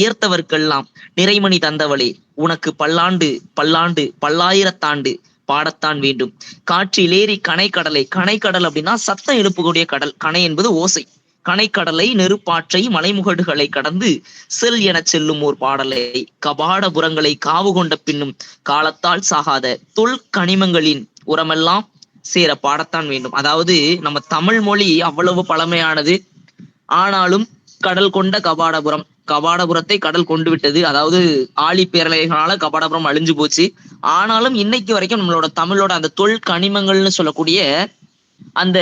உயர்த்தவர்க்கெல்லாம் நிறைமணி தந்தவளே, உனக்கு பல்லாண்டு பல்லாண்டு பல்லாயிரத்தாண்டு பாடத்தான் வேண்டும். காற்றிலேறி கனைக்கடலை, கனைக்கடல் அப்படின்னா சத்தம் எழுப்பக்கூடிய கடல். கனை என்பது ஓசை. கனைக்கடலை நெருப்பாற்றை மலைமுகடுகளை கடந்து செல் எனச் செல்லும் ஓர் பாடலை, கபாடபுரங்களை காவு கொண்ட பின்னும் காலத்தால் சாகாத தொல் கனிமங்களின் உரமெல்லாம் சேர பாடத்தான் வேண்டும். அதாவது நம்ம தமிழ் மொழி அவ்வளவு பழமையானது. ஆனாலும் கடல் கொண்ட கபாடபுரம், கபாடபுரத்தை கடல் கொண்டு விட்டது. அதாவது ஆழி பேரலைகளால கபாடபுரம் அழிஞ்சு போச்சு. ஆனாலும் இன்னைக்கு வரைக்கும் நம்மளோட தமிழோட அந்த தொல் கனிமங்கள்னு சொல்லக்கூடிய அந்த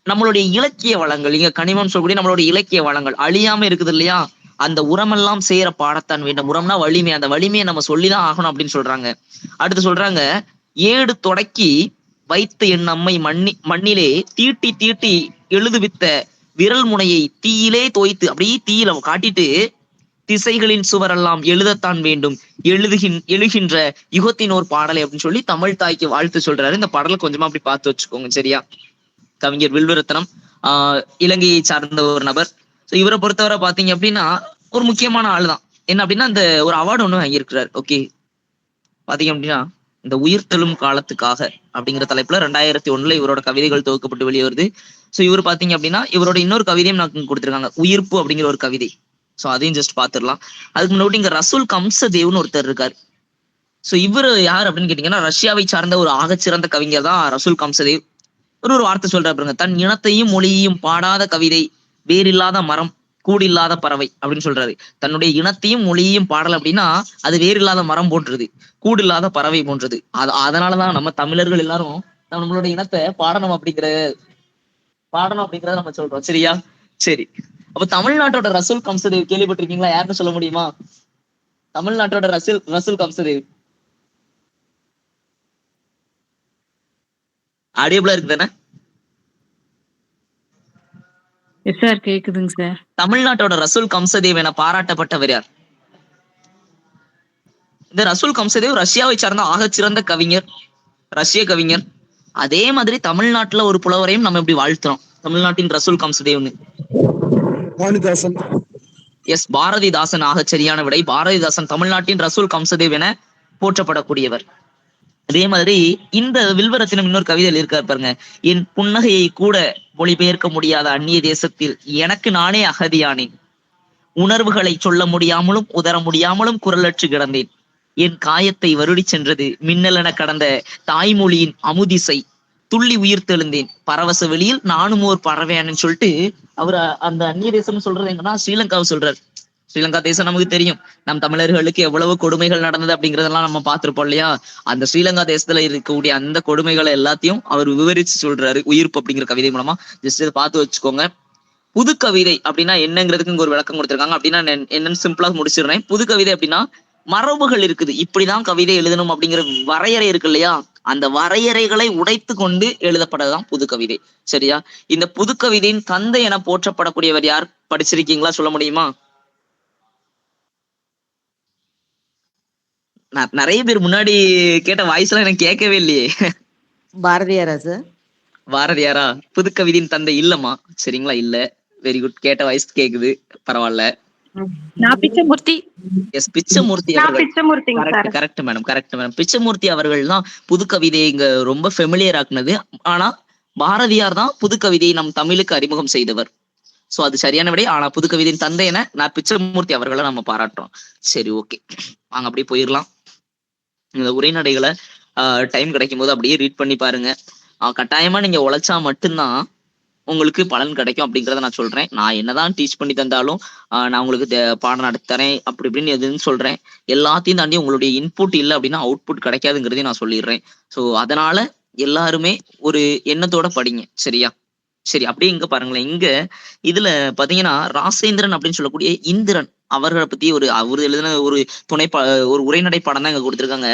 நம்மளுடைய இலக்கிய வளங்கள், இங்க கனிமம் சொல்லக்கூடிய நம்மளுடைய இலக்கிய வளங்கள் அழியாம இருக்குது இல்லையா? அந்த உரமெல்லாம் சேர பாடத்தான் வேண்டும். உரம்னா வலிமை. அந்த வலிமையை நம்ம சொல்லிதான் ஆகணும் அப்படின்னு சொல்றாங்க. அடுத்து சொல்றாங்க, ஏடு தொடக்கி வைத்த என் அம்மை மண்ணிலே தீட்டி தீட்டி எழுதுவித்த விரல் முனையை தீயிலே தோய்த்து, அப்படியே தீயில காட்டிட்டு திசைகளின் சுவரெல்லாம் எழுதத்தான் வேண்டும், எழுகின்ற யுகத்தின் ஒரு பாடலை அப்படின்னு சொல்லி தமிழ் தாய்க்கு வாழ்த்து சொல்றாரு. இந்த பாடலை கொஞ்சமா அப்படி பார்த்து வச்சுக்கோங்க, சரியா? கவிஞர் வில்வரத்தனம் இலங்கையை சார்ந்த ஒரு நபர். ஸோ இவரை பொறுத்தவரை பாத்தீங்க அப்படின்னா ஒரு முக்கியமான ஆள் தான். என்ன அப்படின்னா இந்த ஒரு அவார்டு ஒண்ணு வாங்கியிருக்கிறார். ஓகே, பாத்தீங்க அப்படின்னா இந்த உயிர்த்தெழும் காலத்துக்காக அப்படிங்கிற தலைப்புல 2001 இவரோட கவிதைகள் தொகுக்கப்பட்டு வெளியே வருது. ஸோ இவர் பாத்தீங்க அப்படின்னா இவரோட இன்னொரு கவிதையும் நான் கொடுத்திருக்காங்க, உயிர்ப்பு அப்படிங்கிற ஒரு கவிதை. ஸோ அதையும் ஜஸ்ட் பாத்துடலாம். அதுக்கு முன்னாடி இங்க ரசூல் கம்சதேவ்னு ஒருத்தர் இருக்காரு. ஸோ இவர் யார் அப்படின்னு கேட்டீங்கன்னா ரஷ்யாவை சார்ந்த ஒரு ஆகச்சிறந்த கவிஞர் தான் ரசூல் கம்சதேவ். ஒரு வார்த்தை சொல்ற பாருங்க, தன் இனத்தையும் மொழியையும் பாடாத கவிதை வேறில்லாத மரம் கூடில்லாத பறவை அப்படின்னு சொல்றாரு. தன்னுடைய இனத்தையும் மொழியையும் பாடல் அப்படின்னா அது வேறில்லாத மரம் போன்றது, கூடு இல்லாத பறவை போன்றது. அதனாலதான் நம்ம தமிழர்கள் எல்லாரும் நம்மளுடைய இனத்தை பாடணும் அப்படிங்கறத நம்ம சொல்றோம், சரியா? சரி, அப்ப தமிழ்நாட்டோட ரசூல் கம்சதேவ் கேள்விப்பட்டிருக்கீங்களா? யாருன்னு சொல்ல முடியுமா? தமிழ்நாட்டோட ரசூல் கம்சதேவ் ஆடியபிளா இருக்கு தானே? சார் கேக்குதுங்க சார். தமிழ்நாட்டோட ரசூல் கம்சதேவ் என பாராட்டப்பட்டவர் யார்? இந்த ரசூல் கம்சதேவ் ரஷ்யாவை சார்ந்த ஆகச்சிறந்த கவிஞர், ரஷ்ய கவிஞர். அதே மாதிரி தமிழ்நாட்டுல ஒரு புலவரையும் நம்ம இப்படி வாழ்த்துறோம், தமிழ்நாட்டின் ரசூல் கம்சதேவ்னு. பாரதிதாசன். எஸ், பாரதிதாசன் ஆக சரியான விடை. பாரதிதாசன் தமிழ்நாட்டின் ரசூல் கம்சதேவ் என போற்றப்படக்கூடியவர். அதே மாதிரி இந்த வில்வரத்தினம் இன்னொரு கவிதையில் இருக்காரு பாருங்க, என் புன்னகையை கூட மொழிபெயர்க்க முடியாத அந்நிய தேசத்தில் எனக்கு நானே அகதியானேன், உணர்வுகளை சொல்ல முடியாமலும் உதர முடியாமலும் குரலற்று கிடந்தேன், என் காயத்தை வருடி சென்றது மின்னலென கடந்த தாய்மொழியின் அமுதிசை, துள்ளி உயிர் தெழுந்தேன் பரவச வெளியில் நானும் ஓர் பறவையானு சொல்லிட்டு அவர் அந்த அந்நிய தேசம்னு சொல்றது எங்கன்னா ஸ்ரீலங்காவை சொல்றாரு. ஸ்ரீலங்கா தேசம் நமக்கு தெரியும், நம் தமிழர்களுக்கு எவ்வளவு கொடுமைகள் நடந்தது அப்படிங்கறதெல்லாம் நம்ம பார்த்திருப்போம் இல்லையா? அந்த ஸ்ரீலங்கா தேசத்துல இருக்கக்கூடிய அந்த கொடுமைகளை எல்லாத்தையும் அவர் விவரிச்சு சொல்றாரு உயிர்ப்பு அப்படிங்கிற கவிதை மூலமா. ஜஸ்ட் இதை பார்த்து வச்சுக்கோங்க. புது கவிதை அப்படின்னா என்னங்கிறதுக்கு இங்க ஒரு விளக்கம் கொடுத்திருக்காங்க. அப்படின்னா என்னன்னு சிம்பிளா முடிச்சிடுறேன். புது கவிதை அப்படின்னா மரபுகள் இருக்குது, இப்படிதான் கவிதை எழுதணும் அப்படிங்கிற வரையறை இருக்கு இல்லையா? அந்த வரையறைகளை உடைத்து கொண்டு எழுதப்படதான் புது கவிதை, சரியா? இந்த புது கவிதையின் தந்தை என போற்றப்படக்கூடியவர் யார்? படிச்சிருக்கீங்களா? சொல்ல முடியுமா? நிறைய பேர் முன்னாடி கேட்ட வாய்ஸ் எல்லாம் எனக்கு கேட்கவே இல்லையே. பாரதியாரா சார்? பாரதியாரா? புது கவிதையின் தந்தை இல்லம்மா, சரிங்களா? இல்ல. வெரி குட், கேட்ட வாய்ஸ் கேக்குது, பரவாயில்ல. பிச்சமூர்த்தி. எஸ், பிச்சமூர்த்தி அவர்கள். Correct madam, correct madam. Pichamurthy அவர்கள் தான் புது கவிதையை இங்க ரொம்ப ஃபெமிலியர் ஆக்குனது. ஆனா பாரதியார் தான் புது கவிதையை நம் தமிழுக்கு அறிமுகம் செய்தவர். சோ அது சரியான விடை. ஆனா புது கவிதையின் தந்தை என நான் பிச்சமூர்த்தி அவர்களை நம்ம பாராட்டுறோம். சரி, ஓகே, வாங்க அப்படியே போயிடலாம். இந்த உரைநடைகளை டைம் கிடைக்கும் போது அப்படியே ரீட் பண்ணி பாருங்க. கட்டாயமா நீங்க உழைச்சா மட்டும்தான் உங்களுக்கு பலன் கிடைக்கும் அப்படிங்கிறத நான் சொல்றேன். நான் என்னதான் டீச் பண்ணி தந்தாலும் நான் உங்களுக்கு பாடம் நடத்துறேன் அப்படி இப்படின்னு எதுன்னு சொல்றேன். எல்லாத்தையும் தாண்டி உங்களுடைய இன்புட் இல்லை அப்படின்னா அவுட்புட் கிடைக்காதுங்கிறதையும் நான் சொல்லிடுறேன். ஸோ அதனால எல்லாருமே ஒரு எண்ணத்தோட படிங்க, சரியா? சரி, அப்படியே இங்க பாருங்களேன். இங்க இதுல பாத்தீங்கன்னா ராசேந்திரன் அப்படின்னு சொல்லக்கூடிய இந்திரன் அவர்களை பத்தி அவர் எழுதின ஒரு ஒரு உரைநடை பாடம் தான் இங்க கொடுத்திருக்காங்க.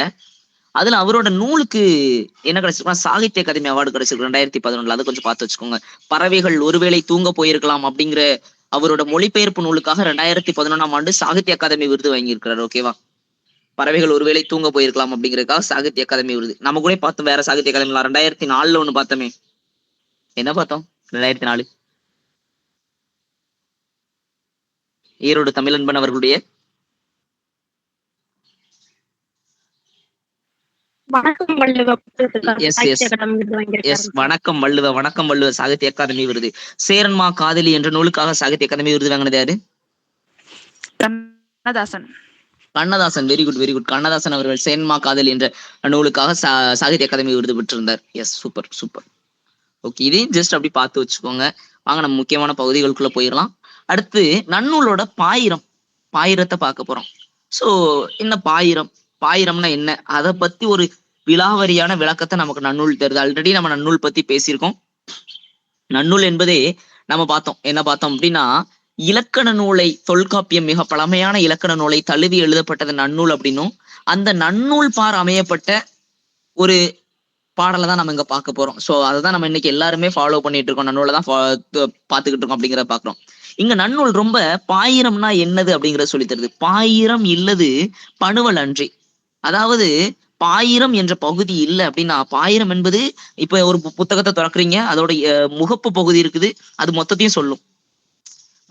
அதுல அவரோட நூலுக்கு என்ன கிடைச்சிருக்கா? சாகித்ய அகாதமி அவார்டு கிடைச்சிருக்கு 2011. அதை கொஞ்சம் பார்த்து வச்சுக்கோங்க. பறவைகள் ஒருவேளை தூங்க போயிருக்கலாம் அப்படிங்கிற அவரோட மொழிபெயர்ப்பு நூலுக்காக 2011 சாகித்ய அகாதமி விருது வாங்கியிருக்கிறார். ஓகேவா? பறவைகள் ஒருவேளை தூங்க போயிருக்கலாம் அப்படிங்கிறதுக்காக சாகித்ய அகாதமி விருது. நம்ம கூட பார்த்தோம் வேற சாகித்ய அகாதமில 2004 ஒண்ணு பார்த்தோமே. என்ன பார்த்தோம்? 2004 ஈரோடு தமிழன்பன் அவர்களுடைய வணக்கம் வள்ளுவ புத்தகத்துக்காக எஸ் எஸ் சாகித்ய அகாடமி விருது எஸ் வாங்கியிருக்காரு. வணக்கம் வள்ளுவ, வணக்கம் வள்ளுவ சாகித்ய அகாதமி விருது. சேரன்மா காதலி என்ற நூலுக்காக சாகித்ய அகாதமி விருது வாங்கினது யாரு? Kannadasan. Kannadasan. Very good very good. Kannadasan அவர்கள் சேரன்மா காதலி என்ற நூலுக்காக சாகித்ய அகாதமி விருது பெற்றிருந்தார். Yes, super super. ஓகே, இதையும் ஜஸ்ட் அப்படி பார்த்து வச்சுக்கோங்க. வாங்க நம்ம முக்கியமான பகுதிகளுக்குள்ள போயிடலாம். அடுத்து நன்னூலோட பாயிரத்தை பார்க்க போறோம். சோ என்ன பாயிரம்னா என்ன, அதை பத்தி ஒரு விலாவரியான விளக்கத்தை நமக்கு நன்னூல் தருது. ஆல்ரெடி நம்ம நன்னூல் பத்தி பேசியிருக்கோம். நன்னூல் என்பதே நம்ம என்ன பார்த்தோம் அப்படின்னா, இலக்கண நூலை, தொல்காப்பியம் மிக பழமையான இலக்கண நூலை தழுவி எழுதப்பட்டது நன்னூல் அப்படின்னும், அந்த நன்னூல் அமையப்பட்ட ஒரு பாடலை தான் நம்ம இங்க பார்க்க போறோம். சோ அதான் நம்ம இன்னைக்கு எல்லாருமே ஃபாலோ பண்ணிட்டு இருக்கோம், நன்னூலை தான் பார்த்துக்கிட்டு இருக்கோம் அப்படிங்கிறத பாக்குறோம். இங்க நன்னூல் ரொம்ப பாயிரம்னா என்னது அப்படிங்கறத சொல்லி தருது. பாயிரம் இல்லது பணுவல் அன்றி. அதாவது பாயிரம் என்ற பகுதி இல்லை அப்படின்னா, பாயிரம் என்பது இப்ப ஒரு புத்தகத்தை திறக்கிறீங்க, அதோட முகப்பு பகுதி இருக்குது, அது மொத்தத்தையும் சொல்லும்.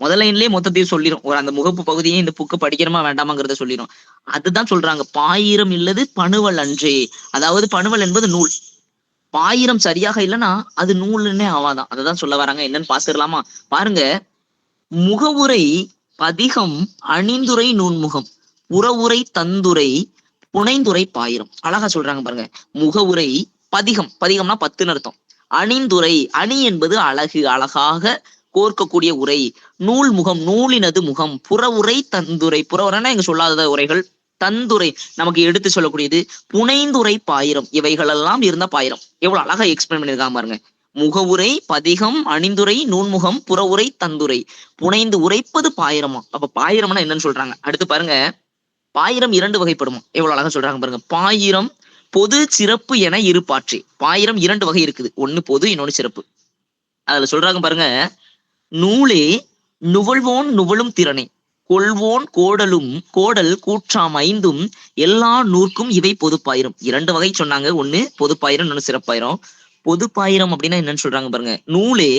முதல் லைன்லயே மொத்தத்தையும் சொல்லிடும். ஒரு அந்த முகப்பு பகுதியை இந்த புக்கு படிக்கிறமா வேண்டாமாங்கிறத சொல்லிடும். அதுதான் சொல்றாங்க பாயிரம் இல்லது பணுவல் அன்றே. அதாவது பணுவல் என்பது நூல். பாயிரம் சரியாக இல்லைன்னா அது நூல்னே ஆவாதான். அததான் சொல்ல வராங்க. என்னன்னு பாத்துடலாமா? பாருங்க, முகவுரை பதிகம் அணிந்துரை நூன்முகம் புறவுரை தந்துரை புனைந்துரை பாயிரம். அழகா சொல்றாங்க பாருங்க. முகவுரை பதிகம்னா 10ன்னு அர்த்தம். அணிந்துரை, அணி என்பது அழகு, அழகாக கோர்க்கக்கூடிய உரை. நூல் முகம், நூலினது முகம். புறவுரை தந்துரை, புறவுரைனா இங்க சொல்லாத உரைகள். தந்துரை நமக்கு எடுத்து சொல்லக்கூடியது. புனைந்துரை பாயிரம், இவைகளெல்லாம் இருந்த பாயிரம். எவ்வளவு அழகா எக்ஸ்பிளைன் பண்ணிருக்காங்க பாருங்க. முகவுரை பதிகம் அணிந்துரை நூன்முகம் புறவுரை தந்துரை புனைந்து உரைப்பது பாயிரமா. அப்ப பாயிரம்னா என்னன்னு சொல்றாங்க. அடுத்து பாருங்க, பாயிரம் 2 வகைப்படுமா. எவ்வளவு அழகா சொல்றாங்க பாருங்க. பாயிரம் பொது சிறப்பு என இரு பாற்றி. பாயிரம் 2 வகை இருக்குது. ஒண்ணு பொது, இன்னொன்னு சிறப்பு. அதுல சொல்றாங்க பாருங்க, நூலே நுவல்வோன் நுவலும் திறனே கொள்வோன் கோடல் கூற்றாம் 5ம் எல்லா நூற்கும் இவை பொதுப்பாயிரம். 2 வகை சொன்னாங்க. ஒண்ணு பொதுப்பாயிரம், இன்னொன்னு சிறப்பாயிரம். பொதுப்பாயிரம் அப்படின்னா என்னன்னு சொல்றாங்க பாருங்க. நூலே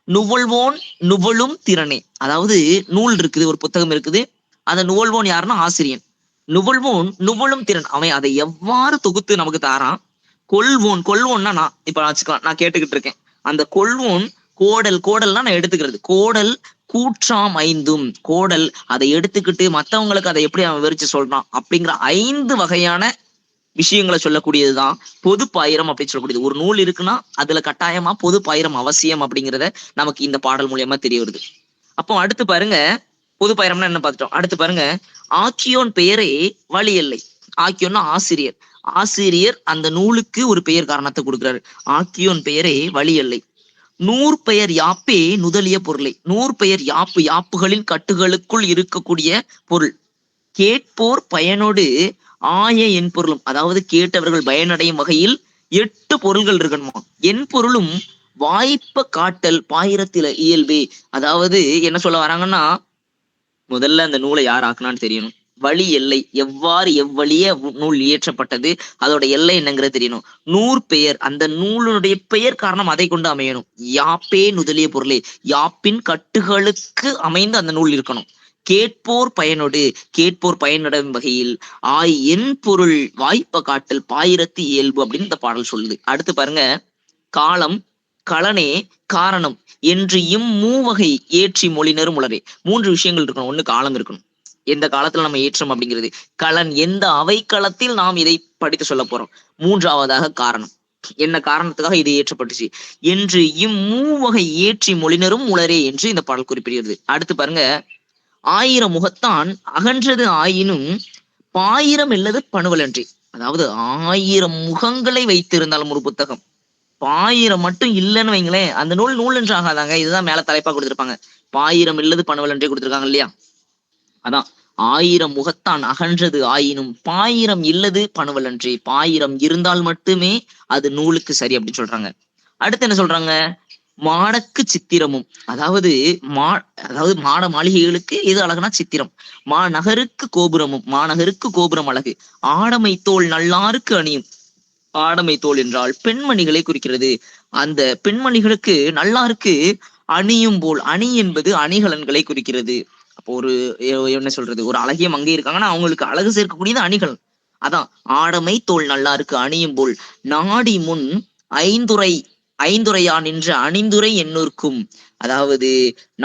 நுவல்வோன் நுவலும் திறனே. அதாவது நூல் இருக்குது, ஒரு புத்தகம் இருக்குது, அந்த நுவல்வோன் யாருன்னா ஆசிரியன். நுவல்வோன் நுவலும் திறன், அவன் அதை எவ்வாறு தொகுத்து நமக்கு தாரான். கொள்வோன்னா நான் இப்ப வச்சுக்கலாம், நான் கேட்டுக்கிட்டு இருக்கேன். அந்த கொள்வோன் கோடல்னா நான் எடுத்துக்கிறது. கோடல் கூற்றாம் 5ம், கோடல் அதை எடுத்துக்கிட்டு மத்தவங்களுக்கு அதை எப்படி அவன் விவரிச்சு சொல்றான் அப்படிங்கிற 5 வகையான விஷயங்களை சொல்லக்கூடியதுதான் பொது பாயிரம் அப்படின்னு சொல்லக்கூடியது. ஒரு நூல் இருக்குன்னா அதுல கட்டாயமா பொது பாயிரம் அவசியம் அப்படிங்கிறத நமக்கு இந்த பாடல் மூலியமா தெரிய வருது. அப்போ அடுத்து பாருங்க, பொது பாயிரம்னா என்ன பார்த்துட்டோம். அடுத்து பாருங்க, ஆக்கியோன் பெயரே வழி எல்லை. ஆக்கியோன்னா ஆசிரியர் அந்த நூலுக்கு ஒரு பெயர் காரணத்தை கொடுக்கிறாரு. ஆக்கியோன் பெயரே வழி எல்லை. நூறு பெயர் யாப்பே நுதலிய பொருளை. நூறு பெயர் யாப்புகளின் கட்டுகளுக்குள் இருக்கக்கூடிய பொருள். கேட்போர் பயனோடு ஆய என் பொருளும். அதாவது கேட்டவர்கள் பயனடையும் வகையில் 8 பொருள்கள் இருக்கணுமா. என் பொருளும் வாய்ப்ப காட்டல் பாயிரத்தில இயல்பே. அதாவது என்ன சொல்ல வராங்கன்னா, முதல்ல அந்த நூலை யார் ஆக்குனான்னு தெரியணும். வழி எல்லை, எவ்வழியே நூல் இயற்றப்பட்டது, அதோட எல்லை என்னங்கிறது தெரியணும். நூறு பெயர், அந்த நூலுடைய பெயர் காரணம் அதை கொண்டு அமையணும். யாப்பே நுதலிய பொருளே, யாப்பின் கட்டுகளுக்கு அமைந்து அந்த நூல் இருக்கணும். கேட்போர் பயனடையும் வகையில் என் பொருள் வாய்ப்ப காட்டல் பாயிரத்து இயல்பு அப்படின்னு இந்த பாடல் சொல்லுது. அடுத்து பாருங்க, காலம் களனே காரணம் என்று மூவகை ஏற்றி மொழினரும் உளரே. 3 விஷயங்கள் இருக்கணும். ஒண்ணு காலம் இருக்கணும், எந்த காலத்துல நம்ம ஏற்றம் அப்படிங்கிறது. களன், எந்த அவைக்களத்தில் நாம் இதை படித்து சொல்ல போறோம். 3ஆவதாக காரணம், என்ன காரணத்துக்காக இது ஏற்றப்பட்டுச்சு என்று மூவகை ஏற்றி மொழினரும் உளரே என்று இந்த பாடல் குறிப்பிடுகிறது. அடுத்து பாருங்க, 1000 முகத்தான் அகன்றது ஆயினும் பாயிரம் இல்லது பணுவலன்றி. அதாவது 1000 முகங்களை வைத்திருந்தாலும் ஒரு புத்தகம், 1000 மட்டும் இல்லைன்னு வைங்களேன், அந்த நூல் என்று ஆகாதாங்க. இதுதான் மேல தலைப்பா கொடுத்திருப்பாங்க. பாயிரம் இல்லது பணுவலன்றே கொடுத்திருக்காங்க இல்லையா. அதான் 1000 முகத்தான் அகன்றது ஆயினும் பாயிரம் இல்லது பணுவலன்றே. பாயிரம் இருந்தால் மட்டுமே அது நூலுக்கு சரி அப்படின்னு சொல்றாங்க. அடுத்து என்ன சொல்றாங்க, மாடக்கு சித்திரமும். அதாவது மாட மாளிகைகளுக்கு எது அழகுனா சித்திரம். மாநகருக்கு கோபுரம் அழகு. ஆடமை தோல் நல்லாருக்கு அணியும். ஆடமை தோல் என்றால் பெண்மணிகளை குறிக்கிறது. அந்த பெண்மணிகளுக்கு நல்லாருக்கு அணியும் போல், அணி என்பது அணிகலன்களை குறிக்கிறது. அப்போ ஒரு என்ன சொல்றது, ஒரு அழகிய மங்கை இருக்காங்கன்னா அவங்களுக்கு அழகு சேர்க்கக்கூடியது அணிகலன். அதான் ஆடமை தோல் நல்லாருக்கு அணியும் போல் நாடி முன் ஐந்துரையா நின்ற அணிந்துரை எண்ணூர்க்கும். அதாவது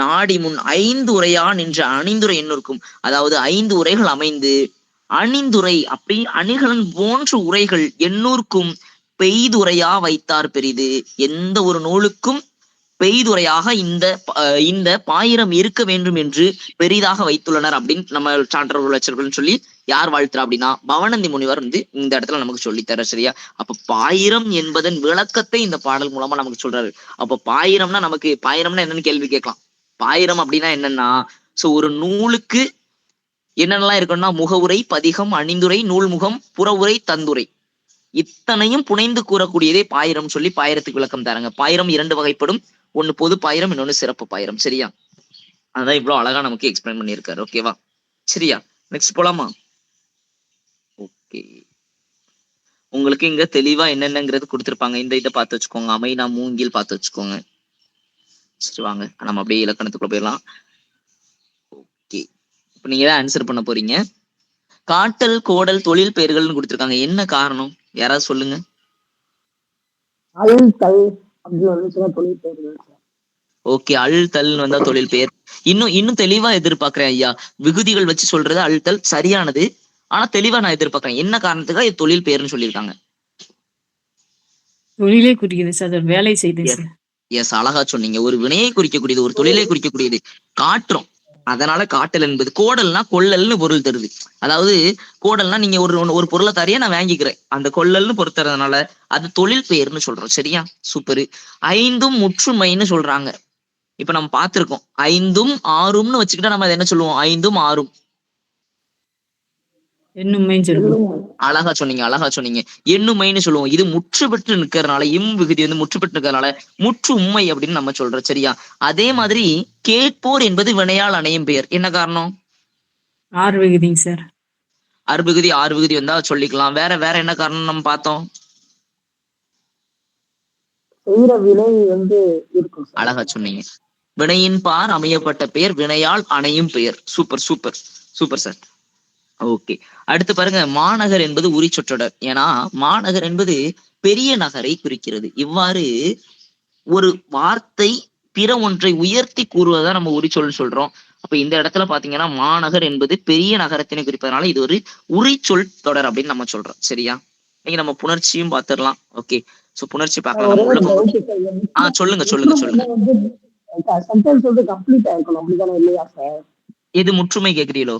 நாடி முன் 5 உரையா நின்ற அணிந்துரை எண்ணூர்க்கும், அதாவது 5 உரைகள் அமைந்து அணிந்துரை அப்படி அணிகலன் போன்ற உரைகள் எண்ணூர்க்கும் பெய்துரையா வைத்தார் பெரிது. எந்த ஒரு நூலுக்கும் பெய்துரையாக இந்த பாயிரம் இருக்க வேண்டும் என்று பெரிதாக வைத்துள்ளனர் அப்படின்னு நம்ம சான்றோர்கள் வச்சிருக்கோம்னு சொல்லி யார் வாழ்த்துறா அப்படின்னா பவனந்தி முனிவர் இந்த இடத்துல நமக்கு சொல்லித்தர. சரியா? அப்ப பாயிரம் என்பதன் விளக்கத்தை இந்த பாடல் மூலமா நமக்கு சொல்றாரு. அப்ப பாயிரம்னா நமக்கு பாயிரம்னா என்னன்னு கேள்வி கேட்கலாம். பாயிரம் அப்படின்னா என்னன்னா, சோ ஒரு நூலுக்கு என்னென்னலாம் இருக்குன்னா முகவுரை, பதிகம், அணிந்துரை, நூல்முகம், புறவுரை, தந்துரை இத்தனையும் புனைந்து கூறக்கூடியதே பாயிரம் சொல்லி பாயிரத்துக்கு விளக்கம் தராங்க. பாயிரம் 2 வகைப்படும். ஒண்ணு பொது பாயிரம், இன்னொன்னு சிறப்பு பாயிரம். சரியா? அதான் இவ்வளவு அழகா நமக்கு எக்ஸ்பிளைன் பண்ணியிருக்காரு. ஓகேவா? சரியா? நெக்ஸ்ட் போலாமா? ஓகே, உங்களுக்கு இங்க தெளிவா என்னென்னங்கிறது கொடுத்திருப்பாங்க. இந்த இதை பார்த்து வச்சுக்கோங்க. அமைனா மூங்கில் பார்த்து வச்சுக்கோங்க. சரி வாங்க நம்ம அப்படியே இலக்கணத்துக்குள்ள போயிடலாம். ஓகே, இப்ப நீங்க தான் ஆன்சர் பண்ண போறீங்க. காட்டல், கோடல், தொழில் பெயர்கள்னு கொடுத்திருக்காங்க. என்ன காரணம்? யாராவது சொல்லுங்க. ஓகே, அழுத்தல் வந்தா தொழில் பெயர். இன்னும் தெளிவா எதிர்பார்க்கிறேன் ஐயா. விகுதிகள் வச்சு சொல்றது அழுத்தல் சரியானது. ஆனா தெளிவா நான் எதிர்பார்க்கிறேன். என்ன காரணத்துக்காக இது தொழில் பெயர்னு சொல்லியிருக்காங்க? தொழிலே குறிக்குது சார், வேலை செய்து சார். எஸ், அழகா சொன்னீங்க. ஒரு வினையை குறிக்கக்கூடியது, ஒரு தொழிலை குறிக்கக்கூடியது. காட்டுறோம், அதனால காட்டல் என்பது. கோடல்னா கொள்ளல்னு பொருள் தருது. அதாவது கோடல்னா நீங்க ஒரு பொருளை தரைய நான் வாங்கிக்கிறேன், அந்த கொள்ளல்னு பொறுத்தறதுனால அது தொழில் பெயர்னு சொல்றோம். சரியா? சூப்பரு. 5ம் முற்றுமைன்னு சொல்றாங்க. இப்ப நம்ம பார்த்திருக்கோம் 5ம் 6ம்னு வச்சுக்கிட்டா நம்ம என்ன சொல்லுவோம்? 5ம் 6ம் என்னுமைன்னு சொல்லுவோம். அழகா சொன்னீங்க. எண்ணுமைன்னு சொல்லுவோம். இது முற்று பெற்று நிக்கிறதுனால, விகுதி முற்று பெற்று நிக்கிறதுனால முற்று உண்மை அப்படின்னு நம்ம சொல்றோம். சரியா? அதே மாதிரி கேட்போர் என்பது வினையால் அணையும் பெயர். என்ன காரணம்? 6 விகுதிங்க சார். அறுபகுதி 6 விகுதி வந்தா சொல்லிக்கலாம். வேற என்ன காரணம் நம்ம பார்த்தோம்? அழகா சொன்னீங்க. வினையின் பார் அமையப்பட்ட பெயர், வினையால் அணையும் பெயர். Super sir. ஓகே, அடுத்து பாருங்க. மாநகர் என்பது உரி சொற்றொடர். ஏன்னா மாநகர் என்பது பெரிய நகரை குறிக்கிறது. இவ்வாறு ஒரு வார்த்தை பிற ஒன்றை உயர்த்தி கூறுவதான் நம்ம உரி சொல் சொல்றோம். அப்ப இந்த இடத்துல பாத்தீங்கன்னா மாநகர் என்பது பெரிய நகரத்தினை குறிப்பதனால இது ஒரு உரி சொல் தொடர் அப்படின்னு நம்ம சொல்றோம். சரியா? நீங்க நம்ம புணர்ச்சியும் பார்த்துடலாம். ஓகே, சோ புணர்ச்சி பார்க்கலாம். சொல்லுங்க. எது முற்றுமை கேக்குறீங்களோ?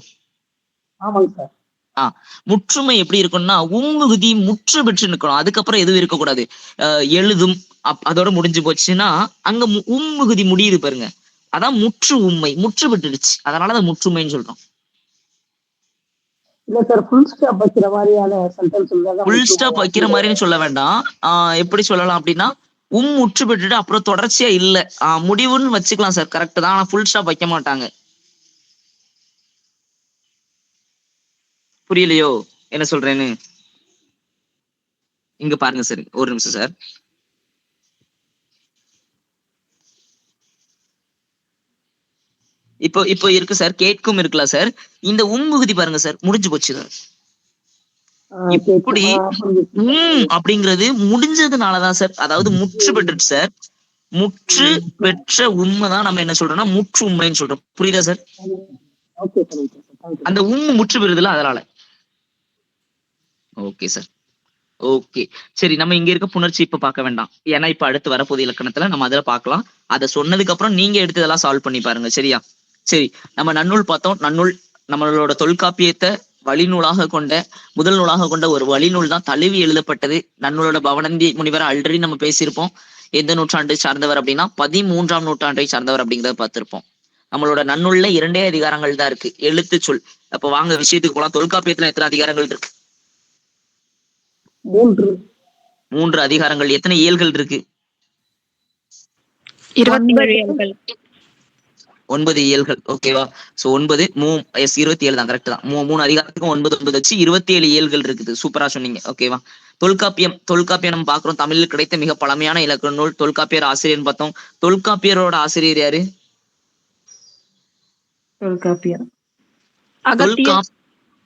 முற்றுமை எப்படி இருக்கும்னா உம்மிகுதி முற்று பெற்று நிக்கணும். அதுக்கப்புறம் எதுவும் இருக்கக்கூடாது. எழுதும் அதோட முடிஞ்சு போச்சுன்னா அங்க உம்மிகுதி முடியுது பாருங்க, அதான் முற்று உண்மை. முற்று பெற்றுடுச்சு, அதனால அதை முற்றுமைன்னு சொல்றோம். ஃபுல் ஸ்டாப் வைக்கிற மாதிரின்னு சொல்ல வேண்டாம். எப்படி சொல்லலாம் அப்படின்னா முற்று பெற்றுட்டு அப்புறம் தொடர்ச்சியா இல்ல முடிவுன்னு வச்சுக்கலாம் சார். கரெக்ட் தான், ஆனா ஃபுல் ஸ்டாப் வைக்க மாட்டாங்க. புரியலையோ என்ன சொல்றேன்னு? இங்க பாருங்க சார், ஒரு நிமிஷம் சார். இப்போ இருக்கு சார், கேட்கும் இருக்குல்ல சார், இந்த விகுதி பாருங்க சார், முடிஞ்சு போச்சு சார். இப்படி அப்படிங்கிறது முடிஞ்சதுனாலதான் சார், அதாவது முற்று பெற்றுச்சு சார். முற்று பெற்ற உண்மைதான் நம்ம என்ன சொல்றோம்னா முற்று உண்மைன்னு சொல்றோம். புரியுதா சார்? அந்த முற்று பெறுதுல, அதனால. Okay sir. ஓகே, சரி. நம்ம இங்க இருக்க புணர்ச்சி இப்ப பார்க்க வேண்டாம், ஏன்னா இப்ப அடுத்து வரப்போது இலக்கணத்துல நம்ம அதில் பார்க்கலாம். அதை சொன்னதுக்கு அப்புறம் நீங்க எடுத்து இதெல்லாம் சால்வ் பண்ணி பாருங்க. சரியா? சரி, நம்ம நன்னூல் பார்த்தோம். நன்னூல் நம்மளோட தொல்காப்பியத்தை வழிநூலாக கொண்ட முதல் நூலாக கொண்ட ஒரு வழிநூல் தான். தழுவி எழுதப்பட்டது. நன்னூலோட பவனந்தி முனிவர் ஆல்ரெடி நம்ம பேசியிருப்போம். எந்த நூற்றாண்டை சார்ந்தவர் அப்படின்னா 13ஆம் நூற்றாண்டை சார்ந்தவர் அப்படிங்கிறத பார்த்திருப்போம். நம்மளோட நன்னூல்ல 2 அதிகாரங்கள் தான் இருக்கு, எழுத்து சொல். அப்ப வாங்க விஷயத்துக்கு போலாம். தொல்காப்பியத்துல எத்தனை அதிகாரங்கள் இருக்கு? 3 அதிகாரங்கள். எத்தனை இயல்கள் இருக்கு? 9 இயல்கள். ஓகேவா? சோ 9 27 தான். கரெக்ட் தான். 3 அதிகாரத்துக்கும் 9 வச்சு 27 இயல்கள் இருக்குது. சூப்பரா சொன்னீங்க. ஓகேவா? தொல்காப்பியம் நம்ம பாக்குறோம். தமிழில் கிடைத்த மிக பழமையான இலக்கண நூல். தொல்காப்பியர் ஆசிரியர்னு பார்த்தோம். தொல்காப்பியரோட ஆசிரியர் யாரு? தொல்காப்பியர்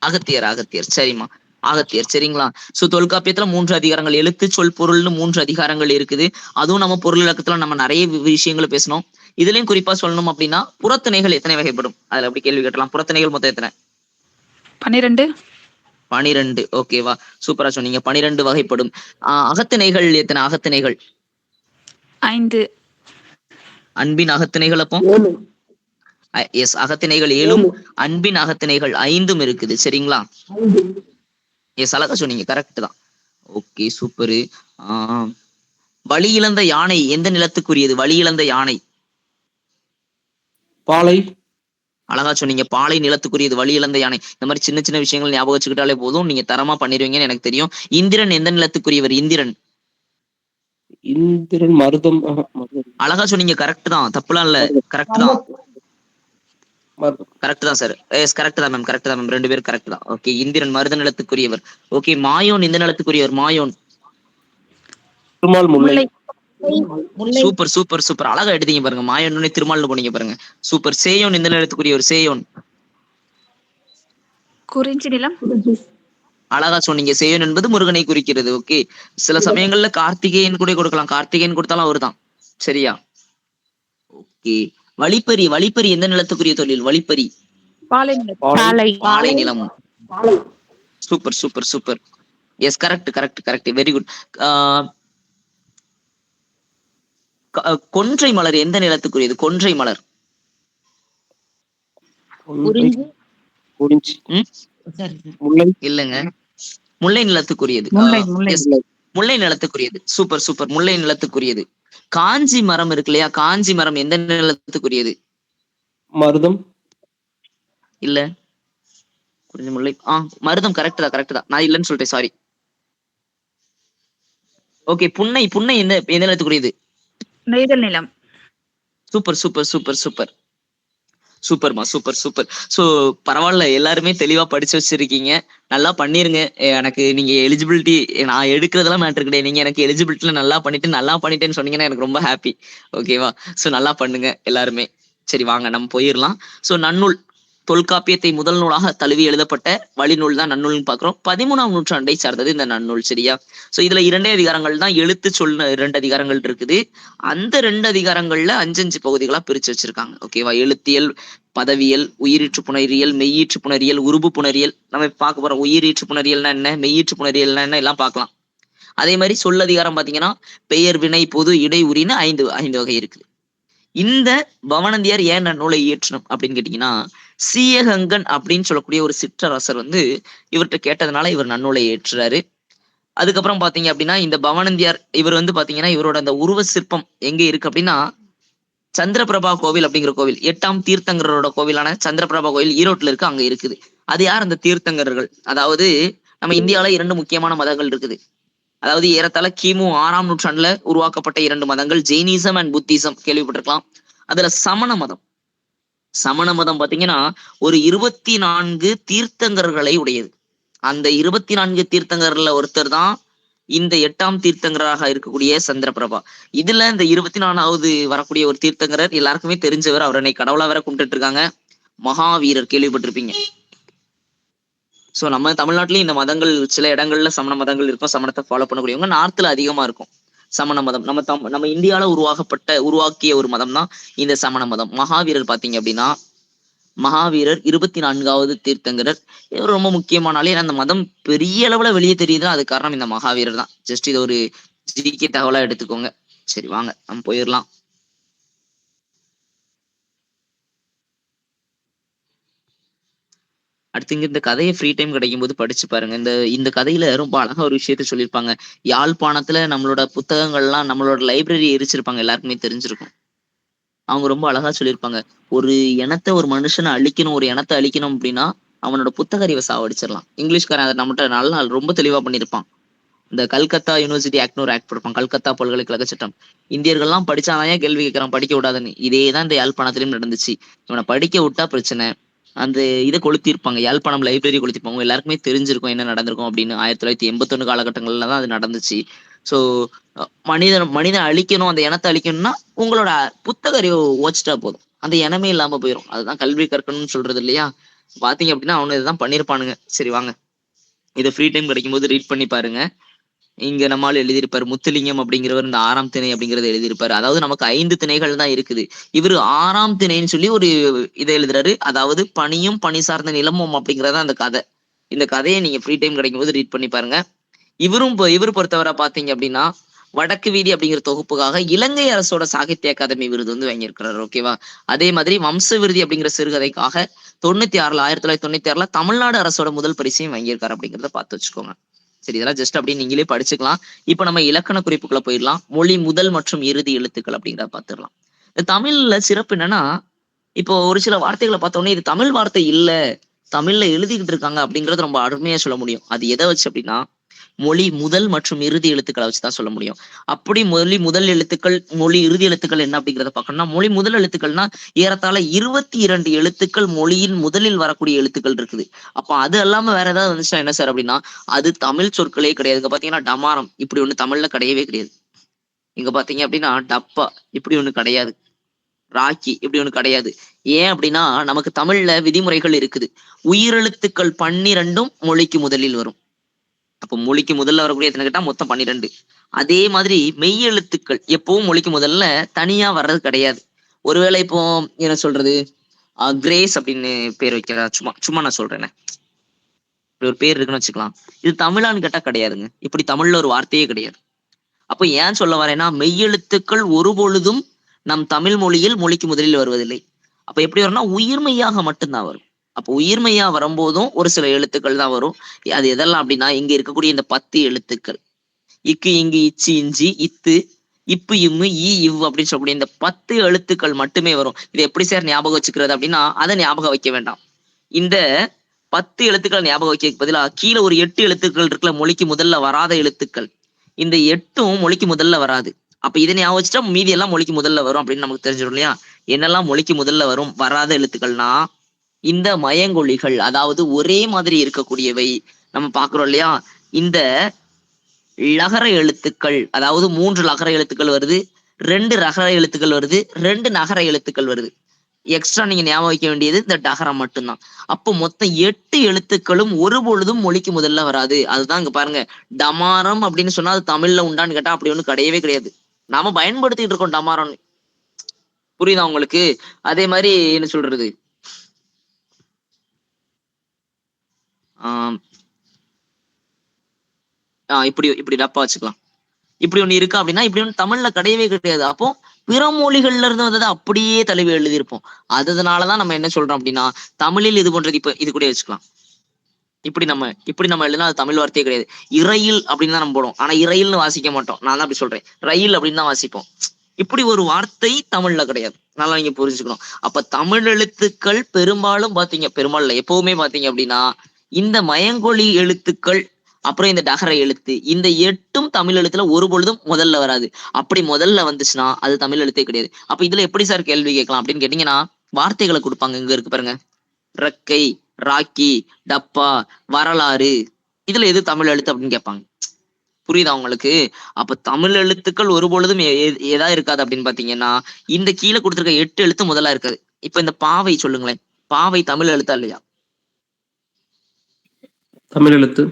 அகத்தியர். சரிம்மா. அகத்தியர். சரிங்களா? சோ தொல்காப்பியத்துல 3 அதிகாரங்கள், எழுத்து, சொல், பொருள்னு 3 அதிகாரங்கள் இருக்குது. அதுவும் நம்ம பொருள் விளக்கத்துல நம்ம நிறைய விஷயங்களை பேசணும். இதுலயும் குறிப்பா சொல்லணும் அப்படின்னா புறத்திணைகள் எத்தனை வகைப்படும்? அதுல அப்படி கேள்வி கேட்டலாம். புறத்திணைகள் மொத்தம் எத்தனை? 12. 12. ஓகேவா? சூப்பரா சொன்னீங்க. 12 வகைப்படும். அகத்திணைகள் எத்தனை? அகத்திணைகள் 5. அன்பின் அகத்திணைகள் அப்போ எஸ், அகத்திணைகள் 7ம் அன்பின் அகத்திணைகள் 5ம் இருக்குது. சரிங்களா? எஸ், அழகா சொன்னீங்க. கரெக்ட் தான். Okay, super. வழி இழந்த யானை எந்த நிலத்துக்குரியது? வழி இழந்த யானை பாலை. அழகா சொன்னீங்க. பாலை நிலத்துக்குரியது வழி இழந்த யானை. இந்த மாதிரி சின்ன சின்ன விஷயங்கள் ஞாபகம் வச்சுக்கிட்டாலே போதும், நீங்க தரமா பண்ணிடுவீங்கன்னு எனக்கு தெரியும். இந்திரன் எந்த நிலத்துக்குரியவர்? இந்திரன் இந்திரன் மருதம். அழகா சொன்னீங்க. கரெக்ட் தான், தப்புலாம் இல்ல. கரெக்ட் தான், கரெக்ட் தான் சார். எஸ், கரெக்ட் தான் மேம், கரெக்ட் தான் மேம். 2 பேரும் கரெக்ட் தான். ஓகே, இந்திரன் மருத நிலத்துக்குரியவர். ஓகே, மாயோன் எந்த நிலத்துக்குரியவர்? மாயோன் திருமால் முல்லை. சூப்பர் சூப்பர் சூப்பர், அழகா எடுத்தீங்க பாருங்க. மாயோன்னு திருமால்னு போனீங்க பாருங்க. சூப்பர். சேயோன் எந்த நிலத்துக்குரியவர்? சேயோன் குறிஞ்சி நிலம். அழகா சொன்னீங்க. சேயோன் என்பது முருகனை குறிக்கிறது. ஓகே, சில சமயங்கள்ல கார்த்திகேயன் கூட கொடுக்கலாம். கார்த்திகேயன் கொடுத்தாலும் அவர்தான். சரியா? ஓகே, வழிப்பறி. வழிப்பறி எந்த நிலத்துக்குரிய தொழில்? வழிப்பறி பாலை நிலம். பாலை நிலம். Super super super. Yes, correct correct correct, very good. கொன்றை மலர் எந்த நிலத்துக்குரியது? கொன்றை மலர் இல்லங்க, முல்லை நிலத்துக்குரியது. முல்லை நிலத்துக்குரியது. சூப்பர் சூப்பர், முல்லை நிலத்துக்குரியது. காஞ்சி மரம் இருக்கு இல்லையா? காஞ்சி மரம் எந்த நிலத்துக்குரியது? மருதம் இல்ல, குறிஞ்சி முல்லை. மருதம். கரெக்ட் தான், கரெக்ட் தான். நான் இல்லைன்னு சொல்லிட்டேன், சாரி. ஓகே, புன்னை. புன்னை எந்த எந்த நிலத்துக்குரியது? நெய்தல் நிலம். சூப்பர் சூப்பர் சூப்பர் சூப்பர் சூப்பர்மா, சூப்பர் சூப்பர். சோ பரவாயில்ல, எல்லாருமே தெளிவா படிச்சு வச்சிருக்கீங்க. நல்லா பண்ணிருங்க. எனக்கு நீங்க எலிஜிபிலிட்டி, நான் எடுக்கிறதெல்லாம் மேட்டர் கிடையாது. நீங்க எனக்கு எலிஜிபிலிட்டில நல்லா பண்ணிட்டேன்னு சொன்னீங்கன்னா எனக்கு ரொம்ப ஹாப்பி. ஓகேவா? சோ நல்லா பண்ணுங்க எல்லாருமே. சரி, வாங்க நம்ம போயிடலாம். சோ நன்னூல், தொல்காப்பியத்தை முதல் நூலாக தழுவி எழுதப்பட்ட வழிநூல் தான் நன்னூல்னு பாக்குறோம். 13ஆம் நூற்றாண்டை சார்ந்தது இந்த நன்னூல். சரியா? சோ இதுல 2 அதிகாரங்கள் தான், எழுத்து, சொல் 2 அதிகாரங்கள் இருக்குது. அந்த 2 அதிகாரங்கள்ல 5 பகுதிகளா பிரிச்சு வச்சிருக்காங்க. ஓகேவா? எழுத்தியல், பதவியல், உயிரீற்று புணரியல், மெய்யீற்று புணரியல், உருபு புணரியல். நம்ம பார்க்க போறோம். உயிரீற்று புணரியல்னா என்ன, மெய்யீற்று புணரியல்னா என்ன, எல்லாம் பார்க்கலாம். அதே மாதிரி சொல் அதிகாரம் பாத்தீங்கன்னா பெயர், வினை, பொது, இடை, உரின்னு 5 வகை இருக்குது. இந்த பவனந்தியார் ஏன் நன்னூலை இயற்றணும் அப்படின்னு கேட்டீங்கன்னா, சீயகங்கன் அப்படின்னு சொல்லக்கூடிய ஒரு சிற்றரசர் இவர்கிட்ட கேட்டதுனால இவர் நன்னூலை ஏற்றுறாரு. அதுக்கப்புறம் பாத்தீங்க அப்படின்னா, இந்த பவனந்தியார் இவர் பாத்தீங்கன்னா, இவரோட அந்த உருவ சிற்பம் எங்க இருக்கு அப்படின்னா, சந்திரபிரபா கோவில் அப்படிங்கிற கோவில், 8ஆம் தீர்த்தங்கரோட கோவிலான சந்திரபிரபா கோவில் ஈரோட்டுல இருக்கு, அங்க இருக்குது. அது யார்? அந்த தீர்த்தங்கர்கள். அதாவது நம்ம இந்தியாவில 2 முக்கியமான மதங்கள் இருக்குது. அதாவது ஏறத்தாழ கிமு 6ஆம் நூற்றாண்டுல உருவாக்கப்பட்ட 2 மதங்கள், ஜெயினிசம் அண்ட் புத்திசம், கேள்விப்பட்டிருக்கலாம். அதுல சமண மதம். சமண மதம் பாத்தீங்கன்னா ஒரு 24 தீர்த்தங்கர்களை உடையது. அந்த 24 தீர்த்தங்கர்ல ஒருத்தர் தான் இந்த 8ஆம் தீர்த்தங்கராக இருக்கக்கூடிய சந்திரபிரபா. இதுல இந்த 24வது வரக்கூடிய ஒரு தீர்த்தங்கரர் எல்லாருக்குமே தெரிஞ்சவர். அவரை கடவுளா வேற கும்பிட்டு இருக்காங்க, மகாவீரர். கேள்விப்பட்டிருப்பீங்க. சோ நம்ம தமிழ்நாட்டிலயும் இந்த மதங்கள் சில இடங்கள்ல சமண மதங்கள் இருக்கும். சமணத்தை ஃபாலோ பண்ணக்கூடியவங்க நார்த்ல அதிகமா இருக்கும் சமண மதம். நம்ம இந்தியாவில உருவாக்கிய ஒரு மதம் தான் இந்த சமண மதம். மகாவீரர் பாத்தீங்க அப்படின்னா, மகாவீரர் 24வது தீர்த்தங்கரர். இவர் ரொம்ப முக்கியமானாலே அந்த மதம் பெரிய அளவுல வெளியே தெரியுதுன்னா அது காரணம் இந்த மகாவீரர் தான். ஜஸ்ட் இது ஒரு ஜிகே தகவலா எடுத்துக்கோங்க. சரி, வாங்க நம்ம போயிடலாம். அடுத்து இந்த கதையை ஃப்ரீ டைம் கிடைக்கும் போது படிச்சு பாருங்க. இந்த கதையில ரொம்ப அழகா ஒரு விஷயத்த சொல்லியிருப்பாங்க. யாழ்ப்பாணத்துல நம்மளோட புத்தகங்கள்லாம், நம்மளோட லைப்ரரி எரிச்சிருப்பாங்க, எல்லாருக்குமே தெரிஞ்சிருக்கும். அவங்க ரொம்ப அழகா சொல்லியிருப்பாங்க, ஒரு இனத்தை, ஒரு மனுஷனை அழிக்கணும், ஒரு இனத்தை அழிக்கணும் அப்படின்னா அவனோட புத்தக அறிவை சாவடிச்சிடலாம். இங்கிலீஷ்காரன் அதை நம்மகிட்ட நல்லா ரொம்ப தெளிவா பண்ணியிருப்பான். இந்த கல்கத்தா யூனிவர்சிட்டி ஆக்ட்னு ஒரு ஆக்ட் போடுப்பான், கல்கத்தா பல்கலைக்கழக சட்டம். இந்தியர்கள்லாம் படிச்சாதான் கேள்வி கேட்கறான், படிக்க விடாதுன்னு. இதேதான் இந்த யாழ்ப்பாணத்திலயும் நடந்துச்சு. இவனை படிக்க விட்டா பிரச்சனை. அந்த இதை கொளுத்திருப்பாங்க, யாழ்ப்பாணம் லைப்ரரி கொளுத்திருப்பாங்க. எல்லாருக்குமே தெரிஞ்சிருக்கும் என்ன நடந்திருக்கும் அப்படின்னு. 1981 காலகட்டங்கள்ல தான் அது நடந்துச்சு. சோ மனிதன் அழிக்கணும், அந்த இனத்தை அழிக்கணும்னா உங்களோட புத்தக அறிவை ஓச்சிட்டா போதும், அந்த இனமே இல்லாம போயிடும். அதுதான் கல்வி கற்கணும்னு சொல்றது இல்லையா? பாத்தீங்க அப்படின்னா அவனு இதுதான் பண்ணிருப்பானுங்க. சரி, வாங்க. இதை ஃப்ரீ டைம் கிடைக்கும் போது ரீட் பண்ணி பாருங்க. இங்க நம்மால் எழுதியிருப்பாரு முத்துலிங்கம் அப்படிங்கிறவர் இந்த 6ஆம் திணை அப்படிங்கறத எழுதியிருப்பாரு. அதாவது நமக்கு 5 திணைகள் தான் இருக்குது. இவரு 6ஆம் திணைன்னு சொல்லி ஒரு இதை எழுதுறாரு. அதாவது பனியும் பனி சார்ந்த நிலமும் அப்படிங்கறத அந்த கதை. இந்த கதையை நீங்க ஃப்ரீ டைம் கிடைக்கும் போது ரீட் பண்ணி பாருங்க. இவர் பொறுத்தவரை பாத்தீங்க அப்படின்னா வடக்கு வீதி அப்படிங்கிற தொகுப்புக்காக இலங்கை அரசோட சாகித்ய அகாதமி விருது வந்து வாங்கியிருக்கிறாரு. ஓகேவா? அதே மாதிரி வம்ச விருதி அப்படிங்கிற சிறுகதைக்காக 1996 தமிழ்நாடு அரசோட முதல் பரிசையும் வாங்கியிருக்காரு அப்படிங்கிறத பார்த்து வச்சுக்கோங்க. சரி, இதெல்லாம் ஜஸ்ட் அப்படி நீங்களே படிச்சுக்கலாம். இப்ப நம்ம இலக்கண குறிப்புக்குள்ள போயிடலாம். மொழி முதல் மற்றும் இறுதி எழுத்துக்கள் அப்படிங்கிறத பார்த்துடலாம். இந்த தமிழ்ல சிறப்பு என்னன்னா, இப்போ ஒரு சில வார்த்தைகளை பார்த்தோன்னே இது தமிழ் வார்த்தை இல்ல, தமிழ்ல எழுதிக்கிட்டு இருக்காங்க அப்படிங்கறது ரொம்ப அருமையா சொல்ல முடியும். அது எதை வச்சு அப்படின்னா மொழி முதல் மற்றும் இறுதி எழுத்துக்களை வச்சுதான் சொல்ல முடியும். அப்படி மொழி முதல் எழுத்துக்கள் மொழி இறுதி எழுத்துக்கள் என்ன அப்படிங்கிறத பார்க்கணும்னா, மொழி முதல் எழுத்துக்கள்னா ஏறத்தாழ 22 எழுத்துக்கள் மொழியின் முதலில் வரக்கூடிய எழுத்துக்கள் இருக்குது. அப்ப அது இல்லாம வேற ஏதாவது வந்துச்சுன்னா என்ன சார் அப்படின்னா அது தமிழ் சொற்களே கிடையாது. இங்க பாத்தீங்கன்னா டமாரம் இப்படி ஒண்ணு தமிழ்ல கிடையவே கிடையாது. இங்க பாத்தீங்க அப்படின்னா டப்பா இப்படி ஒண்ணு கிடையாது. ராக்கி இப்படி ஒண்ணு கிடையாது. ஏன் அப்படின்னா நமக்கு தமிழ்ல விதிமுறைகள் இருக்குது. உயிரெழுத்துக்கள் 12ம் மொழிக்கு முதலில் வரும். அப்போ மொழிக்கு முதல்ல வரக்கூடிய எத்தனை கேட்டா மொத்தம் 12. அதே மாதிரி மெய் எழுத்துக்கள் எப்பவும் மொழிக்கு முதல்ல தனியா வர்றது கிடையாது. ஒருவேளை இப்போ என்ன சொல்றது கிரேஸ் அப்படின்னு பேர் வைக்கிறா, சும்மா நான் சொல்றேன், இப்படி ஒரு பேர் இருக்குன்னு வச்சுக்கலாம். இது தமிழான்னு கேட்டா கிடையாதுங்க. இப்படி தமிழ்ல ஒரு வார்த்தையே கிடையாது. அப்போ ஏன் சொல்ல வரேன்னா மெய்யெழுத்துக்கள் ஒரு பொழுதும் நம் தமிழ் மொழியில் மொழிக்கு முதலில் வருவதில்லை. அப்ப எப்படி வரும்னா உயிர்மெய்யாக மட்டும்தான் வரும். அப்போ உயிர்மெய்யா வரும்போதும் ஒரு சில எழுத்துக்கள் தான் வரும். அது எதெல்லாம் அப்படின்னா இங்க இருக்கக்கூடிய இந்த 10 எழுத்துக்கள் இக்கு இங்கு இச்சி இஞ்சி இத்து இப்பு இம்மு ஈ இவ் அப்படின்னு சொல்லக்கூடிய இந்த 10 எழுத்துக்கள் மட்டுமே வரும். இதை எப்படி சார் ஞாபகம் வச்சுக்கிறது அப்படின்னா அதை ஞாபகம் வைக்க வேண்டாம். இந்த 10 எழுத்துக்கள் ஞாபகம் வைக்க பதிலா கீழே ஒரு 8 எழுத்துக்கள் இருக்குல்ல மொழிக்கு முதல்ல வராத எழுத்துக்கள், இந்த 8ம் மொழிக்கு முதல்ல வராது. அப்ப இதை ஞாபகம் வச்சுட்டா மீதி எல்லாம் மொழிக்கு முதல்ல வரும் அப்படின்னு நமக்கு தெரிஞ்சிடும் இல்லையா? என்னெல்லாம் மொழிக்கு முதல்ல வரும் வராத எழுத்துக்கள்னா இந்த மயங்கொலிகள், அதாவது ஒரே மாதிரி இருக்கக்கூடியவை நம்ம பாக்குறோம் இல்லையா? இந்த லகர எழுத்துக்கள், அதாவது 3 லகர எழுத்துக்கள் வருது, 2 ரகர எழுத்துக்கள் வருது, 2 நகர எழுத்துக்கள் வருது. எக்ஸ்ட்ரா நீங்க ஞாபகம் வைக்க வேண்டியது இந்த டகரம் மட்டும்தான். அப்போ மொத்தம் 8 எழுத்துக்களும் ஒரு பொழுதும் மொழிக்கு முதல்ல வராது. அதுதான் இங்க பாருங்க, டமாரம் அப்படின்னு சொன்னா அது தமிழ்ல உண்டான்னு கேட்டா அப்படி ஒண்ணு கிடையவே கிடையாது. நாம பயன்படுத்திட்டு இருக்கோம் டமாரம். புரியுதா உங்களுக்கு? அதே மாதிரி என்ன சொல்றது இப்படி டப்பா வச்சுக்கலாம். இப்படி ஒண்ணு இருக்கு அப்படின்னா இப்படி ஒண்ணு தமிழ்ல கிடையவே கிடையாது. அப்போ பிற மொழிகள்ல இருந்து வந்ததை அப்படியே தழுவி எழுதியிருப்போம். அதனாலதான் நம்ம என்ன சொல்றோம் அப்படின்னா தமிழில் இது போன்றது இப்ப இது கூட வச்சுக்கலாம். இப்படி நம்ம எழுதினா அது தமிழ் வார்த்தையே கிடையாது. இறையில் அப்படின்னு தான் நம்ம போடுவோம். ஆனா இறையில்னு வாசிக்க மாட்டோம். நான் தான் அப்படி சொல்றேன், ரயில் அப்படின்னு தான் வாசிப்போம். இப்படி ஒரு வார்த்தை தமிழ்ல கிடையாது. நல்லா நீங்க புரிஞ்சுக்கணும். அப்ப தமிழ் எழுத்துக்கள் பெரும்பாலும் எப்பவுமே பாத்தீங்க அப்படின்னா இந்த மயங்கொலி எழுத்துக்கள் அப்புறம் இந்த டகர எழுத்து இந்த 8ம் தமிழ் எழுத்துல ஒரு பொழுதும் முதல்ல வராது. அப்படி முதல்ல வந்துச்சுன்னா அது தமிழ் எழுத்தே கிடையாது. அப்ப இதுல எப்படி சார் கேள்வி கேட்கலாம் அப்படின்னு கேட்டீங்கன்னா வார்த்தைகளை கொடுப்பாங்க. இங்க இருக்கு பாருங்க, ரெக்கை, ராக்கி, டப்பா, வரலாறு, இதுல எது தமிழ் எழுத்து அப்படின்னு கேட்பாங்க. புரியுதா உங்களுக்கு? அப்ப தமிழ் எழுத்துக்கள் ஒரு பொழுதும் எதா இருக்காது அப்படின்னு பாத்தீங்கன்னா இந்த கீழே கொடுத்திருக்க 8 எழுத்து முதலா இருக்காது. இப்ப இந்த பாவை சொல்லுங்களேன், பாவை தமிழ் எழுத்தா இல்லையா? தமிழ் எழுத்து.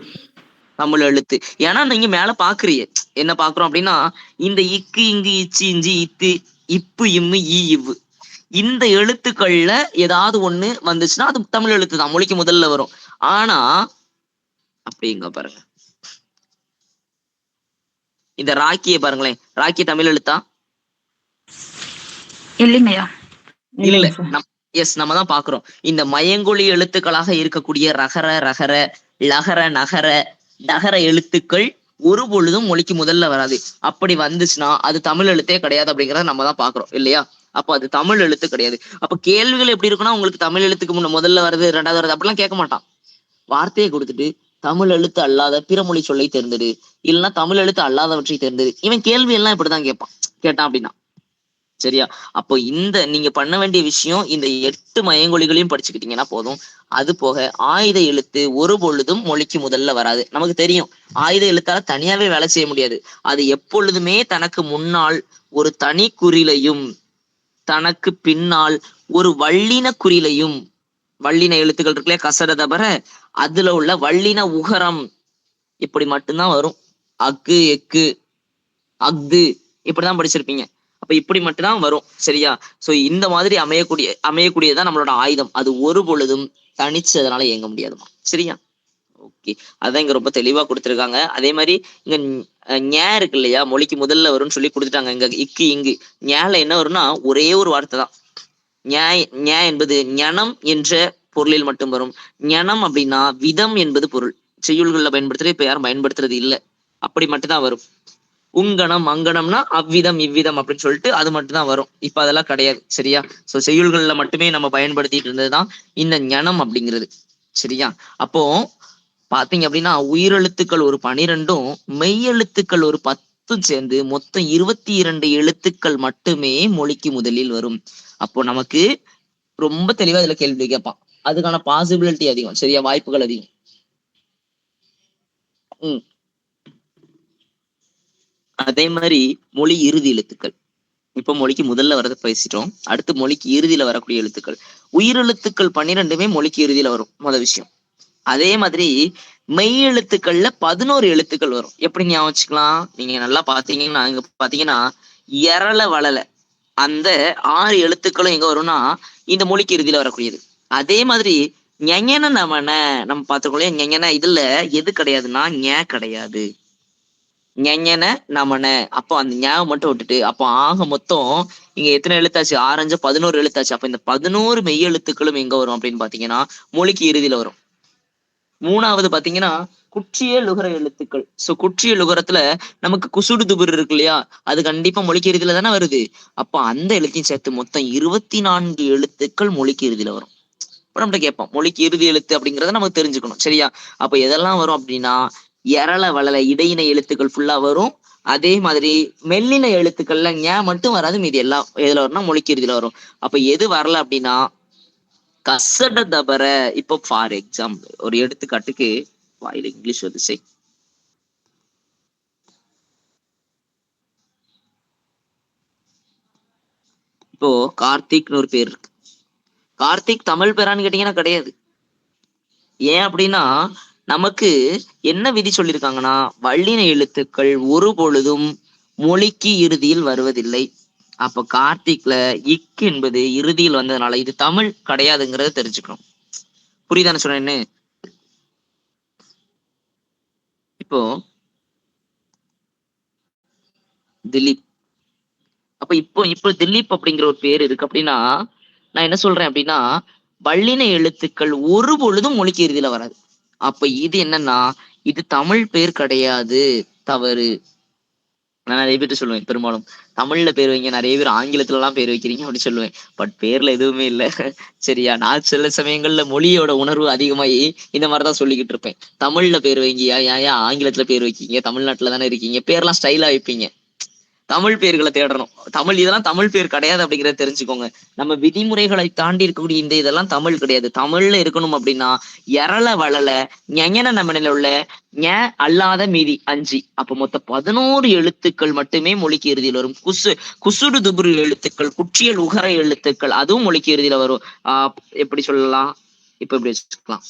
தமிழ் எழுத்து. ஏன்னா நீங்க மேல பாக்குறீங்க, என்ன பாக்குறோம் அப்படின்னா இந்த இக்கு இங்கு இச்சி இஞ்சி இத்து இப்பு இம்மு ஈ இவ்வு இந்த எழுத்துக்கள்ல ஏதாவது ஒண்ணு வந்துச்சுன்னா அது தமிழ் எழுத்து தான், மொழிக்கு முதல்ல வரும். ஆனா அப்படிங்க பாருங்க, இந்த ராக்கியை பாருங்களேன், ராக்கி தமிழ் எழுத்தா? இல்லைங்கய்யா. இல்ல. நம்ம தான் பாக்குறோம் இந்த மயங்கொலி எழுத்துக்களாக இருக்கக்கூடிய ரகர, லகர, நகர, டகர எழுத்துக்கள் ஒரு பொழுதும் மொழிக்கு முதல்ல வராது. அப்படி வந்துச்சுன்னா அது தமிழ் எழுத்தே கிடையாது அப்படிங்கிறத நம்ம தான் பாக்குறோம் இல்லையா? அப்போ அது தமிழ் எழுத்து கிடையாது. அப்ப கேள்விகள் எப்படி இருக்குன்னா உங்களுக்கு தமிழ் எழுத்துக்கு முதல்ல வருது, 2வது வருது அப்படிலாம் கேட்க மாட்டான். வார்த்தையை கொடுத்துட்டு தமிழ் எழுத்து அல்லாத பிற மொழி சொல்லை தேர்ந்தெடு, இல்லைன்னா தமிழ் எழுத்து அல்லாதவற்றை தேர்ந்தெடு. இவன் கேள்வி எல்லாம் இப்படிதான் கேட்டான் அப்படின்னா சரியா? அப்போ நீங்க பண்ண வேண்டிய விஷயம் இந்த 8 மயங்கொலிகளையும் படிச்சுக்கிட்டீங்கன்னா போதும். அது போக ஆயுத எழுத்து ஒரு பொழுதும் மொழிக்கு முதல்ல வராது. நமக்கு தெரியும் ஆயுத எழுத்தால தனியாவே வேலை செய்ய முடியாது. அது எப்பொழுதுமே தனக்கு முன்னால் ஒரு தனி குறிலையும் தனக்கு பின்னால் ஒரு வல்லின குறிலையும் வல்லின எழுத்துக்கள் இருக்குல்லையா, கசட தபர, அதுல உள்ள வல்லின உகரம் இப்படி மட்டும்தான் வரும். அக்கு, எக்கு, அஃது இப்படிதான் படிச்சிருப்பீங்க. அப்ப இப்படி மட்டும்தான் வரும். சரியா? சோ இந்த மாதிரி அமையக்கூடியதான் நம்மளோட ஆயுதம். அது ஒரு பொழுதும் தனிச்சு அதனால இயங்க முடியாதுமா. சரியா? ஓகே, அதான் இங்க ரொம்ப தெளிவா கொடுத்திருக்காங்க. அதே மாதிரி இங்க ஞ இருக்கு இல்லையா, மொழிக்கு முதல்ல வரும்னு சொல்லி கொடுத்துட்டாங்க. இங்க இக்கு இங்கு ஞால என்ன வரும்னா ஒரே ஒரு வார்த்தை தான். ஞ என்பது ஞனம் என்ற பொருளில் மட்டும் வரும். ஞனம் அப்படின்னா விதம் என்பது பொருள். செய்யுள்கள்ல பயன்படுத்துறது இப்ப யாரும் பயன்படுத்துறது இல்ல. அப்படி மட்டும்தான் வரும். உங்கணம் அங்கணம்னா அவ்விதம் இவ்விதம் அப்படின்னு சொல்லிட்டு அது மட்டும்தான் வரும். இப்ப அதெல்லாம் கிடையாது. சரியா? சோ செய்யுள்கள்ல மட்டுமே நம்ம பயன்படுத்திட்டு இருந்ததுதான் இந்த ஞனம் அப்படிங்கிறது. சரியா? அப்போ பாத்தீங்க அப்படின்னா உயிரெழுத்துக்கள் ஒரு 12ம் மெய்யெழுத்துக்கள் ஒரு 10 சேர்ந்து மொத்தம் 22 எழுத்துக்கள் மட்டுமே மொழிக்கு முதலில் வரும். அப்போ நமக்கு ரொம்ப தெளிவா இதுல கேள்வி கேட்பான். அதுக்கான பாசிபிலிட்டி அதிகம். சரியா? வாய்ப்புகள் அதிகம். அதே மாதிரி மொழி இறுதி எழுத்துக்கள். இப்ப மொழிக்கு முதல்ல வரத பேசிட்டோம். அடுத்து மொழிக்கு இறுதியில வரக்கூடிய எழுத்துக்கள். உயிரெழுத்துக்கள் 12மே மொழிக்கு இறுதியில வரும். முதல் விஷயம். அதே மாதிரி மெய் எழுத்துக்கள்ல 11 எழுத்துக்கள் வரும். எப்படி ஞாபகம் வச்சுக்கலாம்? நீங்க நல்லா பாத்தீங்கன்னா இங்க பாத்தீங்கன்னா எரள வளல அந்த 6 எழுத்துக்களும் எங்க வரும்னா இந்த மொழிக்கு இறுதியில வரக்கூடியது. அதே மாதிரி ஞஞன நமன நம்ம பார்த்துக்கோம் இல்லையா, ஞஞன இதுல எது கிடையாதுன்னா ஞ கிடையாது. ஞஞன நமன அப்போ அந்த ஞாபகம் மட்டும் விட்டுட்டு அப்போ ஆக மொத்தம் இங்க எத்தனை எழுத்தாச்சு? 6 11 எழுத்தாச்சு. அப்ப இந்த 11 மெய் எழுத்துக்களும் எங்க வரும் அப்படின்னு பாத்தீங்கன்னா மொழிக்கு இறுதியில வரும். மூணாவது பாத்தீங்கன்னா குற்றிய லுகர எழுத்துக்கள். சோ குற்றிய லுகரத்துல நமக்கு குசுடு துபுர் இருக்கு இல்லையா, அது கண்டிப்பா மொழிக்கு இறுதியில தானே வருது. அப்ப அந்த எழுத்தையும் சேர்த்து மொத்தம் 24 எழுத்துக்கள் மொழிக்கு இறுதியில வரும். இப்ப நம்மகிட்ட கேட்போம் மொழிக்கு இறுதி எழுத்து அப்படிங்கறத நமக்கு தெரிஞ்சுக்கணும். சரியா? அப்ப எதெல்லாம் வரும் அப்படின்னா எரள வளல இடையின எழுத்துக்கள் ஃபுல்லா வரும். அதே மாதிரி மெல்லின எழுத்துக்கள்ல ஞ மட்டும் வராது. மீதி எல்லாம் எதுல வரும்னா மொழிக்கு இறுதியில வரும். அப்ப எது வரல அப்படின்னா கசட தபர. இப்போ ஃபார் எக்ஸாம்பிள் ஒரு எடுத்துக்காட்டுக்கு வாயில இங்கிலீஷ் வந்து செய். இப்போ கார்த்திக்னு ஒரு பேர் இருக்கு. கார்த்திக் தமிழ் பேரான்னு கேட்டீங்கன்னா கிடையாது. ஏன் அப்படின்னா நமக்கு என்ன விதி சொல்லியிருக்காங்கன்னா வல்லின எழுத்துக்கள் ஒரு பொழுதும் மொழிக்கு இறுதியில் வருவதில்லை. அப்ப கார்த்திக்ல இக் என்பது இறுதியில் வந்ததுனால இது தமிழ் கிடையாதுங்கிறத தெரிஞ்சுக்கணும். புரியுதானே சொன்னேன்னு? இப்போ திலீப். அப்ப இப்போ திலீப் அப்படிங்கிற ஒரு பேர் இருக்கு அப்படின்னா நான் என்ன சொல்றேன் அப்படின்னா வல்லின எழுத்துக்கள் ஒரு பொழுதும் மொழிக்கு இறுதியில வராது. அப்ப இது என்னன்னா இது தமிழ் பேர் கிடையாது, தவறு. நான் நிறைய பேர்ட்டு சொல்லுவேன், பெரும்பாலும் தமிழ்ல பேர் வைங்க, நிறைய பேர் ஆங்கிலத்துல எல்லாம் பேர் வைக்கிறீங்க அப்படின்னு சொல்லுவேன். பட் பேர்ல எதுவுமே இல்ல. சரியா? நான் சில சமயங்கள்ல மொழியோட உணர்வு அதிகமாகி இந்த மாதிரிதான் சொல்லிக்கிட்டு இருப்பேன். தமிழ்ல பேர் வைங்க, ஏன் ஆங்கிலத்துல பேர் வைக்கீங்க, தமிழ்நாட்டுல தானே இருக்கீங்க, பேர்லாம் ஸ்டைலா வைப்பீங்க. தமிழ் பேர்களை தேடணும். இதெல்லாம் தமிழ் பேர் கிடையாது அப்படிங்கறத தெரிஞ்சுக்கோங்க. நம்ம விதிமுறைகளை தாண்டி இருக்கக்கூடிய இந்த இதெல்லாம் தமிழ் கிடையாது. தமிழ்ல இருக்கணும் அப்படின்னா எரள வளல ஞஞன நமனில உள்ள ஞ அல்லாத மீதி 5. அப்ப மொத்தம் 11 எழுத்துக்கள் மட்டுமே மொழிக்கு இறுதியில் வரும். குசுடு துபுரு எழுத்துக்கள், குற்றியல் உகர எழுத்துக்கள் அதுவும் மொழிக்கு இறுதியில வரும். எப்படி சொல்லலாம்? இப்ப எப்படி வச்சுக்கலாம்?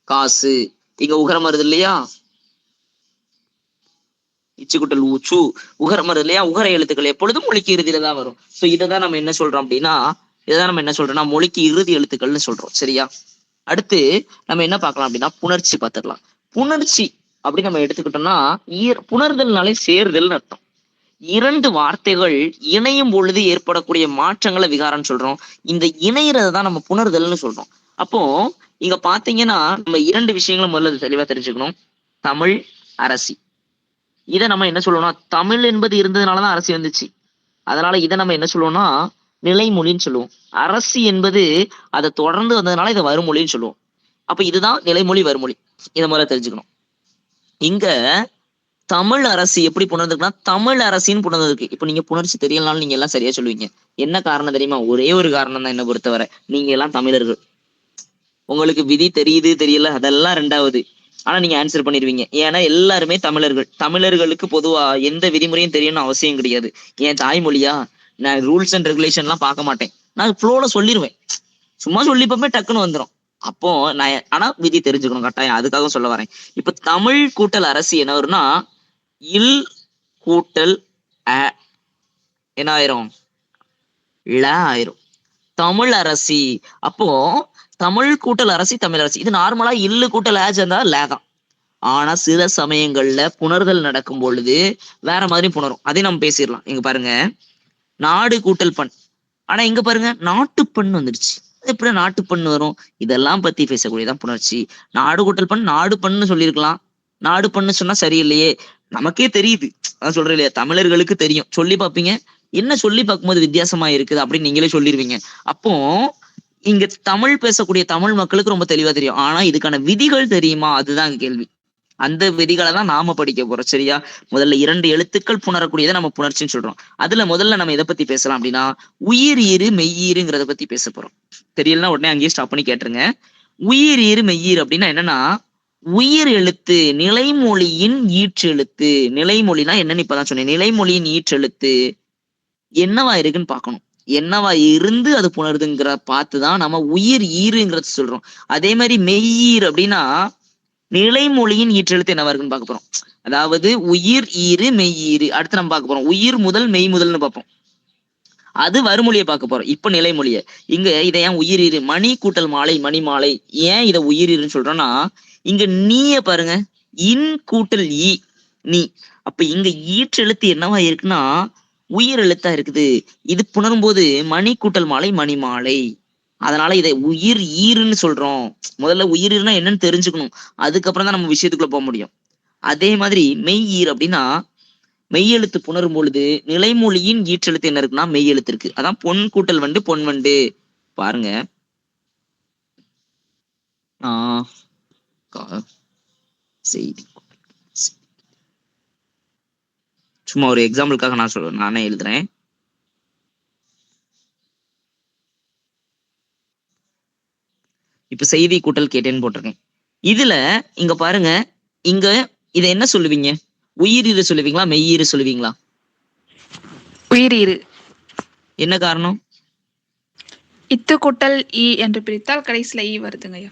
காசு இங்க உகரம் வருது இல்லையா, இச்சுக்குட்டல் ஊச்சு உகரம் வருது இல்லையா, உகர எழுத்துக்கள் எப்பொழுதும் மொழிக்கு இறுதியில தான் வரும். சோ இதைதான் நம்ம என்ன சொல்றோம் அப்படின்னா மொழிக்கு இறுதி எழுத்துக்கள்னு சொல்றோம். சரியா? அடுத்து நம்ம என்ன பார்க்கலாம் அப்படின்னா புணர்ச்சி பார்த்துக்கலாம். புணர்ச்சி அப்படி நம்ம எடுத்துக்கிட்டோம்னா புணர்தல்னாலே சேர்தல்னு அர்த்தம். 2 வார்த்தைகள் இணையும் பொழுது ஏற்படக்கூடிய மாற்றங்களை விகாரம்னு சொல்றோம். இந்த இணையறதை தான் நம்ம புணர்தல்னு சொல்றோம். அப்போ இங்க பாத்தீங்கன்னா நம்ம 2 விஷயங்களும் முதல்ல தெளிவா தெரிஞ்சுக்கணும். தமிழ், அரசி. இதை நம்ம என்ன சொல்லுவோம்னா தமிழ் என்பது இருந்ததுனாலதான் அரசி வந்துச்சு. அதனால இதை நம்ம என்ன சொல்லுவோம்னா நிலைமொழின்னு சொல்லுவோம். அரசி என்பது அதை தொடர்ந்து வந்ததுனால இதை வருமொழின்னு சொல்லுவோம். அப்ப இதுதான் நிலைமொழி, வருமொழி. இதை முதல்ல தெரிஞ்சுக்கணும். இங்க தமிழ் அரசி எப்படி புணர்ந்துருக்குன்னா தமிழ் அரசின்னு புணர்ந்துருக்கு. இப்ப நீங்க புணர்ச்சி தெரியலனாலும் நீங்க எல்லாம் சரியா சொல்லுவீங்க. என்ன காரணம் தெரியுமா? ஒரே ஒரு காரணம் தான். என்ன பொறுத்தவரை நீங்க எல்லாம் தமிழர்கள். உங்களுக்கு விதி தெரியுது தெரியல அதெல்லாம் 2வது. ஆனா நீங்க ஆன்சர் பண்ணிடுவீங்க. ஏன்னா எல்லாருமே தமிழர்கள். தமிழர்களுக்கு பொதுவா எந்த விதிமுறையும் தெரியணும்னு அவசியம் கிடையாது. என் தாய்மொழியா, நான் ரூல்ஸ் அண்ட் ரெகுலேஷன் எல்லாம் பார்க்க மாட்டேன். நான் ஃப்ளோல சொல்லிடுவேன். சும்மா சொல்லி பார்ப்பேன் டக்குன்னு வந்துடும். அப்போ நான் ஆனா விதி தெரிஞ்சுக்கணும் கட்டாயம், அதுக்காக சொல்ல வரேன். இப்ப தமிழ் கூட்டல் அரசி என்ன வரும்னா இல் கூட்டல் அ என்ன ஆயிரும், ல ஆயிரும். தமிழ் அரசி. அப்போ தமிழ் கூட்டல் அரசி தமிழ் அரசி, இது நார்மலா இல்லு கூட்டல் ஆ சேர்ந்தா லே தான். ஆனா சில சமயங்கள்ல புணர்தல் நடக்கும் பொழுது வேற மாதிரி புணரும். அதையும் நம்ம பேசிடலாம். இங்க பாருங்க, நாடு கூட்டல் பண், ஆனா இங்க பாருங்க நாட்டுப்பண் வந்துடுச்சு. அது எப்படி நாட்டுப்பண் வரும்? இதெல்லாம் பத்தி பேசக்கூடியதான் புணர்ச்சி. நாடு கூட்டல் பண் நாடு பண்ணு சொல்லியிருக்கலாம், நாடு பண்ணு சொன்னா சரியில்லையே. நமக்கே தெரியுது, அதான் சொல்றேன் இல்லையா, தமிழர்களுக்கு தெரியும். சொல்லி பார்ப்பீங்க, என்ன சொல்லி பார்க்கும்போது வித்தியாசமா இருக்குது அப்படின்னு நீங்களே சொல்லிருவீங்க. அப்போ இங்க தமிழ் பேசக்கூடிய தமிழ் மக்களுக்கு ரொம்ப தெளிவா தெரியும். ஆனா இதுக்கான விதிகள் தெரியுமா, அதுதான் கேள்வி. அந்த விதிகளை தான் நாம படிக்க போறோம். சரியா? முதல்ல 2 எழுத்துக்கள் புணரக்கூடியதை நம்ம புணர்ச்சின்னு சொல்றோம். அதுல முதல்ல நம்ம எதை பத்தி பேசலாம் அப்படின்னா உயிர் ஈறு மெய்யீருங்கிறத பத்தி பேச போறோம். தெரியலன்னா உடனே அங்கேயே ஸ்டாப் பண்ணி கேட்டுருங்க. உயிர் ஈறு மெய்யீர் அப்படின்னா என்னன்னா, உயிர் எழுத்து நிலைமொழியின் ஈற்றெழுத்து. நிலைமொழினா என்னன்னு இப்பதான் சொன்னேன். நிலைமொழியின் ஈற்றெழுத்து என்னவா இருக்குன்னு பார்க்கணும். என்னவா இருந்து அது புணருதுங்கிற பார்த்துதான் நம்ம உயிர் ஈருங்கிறத சொல்றோம். அதே மாதிரி மெய்யீர் அப்படின்னா நிலைமொழியின் ஈற்றெழுத்து என்னவா இருக்குன்னு பார்க்க போறோம். அதாவது உயிர் ஈறு மெய்யீறு. அடுத்து நம்ம பார்க்க போறோம் உயிர் முதல் மெய் முதல்னு பார்ப்போம். அது வறுமொழியை பார்க்க போறோம். இப்ப நிலைமொழிய இங்க இதை ஏன் உயிர் ஈறு, மணி கூட்டல் மாலை மணி மாலை, ஏன் இதை உயிர் ஈருன்னு சொல்றோம்னா இங்க நீய பாருங்க, இன் கூட்டல் ஈ நீ. அப்ப இங்க ஈற்றெழுத்து என்னவா இருக்குன்னா உயிர் எழுத்தா இருக்குது. இது புணரும் போது மணி கூட்டல் மாலை மணி மாலை. அதனால இதை உயிர் ஈருன்னு சொல்றோம். முதல்ல உயிர் ஈருனா என்னன்னு தெரிஞ்சுக்கணும், அதுக்கப்புறம் தான் நம்ம விஷயத்துக்குள்ள போக முடியும். அதே மாதிரி மெய் ஈர் அப்படின்னா மெய்யெழுத்து புணரும் பொழுது நிலைமொழியின் ஈற்றெழுத்து என்ன இருக்குன்னா மெய் எழுத்து இருக்கு. அதான் பொன் கூட்டல் வண்டு பொன் வண்டு. பாருங்க, செய்தி சும்மா ஒரு எக்ஸாம்பிளுக்காக நான் சொல்றேன், நானே எழுதுறேன். இப்ப செய்தி கூட்டல் கேட்டேன்னு போட்டிருக்கேன். இதுல இங்க பாருங்க, இங்க இதை என்ன சொல்லுவீங்க? உயிரீறு சொல்லுவீங்களா மெய்யீறு சொல்லுவீங்களா? உயிரீறு. என்ன காரணம்? இத்து கூட்டல் ஈ என்று பிரித்தால் கடைசியில ஈ வருதுங்க ஐயா.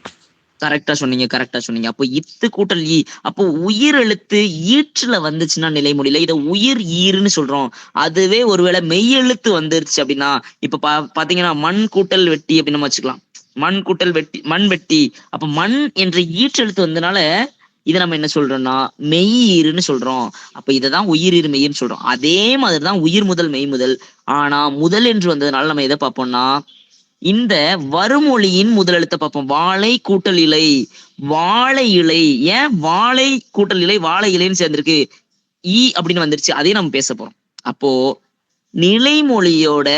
கரெக்டா சொன்னீங்க, கரெக்டா சொன்னீங்க. அப்போ இத்து கூட்டல் ஈ, அப்போ உயிர் எழுத்து ஈற்றுல வந்துச்சுன்னா நிலைமொழியில இதை உயிர் ஈருன்னு சொல்றோம். அதுவே ஒருவேளை மெய்யெழுத்து வந்துருச்சு அப்படின்னா இப்ப பாத்தீங்கன்னா மண் கூட்டல் வெட்டி அப்படின்னு நம்ம வச்சுக்கலாம். மண் கூட்டல் வெட்டி மண் வெட்டி. அப்ப மண் என்ற ஈற்றெழுத்து வந்தனால இதை நம்ம என்ன சொல்றோம்னா மெய்யீருன்னு சொல்றோம். அப்ப இதைதான் உயிர் மெய்ன்னு சொல்றோம். அதே மாதிரிதான் உயிர் முதல் மெய் முதல். ஆனா முதல் என்று வந்ததுனால நம்ம எதை பார்ப்போம்னா இந்த வறுமொழியின் முதல் எழுத்தை பார்ப்போம். வாழை கூட்டல் இலை, வாழை இலை. ஏன் வாழை கூட்டல் இலை வாழை இலைன்னு சேர்ந்திருக்கு, ஈ அப்படின்னு வந்துருச்சு. அதையும் நம்ம பேச போறோம். அப்போ நிலைமொழியோட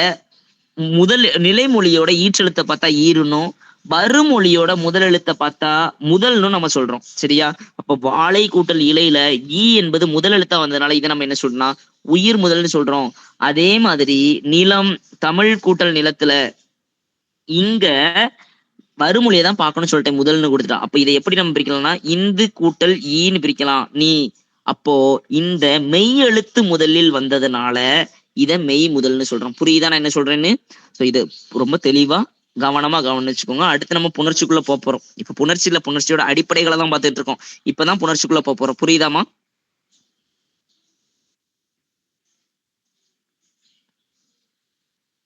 நிலைமொழியோட ஈற்றெழுத்தை பார்த்தா ஈருன்னும், வறுமொழியோட முதல் எழுத்தை பார்த்தா முதல்னு நம்ம சொல்றோம். சரியா? அப்போ வாழை கூட்டல் இலையில ஈ என்பது முதல் எழுத்தா வந்ததுனால இதை நம்ம என்ன சொல்றோம்னா உயிர் முதல்னு சொல்றோம். அதே மாதிரி நிலம் தமிழ் கூட்டல் நிலத்துல இங்க வறுமொழியை தான் பார்க்கணும்னு சொல்லிட்டேன், முதல்னு கொடுத்துட்டா. அப்ப இதை எப்படி நம்ம பிரிக்கலாம்னா இந்து கூட்டல் ஈன்னு பிரிக்கலாம் நீ. அப்போ இந்த மெய் எழுத்து முதலில் வந்ததுனால இதை மெய் முதல்னு சொல்றோம். புரியுதா நான் என்ன சொல்றேன்னு? சோ இது ரொம்ப தெளிவா கவனமா கவனிச்சுக்கோங்க. அடுத்து நம்ம புணர்ச்சிக்குள்ள போறோம். இப்ப புணர்ச்சியோட அடிப்படைகளை தான் பார்த்துட்டு இருக்கோம். இப்பதான் புணர்ச்சிக்குள்ள போறோம். புரியுதாமா?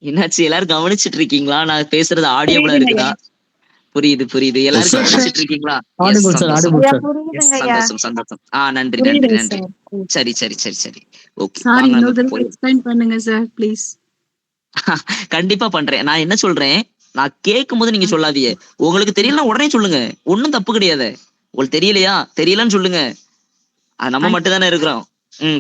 என்னாச்சு, எல்லாரும் கவனிச்சுட்டு இருக்கீங்களா? நான் பேசுறது ஆடியோபிளா இருக்குதா? புரியுது. எல்லாரும் கவனிச்சுட்டு இருக்கீங்களா? சந்தோஷம். நன்றி. சரி. ஓகே, பண்ணுங்க சார் ப்ளீஸ். கண்டிப்பா பண்றேன். நான் என்ன சொல்றேன், நான் கேட்கும் போது நீங்க சொல்லாதீங்க. உங்களுக்கு தெரியலன்னா உடனே சொல்லுங்க, ஒன்னும் தப்பு கிடையாது. உங்களுக்கு தெரியலன்னு சொல்லுங்க, அது நம்ம மட்டும் தானே இருக்கிறோம்.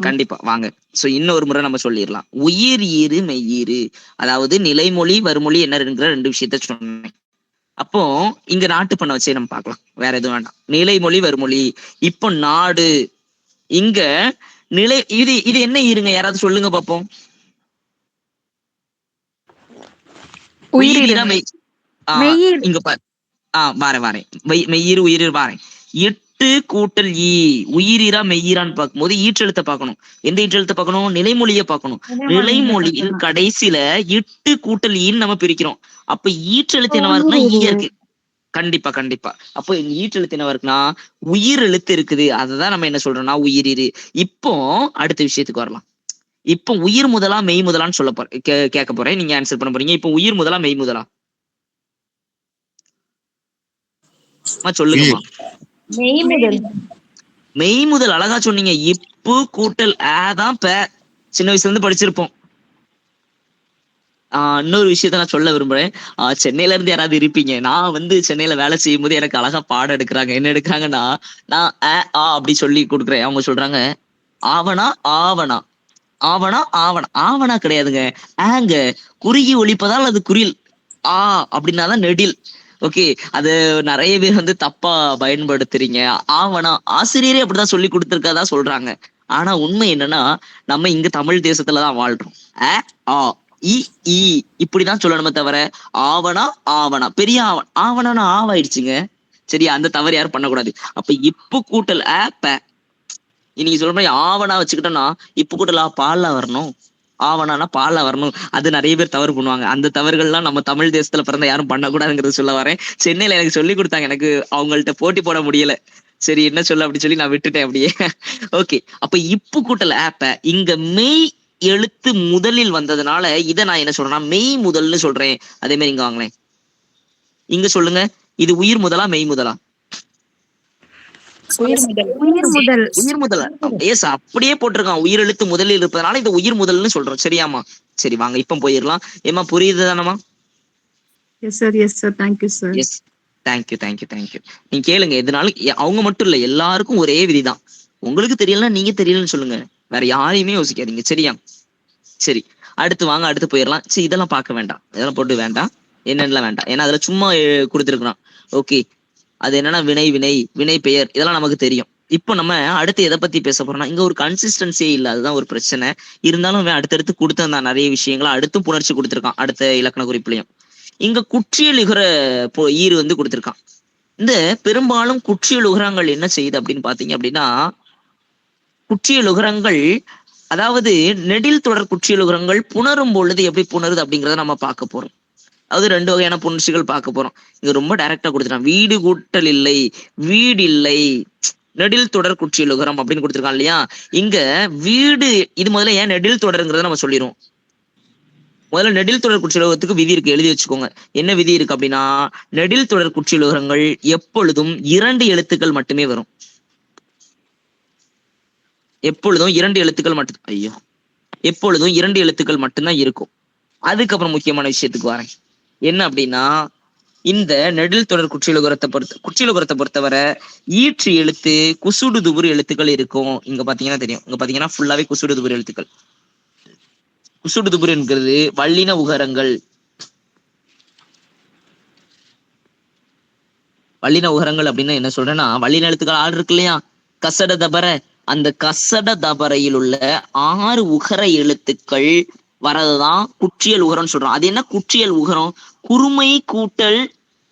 கண்டிப்பா வாங்க. சோ இன்னொரு முறை நம்ம சொல்லிடலாம். உயிர் ஈறு மெய்யீறு, அதாவது நிலைமொழி வறுமொழி என்ன இருக்குங்கிற 2 விஷயத்த சொன்னேன். அப்போ இங்க நாட்டு பண்ண வச்சே நம்ம பார்க்கலாம், வேற எதுவும் வேண்டாம். நிலைமொழி வறுமொழி. இப்போ நாடு இங்க நிலை இது என்ன ஈருங்க? யாராவது சொல்லுங்க பாப்போம். இங்க பாரு. வாரேன். மெய்யீறு உயிர் வாரேன். இட்டு கூட்டல் ஈ, உயிரீரா மெய்யீரான்னு பார்க்கும்போது ஈற்றெழுத்தை பார்க்கணும். எந்த ஈற்றெழுத்தை பார்க்கணும்? நிலைமொழியை பார்க்கணும். நிலைமொழியில் கடைசியில இட்டு கூட்டல் ஈன்னு நம்ம பிரிக்கிறோம். அப்ப ஈற்றெழுத்து என்னவா இருக்குன்னா ஈ இருக்கு. கண்டிப்பா கண்டிப்பா. அப்போ ஈற்றெழுத்து என்னவா இருக்குன்னா உயிர் எழுத்து இருக்குது. அததான் நம்ம என்ன சொல்றோம்னா உயிரிரு. இப்போ அடுத்த விஷயத்துக்கு வரலாம். இப்போ உயிர் முதலா மெய் முதலான்னு சொல்ல போறேன், கேட்க போறேன். நீங்க ஆன்சர் பண்ண போறீங்க. இப்போ உயிர் முதலா மெய் முதலா சொல்லுங்கம்மா. மெய் முதல். அழகா சொன்னீங்க. இப்பு கூட்டல் தான் சின்ன வயசுல இருந்து படிச்சிருப்போம். இன்னொரு விஷயத்த நான் சொல்ல விரும்புறேன். சென்னையில இருந்து யாராவது இருப்பீங்க. நான் சென்னையில வேலை செய்யும் போது எனக்கு அழகா பாடம் எடுக்கிறாங்க. என்ன எடுக்கிறாங்கன்னா, நான் அப்படி சொல்லி கொடுக்குறேன். அவங்க சொல்றாங்க ஆவணா ஆவணா ஆவணா ஆவணா. ஆவணா கிடையாதுங்க, ஆங்க. குறுகி ஒழிப்பதால் அது குறில். அப்படின்னாதான் நெடில். ஓகே, அது நிறைய பேர் தப்பா பயன்படுத்துறீங்க. ஆவணா ஆசிரியரே அப்படிதான் சொல்லி கொடுத்துருக்கதா சொல்றாங்க. ஆனா உண்மை என்னன்னா, நம்ம இங்க தமிழ் தேசத்துலதான் வாழ்றோம். இப்படிதான் சொல்லணுமே தவிர ஆவணா ஆவணா பெரிய ஆவணா ஆவாயிடுச்சுங்க. சரியா? அந்த தவறு யாரும் பண்ணக்கூடாது. அப்ப இப்பு கூட்டல் நீங்க சொல்ற மாதிரி ஆவணா வச்சுக்கிட்டோம்னா இப்பு கூட்டல் பால்ல வரணும், ஆவணானா பால்ல வரணும். அது நிறைய பேர் தவறு பண்ணுவாங்க. அந்த தவறுகள்லாம் நம்ம தமிழ் தேசத்துல பிறந்த யாரும் பண்ணக்கூடாதுங்கிறது சொல்ல வரேன். சென்னையில எனக்கு சொல்லி கொடுத்தாங்க. எனக்கு அவங்கள்ட்ட போட்டி போட முடியல. சரி என்ன சொல்ல அப்படி சொல்லி நான் விட்டுட்டேன் அப்படியே. ஓகே, அப்ப இப்பு கூட்டல் இங்க மெய் எழுத்து முதலில் வந்ததுனால இதை நான் என்ன சொல்றேன்னா மெய் முதல்னு சொல்றேன். அதே மாதிரி இங்க வாங்களேன், இங்க சொல்லுங்க. இது உயிர் முதலா மெய் முதலா? உயிர் முதல். எஸ், அப்படியே போட்டிருக்கான். உயிர் எழுத்து முதலில் இருப்பதனால இது உயிர் முதல்னு சொல்றோம். சரியாமா? சரி வாங்க இப்ப போயிடலாம். ஏமா புரியுது தானமா? Yes sir, yes sir, thank you sir. Yes, thank you thank you thank you. நீங்க கேளுங்க. எதனாலும் அவங்க மட்டும் இல்ல, எல்லாருக்கும் ஒரே விதிதான். உங்களுக்கு தெரியலன்னா நீங்க தெரியலன்னு சொல்லுங்க. வேற யாரையுமே யோசிக்காதீங்க. சரியா? சரி, அடுத்து வாங்க, அடுத்து போயிடலாம். சரி, இதெல்லாம் பார்க்க வேண்டாம், இதெல்லாம் போட்டு வேண்டாம், என்னென்னலாம் வேண்டாம். ஏன்னா அதுல சும்மா கொடுத்துருக்கான். ஓகே, அது என்னன்னா வினை வினை வினை பெயர், இதெல்லாம் நமக்கு தெரியும். இப்போ நம்ம அடுத்து எதை பத்தி பேச போறோம்னா, இங்க ஒரு கன்சிஸ்டன்சியே இல்லை, அதுதான் ஒரு பிரச்சனை. இருந்தாலும் அடுத்தடுத்து கொடுத்திருந்தான் நிறைய விஷயங்களை. அடுத்து புணர்ச்சி கொடுத்துருக்கான் அடுத்த இலக்கண குறிப்புலையும். இங்க குற்றியல் உகர ஈறு கொடுத்திருக்கான். இந்த பெரும்பாலும் குற்றியல் உகரங்கள் என்ன செய்யுது அப்படின்னு பாத்தீங்க அப்படின்னா, குற்றியல் உகரங்கள், அதாவது நெடில் தொடர் குற்றியல் உகரங்கள் புணரும் பொழுது எப்படி புணருது அப்படிங்கிறத நம்ம பார்க்க போறோம். அதாவது 2 வகையான புணர்ச்சிகள் பார்க்க போறோம். இங்க ரொம்ப டைரக்டா கொடுத்துட்டான். வீடு கூட்டல் இல்லை, வீடு இல்லை, நெடில் தொடர் குற்றியல் உகரம் அப்படின்னு கொடுத்துருக்கான் இல்லையா? இங்க வீடு, இது முதல்ல ஏன் நெடில் தொடருங்கிறத நம்ம சொல்லிடுவோம். முதல்ல நெடில் தொடர் குற்றியலுகத்துக்கு விதி இருக்கு, எழுதி வச்சுக்கோங்க. என்ன விதி இருக்கு அப்படின்னா, நெடில் தொடர் குற்றியலுகரங்கள் எப்பொழுதும் 2 எழுத்துக்கள் மட்டுமே வரும். எப்பொழுதும் 2 எழுத்துக்கள் மட்டும், எப்பொழுதும் 2 எழுத்துக்கள் மட்டும்தான் இருக்கும். அதுக்கப்புறம் முக்கியமான விஷயத்துக்கு வரேன். என்ன அப்படின்னா, இந்த நெடில் தொடர் குற்றியலுகரத்தை பொறுத்தவரை ஈற்று எழுத்து குசுடு துபுரு எழுத்துக்கள் இருக்கும். இங்க பாத்தீங்கன்னா தெரியும். இங்க பாத்தீங்கன்னா ஃபுல்லாவே குசுடு துபுரு எழுத்துக்கள். குசுடு துபுரு என்கிறது வல்லின உகரங்கள். வல்லின உகரங்கள் அப்படின்னு என்ன சொல்றேன்னா, வல்லின எழுத்துக்கள் 6 இருக்கு இல்லையா? கசட தபர, அந்த கசட தபரையில் உள்ள 6 உகர எழுத்துக்கள் வரதுதான் குற்றியல் உகரம்னு சொல்றோம். அது என்ன குற்றியல் உகரம்? குறுமை கூட்டல்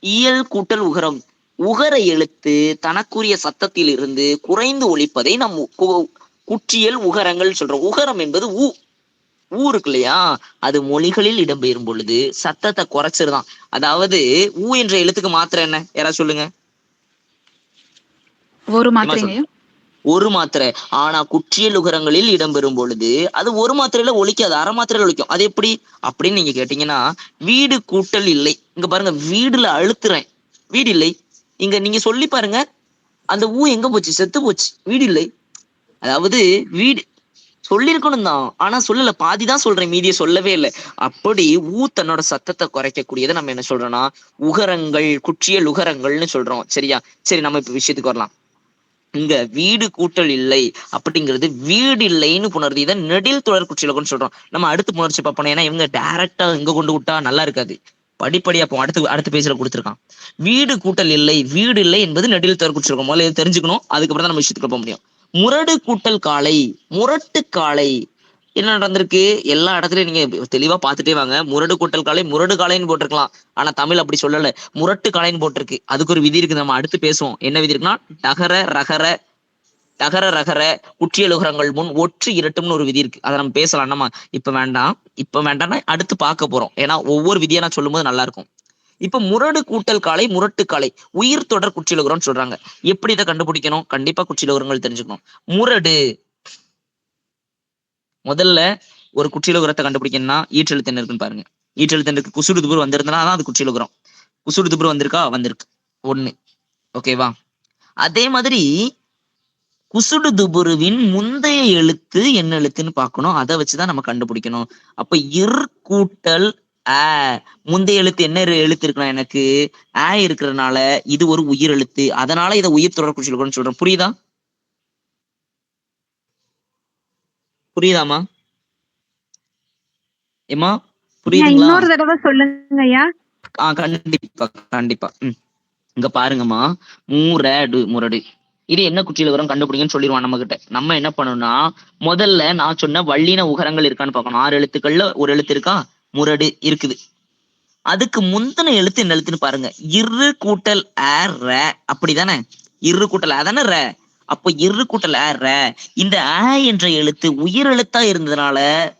இயல் கூட்டல் உகரம். உகர எழுத்து தனக்குரிய சத்தத்தில் இருந்து குறைந்து ஒலிப்பதை நம் குற்றியல் உகரங்கள் சொல்றோம். உகரம் என்பது ஊ இருக்கு இல்லையா? அது மொழிகளில் இடம்பெறும் பொழுது சத்தத்தை குறைச்சிருதான். அதாவது ஊ என்ற எழுத்துக்கு மாத்திரை என்ன? யாராவது சொல்லுங்க. ஒரு மாத்திரை. ஆனா குற்றியல் உகரங்களில் இடம்பெறும் பொழுது அது ஒரு மாத்திரையில ஒலிக்காது, அரை மாத்திரையில ஒலிக்கும். அது எப்படி அப்படின்னு நீங்க கேட்டீங்கன்னா, வீடு கூட்டல் இல்லை. இங்க பாருங்க, வீடுல அழுத்துறேன், வீடு இல்லை. இங்க நீங்க சொல்லி பாருங்க, அந்த ஊ எங்க போச்சு? செத்து போச்சு, வீடு இல்லை. அதாவது வீடு சொல்லிருக்கணும் தான், ஆனா சொல்லல, பாதிதான் சொல்றேன், மீதியை சொல்லவே இல்லை. அப்படி தன்னோட சத்தத்தை குறைக்கக்கூடியதை நம்ம என்ன சொல்றோம்னா உகரங்கள், குற்றியல் உகரங்கள்னு சொல்றோம். சரியா? சரி, நம்ம இப்ப விஷயத்துக்கு வரலாம். இங்க வீடு கூட்டல் இல்லை அப்படிங்கிறது வீடு இல்லைன்னு புணர்ந்து இதை நெடில் தொடர் குற்றியலுகரம்னு சொல்றோம். நம்ம அடுத்து புணர்ச்சி பார்ப்போம். ஏன்னா இவங்க டைரக்டா இங்க கொண்டு விட்டா நல்லா இருக்காது. படிப்படியா போ. அடுத்த பேஜ்ல கொடுத்துருக்கான். வீடு கூட்டல் இல்லை, வீடு இல்லை என்பது நெடில் தொடர் குற்றியலுகரம். முதல்ல தெரிஞ்சுக்கணும், அதுக்கப்புறம் தான் நம்ம விஷயத்துக்கு போக முடியும். முரடு கூட்டல் காளை, முரட்டு காளை என்ன நடந்திருக்கு? எல்லா இடத்துலயும் நீங்க தெளிவா பார்த்துட்டே வாங்க. முரடு கூட்டல் காலை முரடு காலைன்னு போட்டிருக்கலாம். ஆனா தமிழ் அப்படி சொல்லல. முரட்டு காலைன்னு போட்டிருக்கு. அதுக்கு ஒரு விதி இருக்கு, நம்ம அடுத்து பேசுவோம். என்ன விதி இருக்குன்னா, டகர ரகர டகர ரகர குற்றியலுகரங்கள் முன் ஒற்று இரட்டும்னு ஒரு விதி இருக்கு. அதை நம்ம பேசலாம். நம்ம இப்ப வேண்டாம்னா அடுத்து பார்க்க போறோம். ஏன்னா ஒவ்வொரு விதியை நான் சொல்லும் போது நல்லா இருக்கும். இப்ப முரடு கூட்டல் காலை முரட்டு காலை உயிர் தொடர் குற்றியலுகரம்னு சொல்றாங்க. எப்படி இதை கண்டுபிடிக்கணும்? கண்டிப்பா குற்றியலுகரங்கள் தெரிஞ்சுக்கணும். முரடு, முதல்ல ஒரு குற்றியலுகரத்தை கண்டுபிடிக்கணும்னா ஈற்றெழுத்து என்ன இருக்குன்னு பாருங்க. ஈற்றெழுத்து இருக்கு, குசுடு துபுர் வந்திருந்தா தான் அது குற்றியலுகரம். குசுடு துபுர் வந்திருக்கா? வந்திருக்கு. ஒண்ணு. ஓகேவா? அதே மாதிரி குசுடு துபுருவின் முந்தைய எழுத்து என்ன எழுத்துன்னு பார்க்கணும். அதை வச்சுதான் நம்ம கண்டுபிடிக்கணும். அப்ப இர் கூட்டல் ஆ, முந்தைய எழுத்து என்ன எழுத்து இருக்குன்னா எனக்கு ஆ இருக்கிறதுனால இது ஒரு உயிர் எழுத்து. அதனால இதை உயிர் தொடர் குற்றியலுகரம்னு சொல்றோம். புரியுதாமா? ஏமா புரியுதுங்களா? இன்னொரு தடவை சொல்லுங்க ஐயா. கண்டிப்பா கண்டிப்பா. இங்க பாருங்கம்மா, முரடு இது என்ன குற்றியலுகரம் கண்டுபிடிங்கன்னு சொல்லிடுவான் நம்ம கிட்ட. நம்ம என்ன பண்ணணும்னா, முதல்ல நான் சொன்ன வள்ளின உகரங்கள் இருக்கான்னு பார்க்கணும். 6 எழுத்துக்கள்ல ஒரு எழுத்து இருக்கா? முரடு இருக்குது. அதுக்கு முந்தின எழுத்து என்ன எழுத்துன்னு பாருங்க. இரு கூட்டல் ஆ ர, அப்படிதானே? இரு கூட்டல் அதானே ர. அப்போ இரு கூட்டல் ஆ ர, இந்த ஆ என்ற எழுத்து உயிர் எழுத்தா இருந்ததுனால,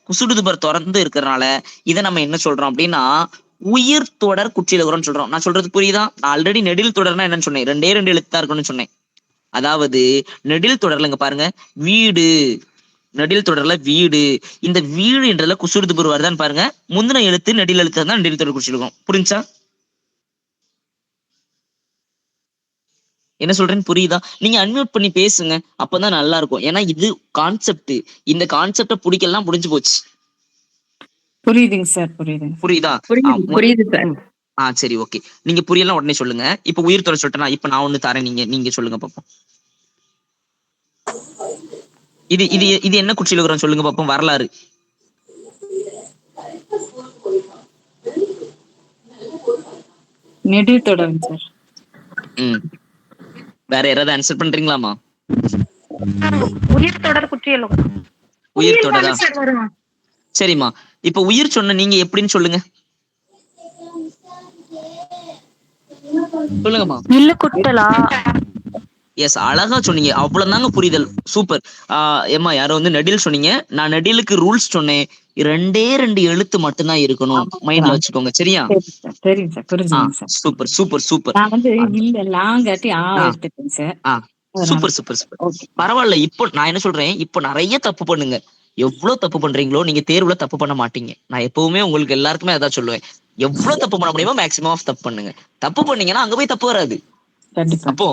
குசுடுதுபர் தொடர்ந்து இருக்கிறதுனால இதை நம்ம என்ன சொல்றோம் அப்படின்னா உயிர் தொடர் குற்றியலுகரம்னு சொல்றோம். நான் சொல்றது புரியுதா? நான் ஆல்ரெடி நெடில் தொடர்னா என்னன்னு சொன்னேன். 2 எழுத்து தான் இருக்குன்னு சொன்னேன். அதாவது நெடில் தொடர்ல இங்க பாருங்க, வீடு, நெடில் தொடர்ல வீடு, இந்த வீடு என்றதுல குசுடுதுபுர் வருதான்னு பாருங்க. முந்தின எழுத்து நெடில் எழுத்து தான் நெடில் தொடர் குற்றியலுகரம். புரிஞ்சா? என்ன சொல்றேன்னு புரியுதா? நீங்க அன்மியூட் பண்ணி பேசுங்க, அப்பதான் நல்லா இருக்கும். ஏன்னா இது கான்செப்ட். இந்த கான்செப்ட பிடிக்கலாம், முடிஞ்சு போச்சு. புரியுதுங்க சார், புரியுதுங்க. புரியுதா? புரியுது சார். சரி, ஓகே. நீங்க புரியலாம் உடனே சொல்லுங்க. இப்ப உயிர் தொடர் சொல்லிட்டேனா, இப்ப நான் ஒண்ணு தரேன், நீங்க சொல்லுங்க பாப்போம். இது இது இது என்ன குற்றியலுகரம் சொல்லுங்க பாப்போம். வரலாறு. நெடில் தொடருங்க சார். வேற யாராவது ஆன்சர் பண்றீங்களாமா? உயிர் தொடர் குற்றியலுகரம். உயிர் தொடரா? சரிம்மா, இப்ப உயிர் சொன்ன நீங்க எப்படின்னு சொல்லுங்க. சொல்லுங்கம்மா. இல்ல குட்டலா? எஸ், அழகா சொன்னீங்க. அவ்வளவுதாங்க புரிதல். சூப்பர். ஏமா யாரோ நெடில் சொன்னீங்க. நான் நெடிலுக்கு ரூல்ஸ் சொன்னேன். 2 எழுத்து மட்டும்தான் இருக்கணும். மைண்ட்ல வச்சுக்கோங்க. சரியா? சரிங்க சார், புரிஞ்சுங்க சார். Super super super. நான் இல்ல லாங்காட்டி எடுத்துட்டேன் சார். Super super super. பரவாயில்ல. இப்போ நான் என்ன சொல்றேன், இப்போ நிறைய தப்பு பண்ணுங்க. எவ்வளவு தப்பு பண்றீங்களோ நீங்க தேர்வுல தப்பு பண்ண மாட்டீங்க. நான் எப்பவுமே உங்களுக்கு எல்லாருக்குமே அதான் சொல்லுவேன். எவ்வளவு தப்பு பண்ண முடியுமோ மேக்சிமம் ஆஃப் தப்பு பண்ணுங்க. தப்பு பண்ணீங்கன்னா அங்க போய் தப்பு வராது. அப்போ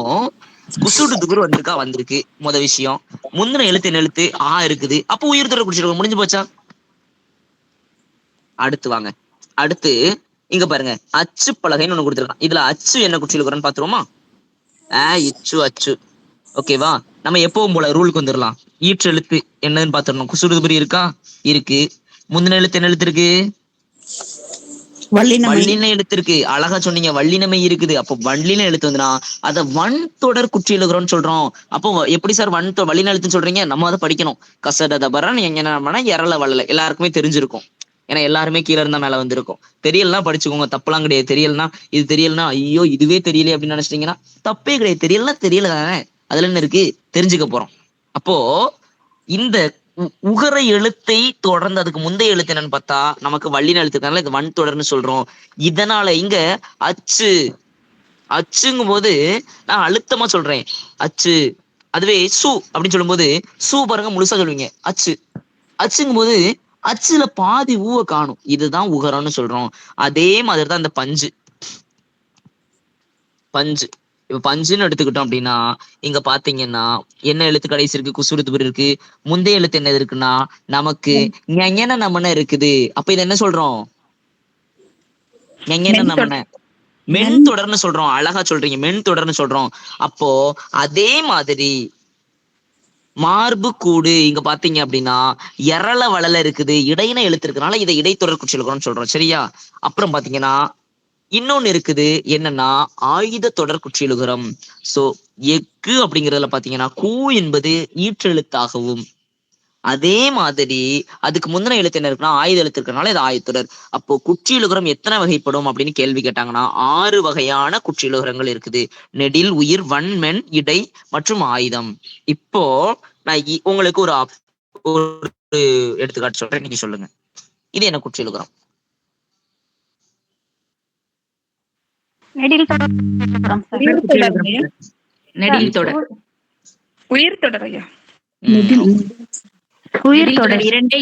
குசுடு துபுர் வந்திருக்கு. முத விஷயம், முந்தின எழுத்து என்ன எழுத்து? ஆ இருக்குது. அப்போ உயிர் தொடர் குற்றியலுகரம் முடிஞ்சு போச்சா? அடுத்து வாங்க. அடுத்து இங்க பாருங்க, அச்சு பலகைன்னு ஒண்ணு கொடுத்துருக்கான். இதுல அச்சு என்ன குற்றியலுகரம்னு பாத்துருவோமா? இச்சு அச்சு. ஓகேவா? நம்ம எப்பவும் போல ரூலுக்கு வந்துடலாம். ஈற்று எழுத்து என்னன்னு பாத்துடணும். குசுடு துபுரி இருக்கா? இருக்கு. முந்தின எழுத்து என்ன எழுத்து இருக்கு? வள்ளின எழுத்து இருக்கு. அழகா சொன்னீங்க. வள்ளினமை இருக்குது. அப்போ வள்ளின எழுத்து வந்துனா அத வன் தொடர் குற்றியலுகரம்னு சொல்றோம். அப்போ எப்படி சார் வள்ளின எழுத்துன்னு சொல்றீங்க? நம்ம அதை படிக்கணும். கசடதபரன் எங்கன்னா எரல வளல எல்லாருக்குமே தெரிஞ்சிருக்கும். ஏன்னா எல்லாருமே கீழே இருந்தா மேல வந்திருக்கும். தெரியலன்னா படிச்சுக்கோங்க, தப்புலாம் கிடையாது. தெரியலனா இது தெரியலனா ஐயோ இதுவே தெரியல அப்படின்னு நினைச்சிட்டீங்கன்னா தப்பே கிடையாது. தெரியல தானே, அதுல என்ன இருக்கு? தெரிஞ்சுக்க போறோம். அப்போ இந்த உகர எழுத்தை தொடர்ந்து அதுக்கு முந்தைய எழுத்து என்னன்னு பார்த்தா நமக்கு வள்ளின எழுத்துக்கான இது வன் தொடர்னு சொல்றோம். இதனால இங்க அச்சுங்கும் போது நான் அழுத்தமா சொல்றேன் அச்சு. அதுவே சு அப்படின்னு சொல்லும் போது சு பாருங்க முழுசா சொல்லுவீங்க. அச்சுங்கும் போது அச்சுல பாதி ஊவை காணும். இதுதான் உகரம்னு சொல்றோம். அதே மாதிரிதான் இந்த பஞ்சு. இப்ப பஞ்சுன்னு எடுத்துக்கிட்டோம் அப்படின்னா இங்க பாத்தீங்கன்னா என்ன எழுத்து கடைசி இருக்கு? குசுடு துபுர் இருக்கு. முந்தைய எழுத்து என்ன இருக்குன்னா நமக்கு ஞஞன நமன இருக்குது. அப்ப இது என்ன சொல்றோம்? ஞஞன நமன மென் தொடர்னு சொல்றோம். அழகா சொல்றீங்க, மென் தொடர்னு சொல்றோம். அப்போ அதே மாதிரி மார்பு கூடு இங்க பாத்தீங்க அப்படின்னா எரள வளல இருக்குது. இடையின எழுத்து இருக்கனால இதை இடைத்தொடர் குற்றியலுகரம்னு சொல்றோம். சரியா? அப்புறம் பாத்தீங்கன்னா இன்னொன்னு இருக்குது. என்னன்னா ஆயுத தொடர் குற்றியலுகரம். சோ எக்கு அப்படிங்கறதுல பாத்தீங்கன்னா கூ என்பது ஈற்றெழுத்தாகவும் அதே மாதிரி அதுக்கு முந்தின எழுத்து என்ன இருக்குன்னா ஆயுத எழுத்து இருக்கனால இது ஆயுத்தொடர். அப்போ குற்றியலுகரம் எத்தனை வகைப்படும் அப்படின்னு கேள்வி கேட்டாங்கன்னா 6 வகையான குற்றியலுகரங்கள் இருக்குது. நெடில், உயிர், வன், மென், இடை மற்றும் ஆயுதம். இப்போ நான் உங்களுக்கு ஒரு எடுத்துக்காட்டு சொல்றேன், நீங்க சொல்லுங்க இது என்ன குற்றியலுகரம்? நெடில் தொடர் நெடில் தொடர். உயிர் தொடர் ஐயா. உயிர் தொடர். இரண்டே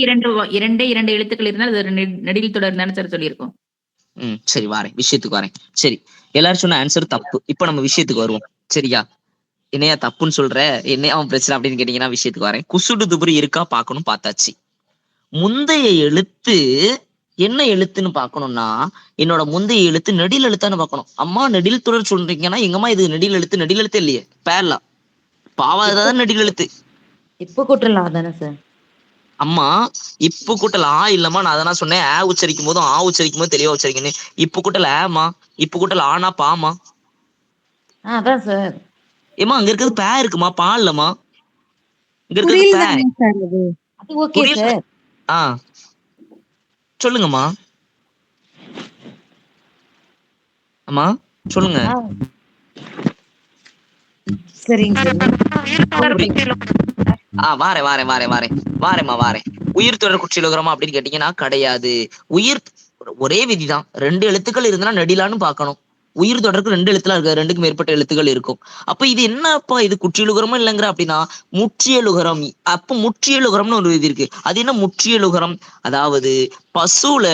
இரண்டு எழுத்துக்கள் இருந்தால் அது நெடில் தொடர் தானே சார் சொல்லியிருக்கோம். சரி வாரேன், விஷயத்துக்கு வாரேன். சரி, எல்லாரும் சொன்ன ஆன்சர் தப்பு. இப்ப நம்ம விஷயத்துக்கு வருவோம். சரியா? என்னையா தப்புன்னு சொல்ற, என்னையா அவன் பிரச்சனை அப்படின்னு கேட்டீங்கன்னா விஷயத்துக்கு வரேன். குசுடு துபுரு இருக்கா பாக்கணும், பார்த்தாச்சு. முந்தைய எழுத்து என்ன எழுத்துன்னு பாக்கணும்னா என்னோட முந்தைய எழுத்து நெடில் எழுத்தான்னு பாக்கணும். அம்மா நெடில் தொடர் சொல்றீங்கன்னா எங்கம்மா இது நெடில் எழுத்து? நெடில் எழுத்து இல்லையே, பேரலா பாவாதான் நெடில் எழுத்து. இப்ப கூட்டலா தானே சார்? அம்மா இப்ப கூட்டல் ஆ இல்லம்மா, நான் அதெல்லாம் சொன்னேன். ஆ உச்சரிக்கும் போதும் ஆ உச்சரிக்கும் போது தெளிவா உச்சரிக்கணும். இப்ப கூட்டல் ஆமா, இப்ப கூட்டல் ஆனா பாமா. அதான் சார். ஏமா அங்க இருக்கிறது பே இருக்குமா, பா இல்லம்மா, இங்க இருக்கிறது பே. அது ஓகே சார். சொல்லுங்கம்மா. அம்மா சொல்லுங்க. சரிங்க சார். வாரேன். உயிர் தொடர் குற்றியலுகரமா அப்படின்னு கேட்டீங்கன்னா கிடையாது. உயிர் ஒரே விதிதான். 2 எழுத்துக்கள் இருந்தா நெடிலான்னு பாக்கணும். உயிர் தொடருக்கு 2 எழுத்துலாம் இருக்கு, 2க்கு மேற்பட்ட எழுத்துக்கள் இருக்கும். அப்ப இது என்னப்பா இது குற்றியலுகரமா இல்லைங்கிற அப்படின்னா முற்றியலுகரம். அப்ப முற்றியலுகரம்னு ஒரு விதி இருக்கு. அது என்ன முற்றியலுகரம்? அதாவது பசுல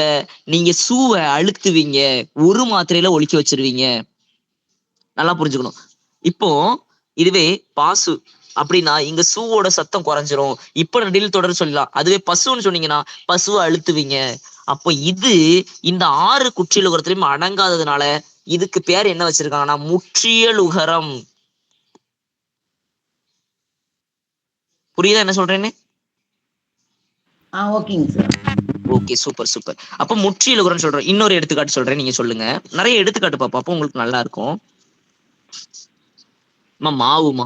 நீங்க சூவை அழுத்துவீங்க, ஒரு மாத்திரையில ஒலிக்க வச்சிருவீங்க. நல்லா புரிஞ்சுக்கணும். இப்போ இதுவே பாசு அப்படின்னா இங்க சூவோட சத்தம் குறைஞ்சிரும். இப்ப நெடில் தொடர் சொல்லலாம். அதுவே பசுன்னு சொன்னீங்கன்னா பசுவை அழுத்துவீங்க. அப்போ இது இந்த 6 குற்றியலுகரத்திலையும் அடங்காததுனால இதுக்கு பேர் என்ன வச்சிருக்காங்கன்னா முற்றியலுகரம். புரியுதா என்ன சொல்றேன்னு? ஓகேங்க சார். Okay, super. அப்ப முற்றியலுகரம் சொல்றேன். இன்னொரு எடுத்துக்காட்டு சொல்றேன், நீங்க சொல்லுங்க. நிறைய எடுத்துக்காட்டு பாப்போம், அப்போ உங்களுக்கு நல்லா இருக்கும். மாவுமா,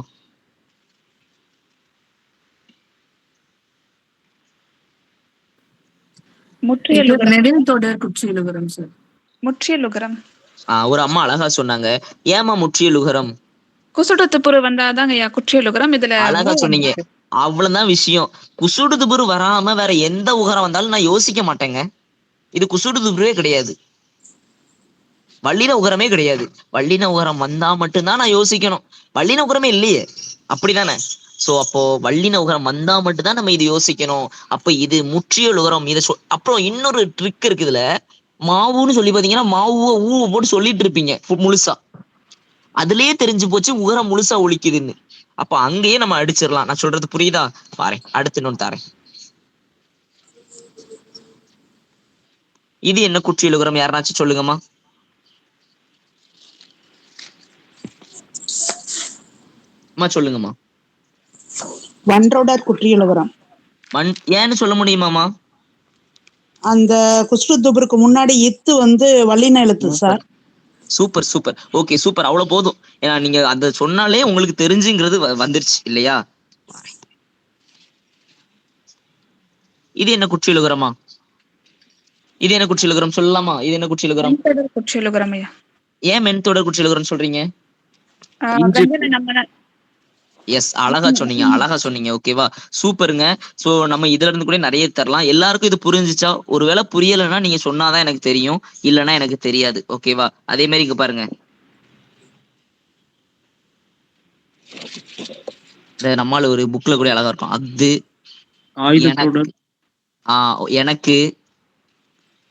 நெடில் தொடர் குற்றியலுகரம் சார். முற்றியலுகரம். ஒரு அம்மா அழகா சொன்னாங்க. ஏமா முற்றியலுகரம்? குசுடு துப்புரு வந்தாதாங்க ஐயா குற்றியலுகரம். இதுல அழகா சொன்னீங்க. அவ்வளவுதான் விஷயம். குசுடு துபுரு வராம வேற எந்த உகரம் வந்தாலும் நான் யோசிக்க மாட்டேங்க. இது குசுடு துபுருவே கிடையாது, வல்லின உகரமே கிடையாது. வல்லின உகரம் வந்தா மட்டும்தான் நான் யோசிக்கணும். வல்லின உகரமே இல்லையே, அப்படிதானே? சோ அப்போ வல்லின உகரம் வந்தா மட்டும்தான் நம்ம இது யோசிக்கணும். அப்ப இது முற்றியல் உகரம். இதை அப்புறம் இன்னொரு ட்ரிக் இருக்கு இதுல. மாவுன்னு சொல்லி பாத்தீங்கன்னா மாவு ஊ போட்டு சொல்லிட்டு இருப்பீங்க முழுசா, அதுலயே தெரிஞ்சு போச்சு உகரம் முழுசா ஒலிக்குதுன்னு. அப்ப அங்கேயே நம்ம அடிச்சிடலாம். நான் சொல்றது புரியுதா? பாரு, அடுத்து இன்னொன்னு தாரேன். இது என்ன குற்றியலுகரம்? யாருனாச்சும் சொல்லுங்கம்மா. சொல்லுங்கம்மா. வன்றொடர் குற்றியலுகரம். ஏன்னு சொல்ல முடியுமாமா? அந்த குஸ்டு துபருக்கு முன்னாடி இத்து வல்லின எழுத்து சார். சூப்பர். Okay, super. அவ்வளவு போதும். ஏன்னா நீங்க அந்த சொன்னாலே உங்களுக்கு தெரிஞ்சுங்கிறது வந்துருச்சு இல்லையா? இது என்ன குற்றியலுகரமா? இது என்ன குற்றியலுகரம் சொல்லலாமா? இது என்ன குற்றியலுகரம்? குற்றியலுகரம். ஏன் மென் தொடர் குற்றியலுகரம் சொல்றீங்க? எஸ், அழகா சொன்னீங்க. ஓகேவா, சூப்பருங்க. சோ நம்ம இதுல இருந்து கூட நிறைய தரலாம். எல்லாருக்கும் இது புரிஞ்சுச்சா? ஒருவேளை புரியலைன்னா நீங்க சொன்னாதான் எனக்கு தெரியும், இல்லைன்னா எனக்கு தெரியாது. ஓகேவா? அதே மாதிரி இங்க பாருங்க, நம்மால ஒரு புக்ல கூட அழகா இருக்கும். அஃது எனக்கு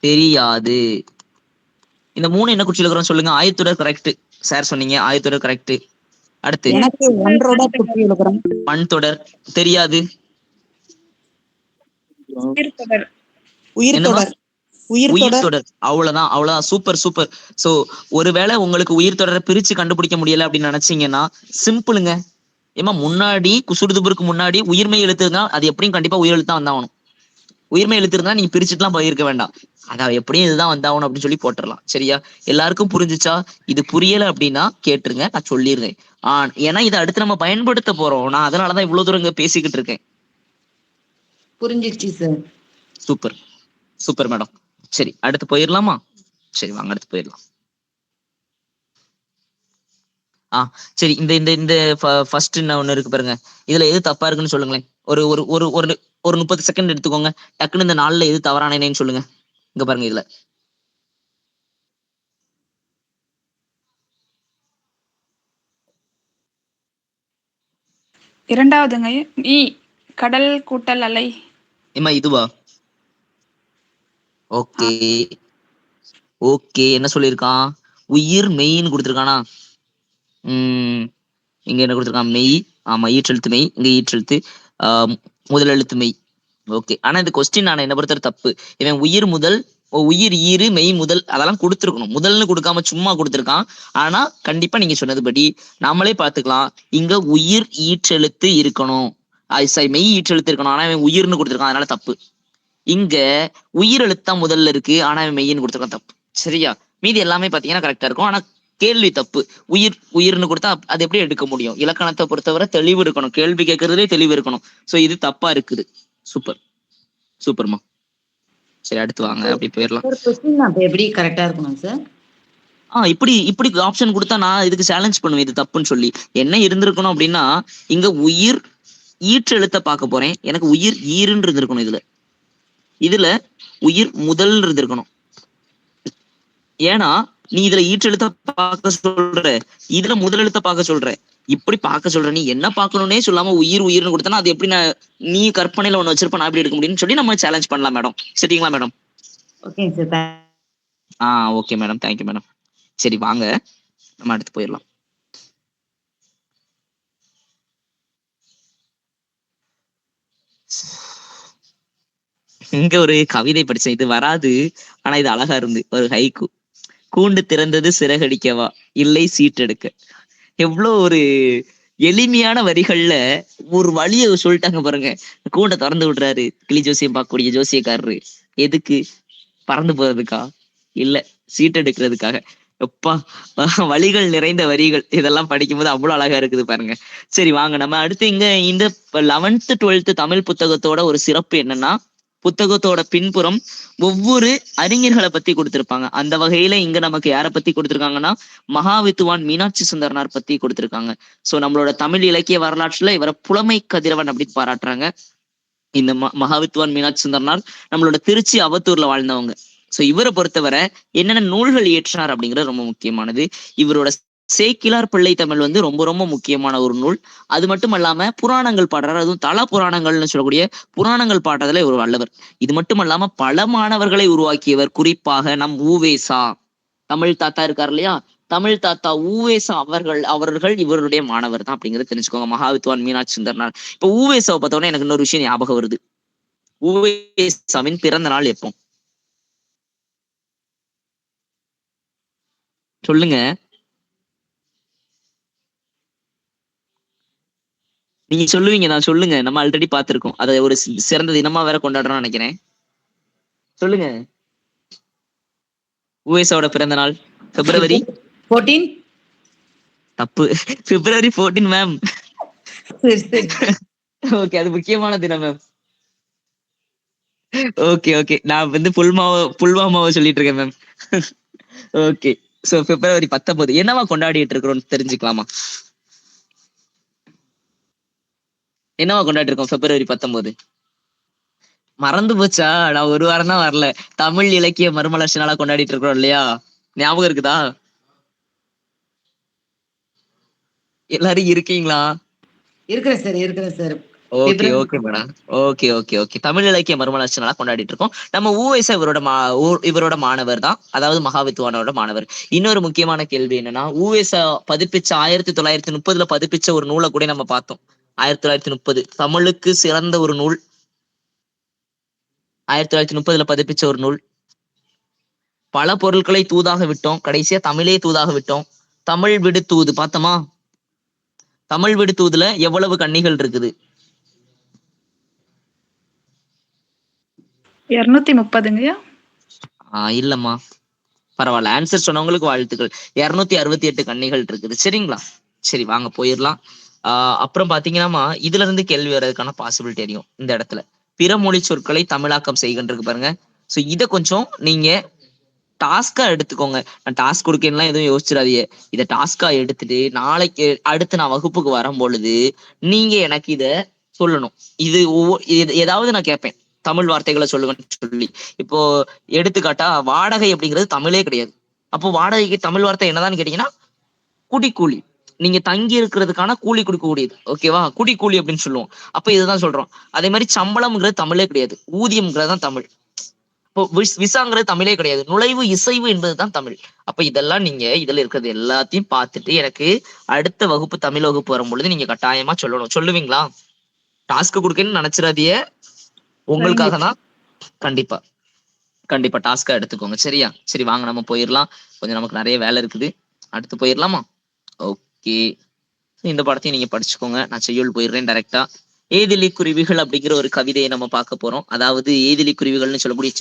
தெரியாது. இந்த 3 என்ன குற்றியலுகரம் சொல்லுங்க. ஆயத்தொடர் கரெக்ட் சார் சொன்னீங்க, ஆயத்தொடர் கரெக்ட். அடுத்து மண் தொடர் தெரியாது. உயிர் தொடர் அவ்வளவுதான். சூப்பர். சோ ஒருவேளை உங்களுக்கு உயிர் தொடரை பிரிச்சு கண்டுபிடிக்க முடியல அப்படின்னு நினைச்சீங்கன்னா சிம்பிளுங்க. ஏமா முன்னாடி குசுடுதுபுருக்கு முன்னாடி உயிர்மை எழுத்து இருந்தா அது எப்படியும் கண்டிப்பா உயிர் எழுத்தா வந்தாகணும். உயிர்மை எழுத்து இருந்தா நீங்க பிரிச்சுட்டுலாம் போயிருக்க வேண்டாம். அதான் எப்படியும் இதுதான் வந்தாகணும் அப்படின்னு சொல்லி போட்டுடலாம். சரியா? எல்லாருக்கும் புரிஞ்சுச்சா? இது புரியல அப்படின்னா கேட்டுருங்க, நான் சொல்லிடுறேன். ஏன்னா இதை அடுத்து நம்ம பயன்படுத்த போறோம். நான் அதனாலதான் இவ்வளவு தூரம் இங்க பேசிக்கிட்டு இருக்கேன். புரிஞ்சிருச்சு சார். Super super madam. சரி அடுத்து போயிடலாமா? சரி வாங்க அடுத்து போயிடலாம். சரி இந்த இந்த இந்த ஃபர்ஸ்ட் என்ன ஒண்ணு இருக்கு பாருங்க, இதுல எது தப்பா இருக்குன்னு சொல்லுங்களேன். ஒரு ஒரு ஒரு ஒரு ஒரு 30 செகண்ட் எடுத்துக்கோங்க. டக்குன்னு இந்த நாள்ல எது தவறானேன்னு சொல்லுங்க. இங்க பாருங்க இதுல இரண்டாவதுங்க இ கடல் கூட்டல் அலை. ஏமா இதுவா? ஓகே ஓகே என்ன சொல்லியிருக்கான்? உயிர் மெய்ன்னு கொடுத்துருக்கானா? இங்க என்ன கொடுத்துருக்கான்? மெய். ஆமா ஈற்றெழுத்து மெய், இங்க ஈற்றெழுத்து முதல் எழுத்து மெய். ஓகே ஆனா இந்த கொஸ்டின் நான் என்ன பொறுத்தவரை தப்பு. இவன் உயிர் முதல் உயிர் ஈறு மெய் முதல் அதெல்லாம் கொடுத்துருக்கணும். முதல்னு கொடுக்காம சும்மா கொடுத்துருக்கான். ஆனா கண்டிப்பா நீங்க சொன்னதுபடி நாமளே பாத்துக்கலாம். இங்க உயிர் ஈற்றெழுத்து இருக்கணும், மெய் ஈற்றெழுத்து இருக்கணும். ஆனா இவன் உயிர்னு கொடுத்துருக்கான், அதனால தப்பு. இங்க உயிர் எழுத்தா முதல்ல இருக்கு, ஆனா இவன் மெய்ன்னு கொடுத்துருக்கான், தப்பு. சரியா? மீதி எல்லாமே பாத்தீங்கன்னா கரெக்டா இருக்கும். ஆனா கேள்வி தப்பு. உயிர்னு கொடுத்தா அது எப்படி எடுக்க முடியும்? இலக்கணத்தை பொறுத்தவரை தெளிவு இருக்கணும், கேள்வி கேட்கறதுலே தெளிவு இருக்கணும். சோ இது தப்பா இருக்குது. சூப்பர் சூப்பர்மா. சரி அடுத்து வாங்க, அப்படி போயிடலாம். சார் கொஸ்டின் அப்ப எப்படி கரெக்டா இருக்கணும் சார்? இப்படி இப்படி ஆப்ஷன் கொடுத்தா நான் இதுக்கு சேலஞ்ச் பண்ணுவேன் இது தப்புன்னு சொல்லி. என்ன இருந்திருக்கணும் அப்படின்னா, இங்க உயிர் ஈற்று எழுத்த பார்க்க போறேன், எனக்கு உயிர் ஈருன்னு இருந்திருக்கணும். இதுல உயிர் முதல் இருந்திருக்கணும். ஏன்னா நீ இதுல ஈற்றெழுத்த பார்க்க சொல்ற, இதுல முதலெழுத்த பார்க்க சொல்ற, இப்படி பார்க்க சொல்ற. நீ என்ன பார்க்கணும்னே சொல்லாம உயிர் உயிர்னு கொடுத்தனா அது எப்படி நீ கற்பனையில ஒண்ணு வச்சிருப்ப, நான் எப்படி எடுக்க முடியும்னு சொல்லி நம்ம சேலஞ்ச் பண்ணலாம் மேடம். சரிங்களா மேடம்? ஓகேங்க sir. Okay madam, thank you madam. சரி வாங்க நம்ம அடுத்து போயிடலாம். இங்க ஒரு கவிதை படிச்சேன், இது வராது ஆனா இது அழகா இருந்து. ஒரு ஹைக்கூ. கூண்டு திறந்தது சிறகடிக்கவா இல்லை சீட்டெடுக்க. எவ்வளவு ஒரு எளிமையான வரிகள்ல ஒரு வழியை சொல்லிட்டாங்க பாருங்க. கூண்டை திறந்து விடுறாரு, கிளி ஜோசியம் பார்க்கக்கூடிய ஜோசியக்காரரு. எதுக்கு? பறந்து போறதுக்கா? இல்ல சீட் எடுக்கிறதுக்காக. எப்பா வழிகள் நிறைந்த வரிகள். இதெல்லாம் படிக்கும்போது அவ்வளவு அழகா இருக்குது பாருங்க. சரி வாங்க நம்ம அடுத்து இங்க இந்த 11th 12th தமிழ் புத்தகத்தோட ஒரு சிறப்பு என்னன்னா, புத்தகத்தோட பின்புறம் ஒவ்வொரு அறிஞர்களை பத்தி கொடுத்திருப்பாங்க. அந்த வகையில இங்க நமக்கு யாரை பத்தி கொடுத்திருக்காங்கன்னா, மகாவித்துவான் மீனாட்சி சுந்தரனார் பத்தி கொடுத்திருக்காங்க. சோ நம்மளோட தமிழ் இலக்கிய வரலாற்றுல இவரை புலமை கதிரவன் அப்படின்னு பாராட்டுறாங்க. இந்த மகாவித்துவான் மீனாட்சி சுந்தரனார் நம்மளோட திருச்சி அவத்தூர்ல வாழ்ந்தவங்க. சோ இவரை பொறுத்தவரை என்னென்ன நூல்கள் இயற்றினார் அப்படிங்கிறது ரொம்ப முக்கியமானது. இவரோட சேக்கிலார் பிள்ளை தமிழ் ரொம்ப ரொம்ப முக்கியமான ஒரு நூல். அது மட்டும் இல்லாம புராணங்கள் பாடுறாரு, அதுவும் தல புராணங்கள்னு சொல்லக்கூடிய புராணங்கள் பாடுறதுல இவர் வல்லவர். இது மட்டும் இல்லாம பல மாணவர்களை உருவாக்கியவர். குறிப்பாக நம் ஊவேசா தமிழ் தாத்தா இருக்கார் இல்லையா, தமிழ் தாத்தா ஊவேசா அவர்கள் இவருடைய மாணவர் தான் அப்படிங்கறத தெரிஞ்சுக்கோங்க. மகாவித்வான் மீனாட்சி சுந்தரனார். இப்ப ஊவேசாவை பார்த்தோன்னே எனக்கு இன்னொரு விஷயம் ஞாபகம் வருது. ஊவேசாவின் பிறந்த நாள் எப்போ சொல்லுங்க? நீங்க சொல்லுவீங்க, நான் சொல்லுங்க. நம்ம ஆல்ரெடி பார்த்திருக்கோம், அதை ஒரு சிறந்த தினமா வேற கொண்டாடுறோம்னு நினைக்கிறேன். சொல்லுங்க. ஊவேசாவோட பிறந்த நாள் February 14. தப்பு. February 14 ma'am. ஓகே அது முக்கியமான தினம் மேம். ஓகே நான் புல்வாமாவை சொல்லிட்டு இருக்கேன் மேம். ஓகே சோ February 19 என்னவா கொண்டாடிட்டு இருக்கிறோம் தெரிஞ்சுக்கலாமா? என்னவா கொண்டாடி இருக்கோம் February 19? மறந்து போச்சா? நான் ஒரு வாரம் தான் வரல. தமிழ் இலக்கிய மறுமலர்ச்சி நாளா கொண்டாடிட்டு இருக்கிறோம் இல்லையா? ஞாபகம் இருக்குதா? எல்லாரும் இருக்கீங்களா? இருக்கிறேன் sir. Okay madam. Okay Tamil இலக்கிய மறுமலர்ச்சி நாளா கொண்டாடிட்டு இருக்கோம். நம்ம ஊவேசா இவரோட மாணவர் தான், அதாவது மகாவித்துவானோட மாணவர். இன்னொரு முக்கியமான கேள்வி என்னன்னா, ஊவேசா பதிப்பிச்ச 1930 பதிப்பிச்ச ஒரு நூலை கூட நம்ம பார்த்தோம். 1930 தமிழுக்கு சிறந்த ஒரு நூல். 1930 பதிப்பிச்ச ஒரு நூல். பல பொருட்களை தூதாக விட்டோம், கடைசியா தமிழே தூதாக விட்டோம். தமிழ் விடு தூது பார்த்தோமா? தமிழ் விடு தூதுல எவ்வளவு கன்னிகள் இருக்குது? 230ங்க. இல்லம்மா பரவாயில்ல, ஆன்சர் சொன்னவங்களுக்கு வாழ்த்துக்கள். 268 கன்னிகள் இருக்குது. சரிங்களா? சரி வாங்க போயிடலாம். அப்புறம் பாத்தீங்கன்னா இதுல இருந்து கேள்வி வர்றதுக்கான பாசிபிலிட்டி தெரியும் இந்த இடத்துல. பிற மொழி சொற்களை தமிழாக்கம் செய்கின்றது பாருங்க. சோ இத கொஞ்சம் நீங்க டாஸ்கா எடுத்துக்கோங்க. நான் டாஸ்க் கொடுக்கேன்லாம் எதுவும் யோசிச்சிடாதீங்க. இதை டாஸ்கா எடுத்துட்டு நாளைக்கு அடுத்து நான் வகுப்புக்கு வரும் பொழுது நீங்க எனக்கு இத சொல்லணும். இது ஏதாவது நான் கேட்பேன், தமிழ் வார்த்தைகளை சொல்லுங்கன்னு சொல்லி. இப்போ எடுத்துக்காட்டா வாடகை அப்படிங்கிறது தமிழே கிடையாது. அப்போ வாடகைக்கு தமிழ் வார்த்தை என்னதான்னு கேட்டீங்கன்னா குடிக்கூலி. நீங்க தங்கி இருக்கிறதுக்கான கூலி கொடுக்கக்கூடியது. ஓகேவா, குடிக்கூலி அப்படின்னு சொல்லுவோம். அப்ப இதுதான் சொல்றோம். அதே மாதிரி சம்பளம்ங்கிறது தமிழே கிடையாது, ஊதியம்ங்கிறது தான் தமிழ். இப்போ விசாங்கிறது தமிழே கிடையாது, நுழைவு இசைவு என்பதுதான் தமிழ். அப்ப இதெல்லாம் நீங்க இதுல இருக்கிறது எல்லாத்தையும் பார்த்துட்டு எனக்கு அடுத்த வகுப்பு தமிழ் வகுப்பு வரும் பொழுது நீங்க கட்டாயமா சொல்லணும். சொல்லுவீங்களா? டாஸ்க் கொடுக்கன்னு நினைச்சிடாதீங்க, உங்களுக்காக தான். கண்டிப்பா கண்டிப்பா டாஸ்கா எடுத்துக்கோங்க. சரியா? சரி வாங்க நம்ம போயிடலாம். கொஞ்சம் நமக்கு நிறைய வேலை இருக்குது. அடுத்து போயிடலாமா? ஓகே, இந்த படத்தையும் நீங்க படிச்சுக்கோங்க. நான் செய்யுள் போயிடுறேன் டைரக்டா. ஏதிலி குருவிகள் அப்படிங்கிற ஒரு கவிதையை நம்ம பார்க்க போறோம். அதாவது ஏதிலி குருவிகள்னு சொல்லக்கூடிய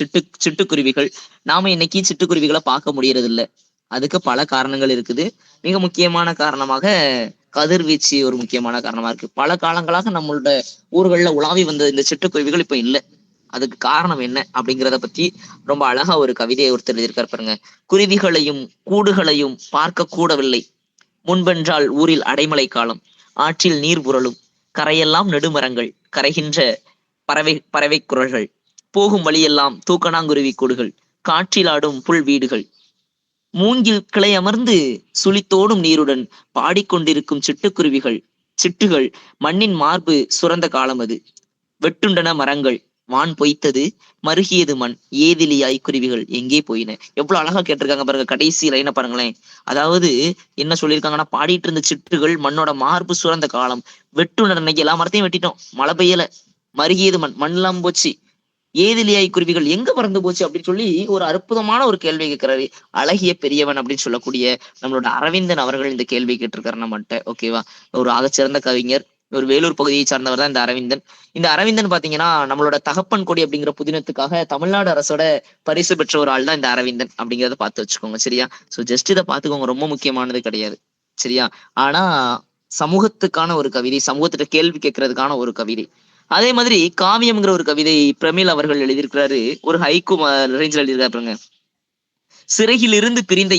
சிட்டுக்குருவிகள். நாம இன்னைக்கு சிட்டுக்குருவிகளை பார்க்க முடியறது இல்லை. அதுக்கு பல காரணங்கள் இருக்குது. மிக முக்கியமான காரணமாக கதிர்வீச்சு ஒரு முக்கியமான காரணமா இருக்கு. பல காலங்களாக நம்மளோட ஊர்கள்ல உலாவி வந்த இந்த சிட்டுக்குருவிகள் இப்ப இல்லை. அதுக்கு காரணம் என்ன அப்படிங்கிறத பத்தி ரொம்ப அழகா ஒரு கவிதையை ஒருத்தர் எழுதியிருக்காரு பாருங்க. குருவிகளையும் கூடுகளையும் பார்க்க கூடவில்லை, முன்பென்றால் ஊரில் அடைமழை காலம், ஆற்றில் நீர் புரளும், கரையெல்லாம் நெடுமரங்கள், கரைகின்ற பறவை குரல்கள், போகும் வழியெல்லாம் தூக்கணாங்குருவி கூடுகள், காற்றில் ஆடும் புல் வீடுகள், மூங்கில் கிளை அமர்ந்து சுழித்தோடும் நீருடன் பாடிக்கொண்டிருக்கும் சிட்டுகள் மண்ணின் மார்பு சுரந்த காலம் அது, வெட்டுண்டன மரங்கள், வான் பொய்த்தது, மருகியது மண், ஏதிலியாய் குருவிகள் எங்கே போயின. எவ்வளவு அழகா கேட்டிருக்காங்க பாருங்க. கடைசி லைனை பாருங்களேன். அதாவது என்ன சொல்லியிருக்காங்கன்னா, பாடிட்டு இருந்த சிட்டுகள் மண்ணோட மார்பு சுரந்த காலம், வெட்டுண்டன, இன்னைக்கு எல்லா மரத்தையும் வெட்டிட்டோம், மழை பெய்யல, மருகியது மண், மண்ணெல்லாம் போச்சு, ஏதிலியாய் குருவிகள் எங்க பறந்து போச்சு அப்படின்னு சொல்லி ஒரு அற்புதமான ஒரு கேள்வி கேட்கிறாரு. அழகிய பெரியவன் அப்படின்னு சொல்லக்கூடிய நம்மளோட அரவிந்தன் அவர்கள் இந்த கேள்வி கேட்டிருக்காரு நம்மகிட்ட. ஓகேவா, ஒரு ஆகச்சிறந்த கவிஞர், ஒரு வேலூர் பகுதியை சார்ந்தவர் தான் இந்த அரவிந்தன். இந்த அரவிந்தன் பாத்தீங்கன்னா நம்மளோட தகப்பன் கொடி அப்படிங்கிற புதினத்துக்காக தமிழ்நாடு அரசோட பரிசு பெற்ற ஒரு ஆள் தான் இந்த அரவிந்தன் அப்படிங்கிறத பார்த்து வச்சுக்கோங்க. சரியா? சோ ஜஸ்ட் இதை பார்த்துக்கோங்க, ரொம்ப முக்கியமானது கிடையாது. சரியா? ஆனா சமூகத்துக்கான ஒரு கவிதை, சமூகத்திட்ட கேள்வி கேட்கறதுக்கான ஒரு கவிதை. அதே மாதிரி காவியம்ங்கிற ஒரு கவிதை பிரமிழ் அவர்கள் எழுதியிருக்கிறாரு. ஒரு ஹைக்கூ ரேஞ்சில் எழுதியிருக்காருங்க. சிறகிலிருந்து பிரிந்த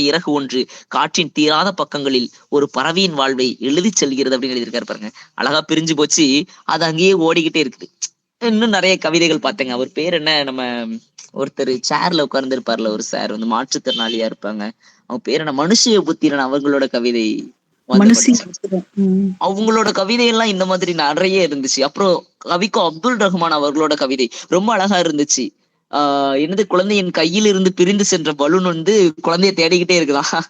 இறகு ஒன்று காற்றின் தீராத பக்கங்களில் ஒரு பறவையின் வாழ்வை எழுதி செல்கிறது அப்படின்னு எழுதியிருக்காரு பாருங்க. அழகா பிரிஞ்சு போச்சு, அது அங்கேயே ஓடிக்கிட்டே இருக்குது. இன்னும் நிறைய கவிதைகள் பார்த்தேங்க. அவர் பேர் என்ன, நம்ம ஒருத்தர் சேர்ல உட்கார்ந்து இருப்பார்ல, ஒரு சார் வந்து மாற்றுத்திறனாளியா இருப்பாங்க, அவங்க பேர் என்ன, மனுஷய புத்திரன் அவர்களோட கவிதை. அவங்களோட கவிதை எல்லாம் இந்த மாதிரி நிறைய இருந்துச்சு. அப்புறம் கவிக்கோ அப்துல் ரஹ்மான் அவர்களோட கவிதை ரொம்ப அழகா இருந்துச்சு. என்னது, குழந்தையின் கையில் இருந்து பிரிந்து சென்ற பலூன் வந்து குழந்தைய தேடிக்கிட்டே இருக்குதான்.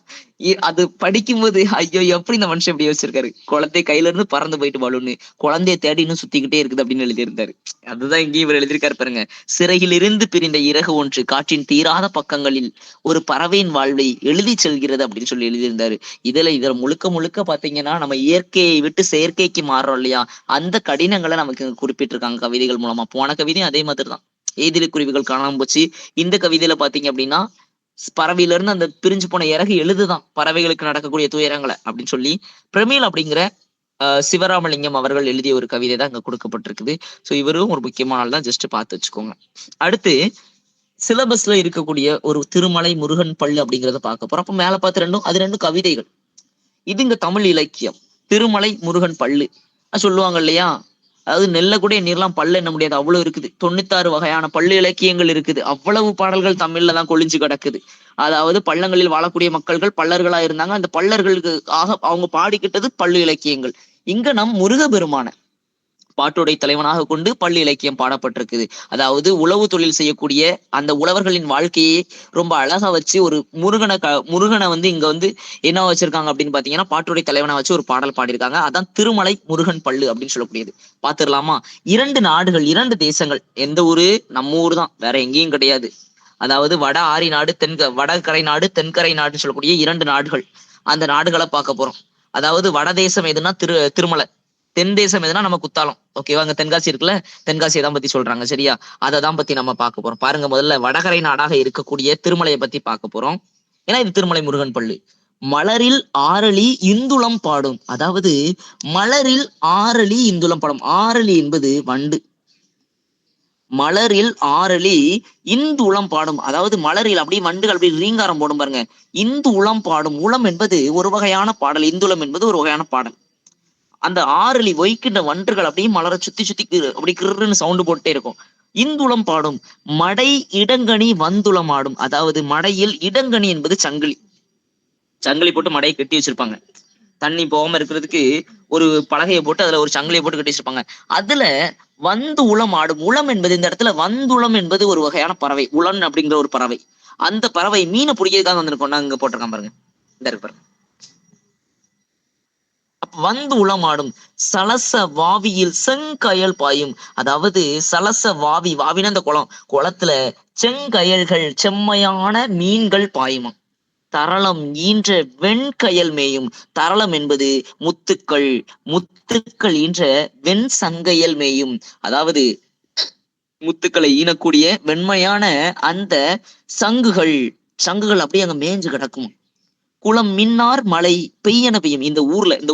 அது படிக்கும்போது ஐயோ எப்படி இந்த மனுஷன் இப்படி யோசிச்சிருக்காரு, குழந்தை கையில இருந்து பறந்து போயிட்டு பலூனு குழந்தைய தேடி இன்னும் சுத்திக்கிட்டே இருக்குது அப்படின்னு எழுதியிருந்தாரு. அதுதான் இங்கேயும் இவர் எழுதியிருக்காரு பாருங்க. சிறகில் இருந்து பிரிந்த இறகு ஒன்று காற்றின் தீராத பக்கங்களில் ஒரு பறவையின் வாழ்வை எழுதி செல்கிறது அப்படின்னு சொல்லி எழுதியிருந்தாரு. இதுல முழுக்க பாத்தீங்கன்னா நம்ம இயற்கையை விட்டு செயற்கைக்கு மாறுறோம் இல்லையா, அந்த கடினங்களை நமக்கு குறிப்பிட்டிருக்காங்க கவிதைகள் மூலமா. போன கவிதையும் அதே மாதிரிதான், ஏதிலி குருவிகள் காணாம போச்சு. இந்த கவிதையில பாத்தீங்க அப்படின்னா பறவையில இருந்து அந்த பிரிஞ்சு போன இறகு எழுதுதான் பறவைகளுக்கு நடக்கக்கூடிய துயரங்களை அப்படின்னு சொல்லி பிரமிழ் அப்படிங்கிற சிவராமலிங்கம் அவர்கள் எழுதிய ஒரு கவிதை தான் இங்க கொடுக்கப்பட்டிருக்குது. சோ இவரும் ஒரு முக்கியமான ஆள் தான், ஜஸ்ட் பார்த்து வச்சுக்கோங்க. அடுத்து சிலபஸ்ல இருக்கக்கூடிய ஒரு திருமலை முருகன் பள்ளு அப்படிங்கிறத பார்க்க போறோம். அப்ப மேல பார்த்து அது ரெண்டும் கவிதைகள். இது இங்க தமிழ் இலக்கியம். திருமலை முருகன் பள்ளு சொல்லுவாங்க இல்லையா, அதாவது நெல்ல கூட நீர்லாம் பல்லு என்ன முடியாது, அவ்வளவு இருக்குது. 96 வகையான பள்ளு இலக்கியங்கள் இருக்குது. அவ்வளவு பாடல்கள் தமிழ்ல தான் கொழிஞ்சு கிடக்குது. அதாவது பள்ளங்களில் வாழக்கூடிய மக்கள்கள் பல்லர்களா இருந்தாங்க, அந்த பல்லர்களுக்கு அவங்க பாடிக்கிட்டது பள்ளு இலக்கியங்கள். இங்க நம் முருகபெருமான பாட்டுடை தலைவனாக கொண்டு பள்ளி இலக்கியம் பாடப்பட்டிருக்குது. அதாவது உழவு தொழில் செய்யக்கூடிய அந்த உழவர்களின் வாழ்க்கையை ரொம்ப அழகா வச்சு ஒரு முருகனை வந்து இங்க வந்து என்ன வச்சிருக்காங்க அப்படின்னு பாத்தீங்கன்னா பாட்டுடை தலைவனை வச்சு ஒரு பாடல் பாடியிருக்காங்க. அதான் திருமலை முருகன் பள்ளு அப்படின்னு சொல்லக்கூடியது. பாத்துடலாமா? 2 நாடுகள், 2 தேசங்கள். எந்த ஊரு? நம்ம ஊர் தான், வேற எங்கேயும் கிடையாது. அதாவது வட ஆரி நாடு, வடகரை நாடு, தென்கரை நாடுன்னு சொல்லக்கூடிய 2 நாடுகள். அந்த நாடுகளை பார்க்க போறோம். அதாவது வடதேசம் எதுனா திருமலை, தென் தேசம் எதுனா நம்ம குத்தாலம். ஓகேவா, அங்க தென்காசி இருக்குல்ல, தென்காசியை தான் பத்தி சொல்றாங்க. சரியா? அதை தான் பத்தி நம்ம பார்க்க போறோம். பாருங்க, முதல்ல வடகரை நாடாக இருக்கக்கூடிய திருமலையை பத்தி பார்க்க போறோம். ஏன்னா இது திருமலை முருகன் பள்ளு. மலரில் ஆரளி இந்துளம் பாடும். அதாவது மலரில் ஆரளி இந்துளம் பாடும். ஆரளி என்பது வண்டு. மலரில் ஆரளி இந்து உளம் பாடும். அதாவது மலரில் அப்படியே வண்டுகள் அப்படி ரீங்காரம் போடும் பாருங்க. இந்து உளம் பாடும். உளம் என்பது ஒரு வகையான பாடல், இந்துளம் என்பது ஒரு வகையான பாடல். அந்த ஆரளி வைக்கின்ற வண்டுகள் அப்படியே மலரை சுத்தி சுத்தி அப்படி கிருன்னு சவுண்டு போட்டே இருக்கும். இந்துளம் பாடும். மடை இடங்கனி வந்துளம் ஆடும். அதாவது மடையில் இடங்கனி என்பது சங்கிலி. சங்கிலி போட்டு மடையை கட்டி வச்சிருப்பாங்க. தண்ணி போகாம இருக்கிறதுக்கு ஒரு பலகையை போட்டு அதுல ஒரு சங்கிலியை போட்டு கட்டி வச்சிருப்பாங்க. அதுல வந்து உளம் ஆடும். உளம் என்பது இந்த இடத்துல வந்துளம் என்பது ஒரு வகையான பறவை. உளன் அப்படிங்கிற ஒரு பறவை. அந்த பறவை மீனை பிடிக்கிறதுக்காக வந்திருக்கோம். அங்க போட்டிருக்கான் பாருங்க, இந்த இருக்கு பாருங்க. வந்து உளமாடும். சலச வாவியில் செங்கயல் பாயும். அதாவது சலச வாவி, வாவின அந்த குளம், குளத்துல செங்கயல்கள் செம்மையான மீன்கள் பாயுமா. தரளம் ஈன்ற வெண்கயல் மேயும். தரளம் என்பது முத்துக்கள், முத்துக்கள் ஈன்ற வெண் சங்கையல் மேயும். அதாவது முத்துக்களை ஈனக்கூடிய வெண்மையான அந்த சங்குகள், சங்குகள் அப்படியே அங்க மேய்ஞ்சு கிடக்கும். குளம் மின்னார் மழை பெய்யன பெய்யும். இந்த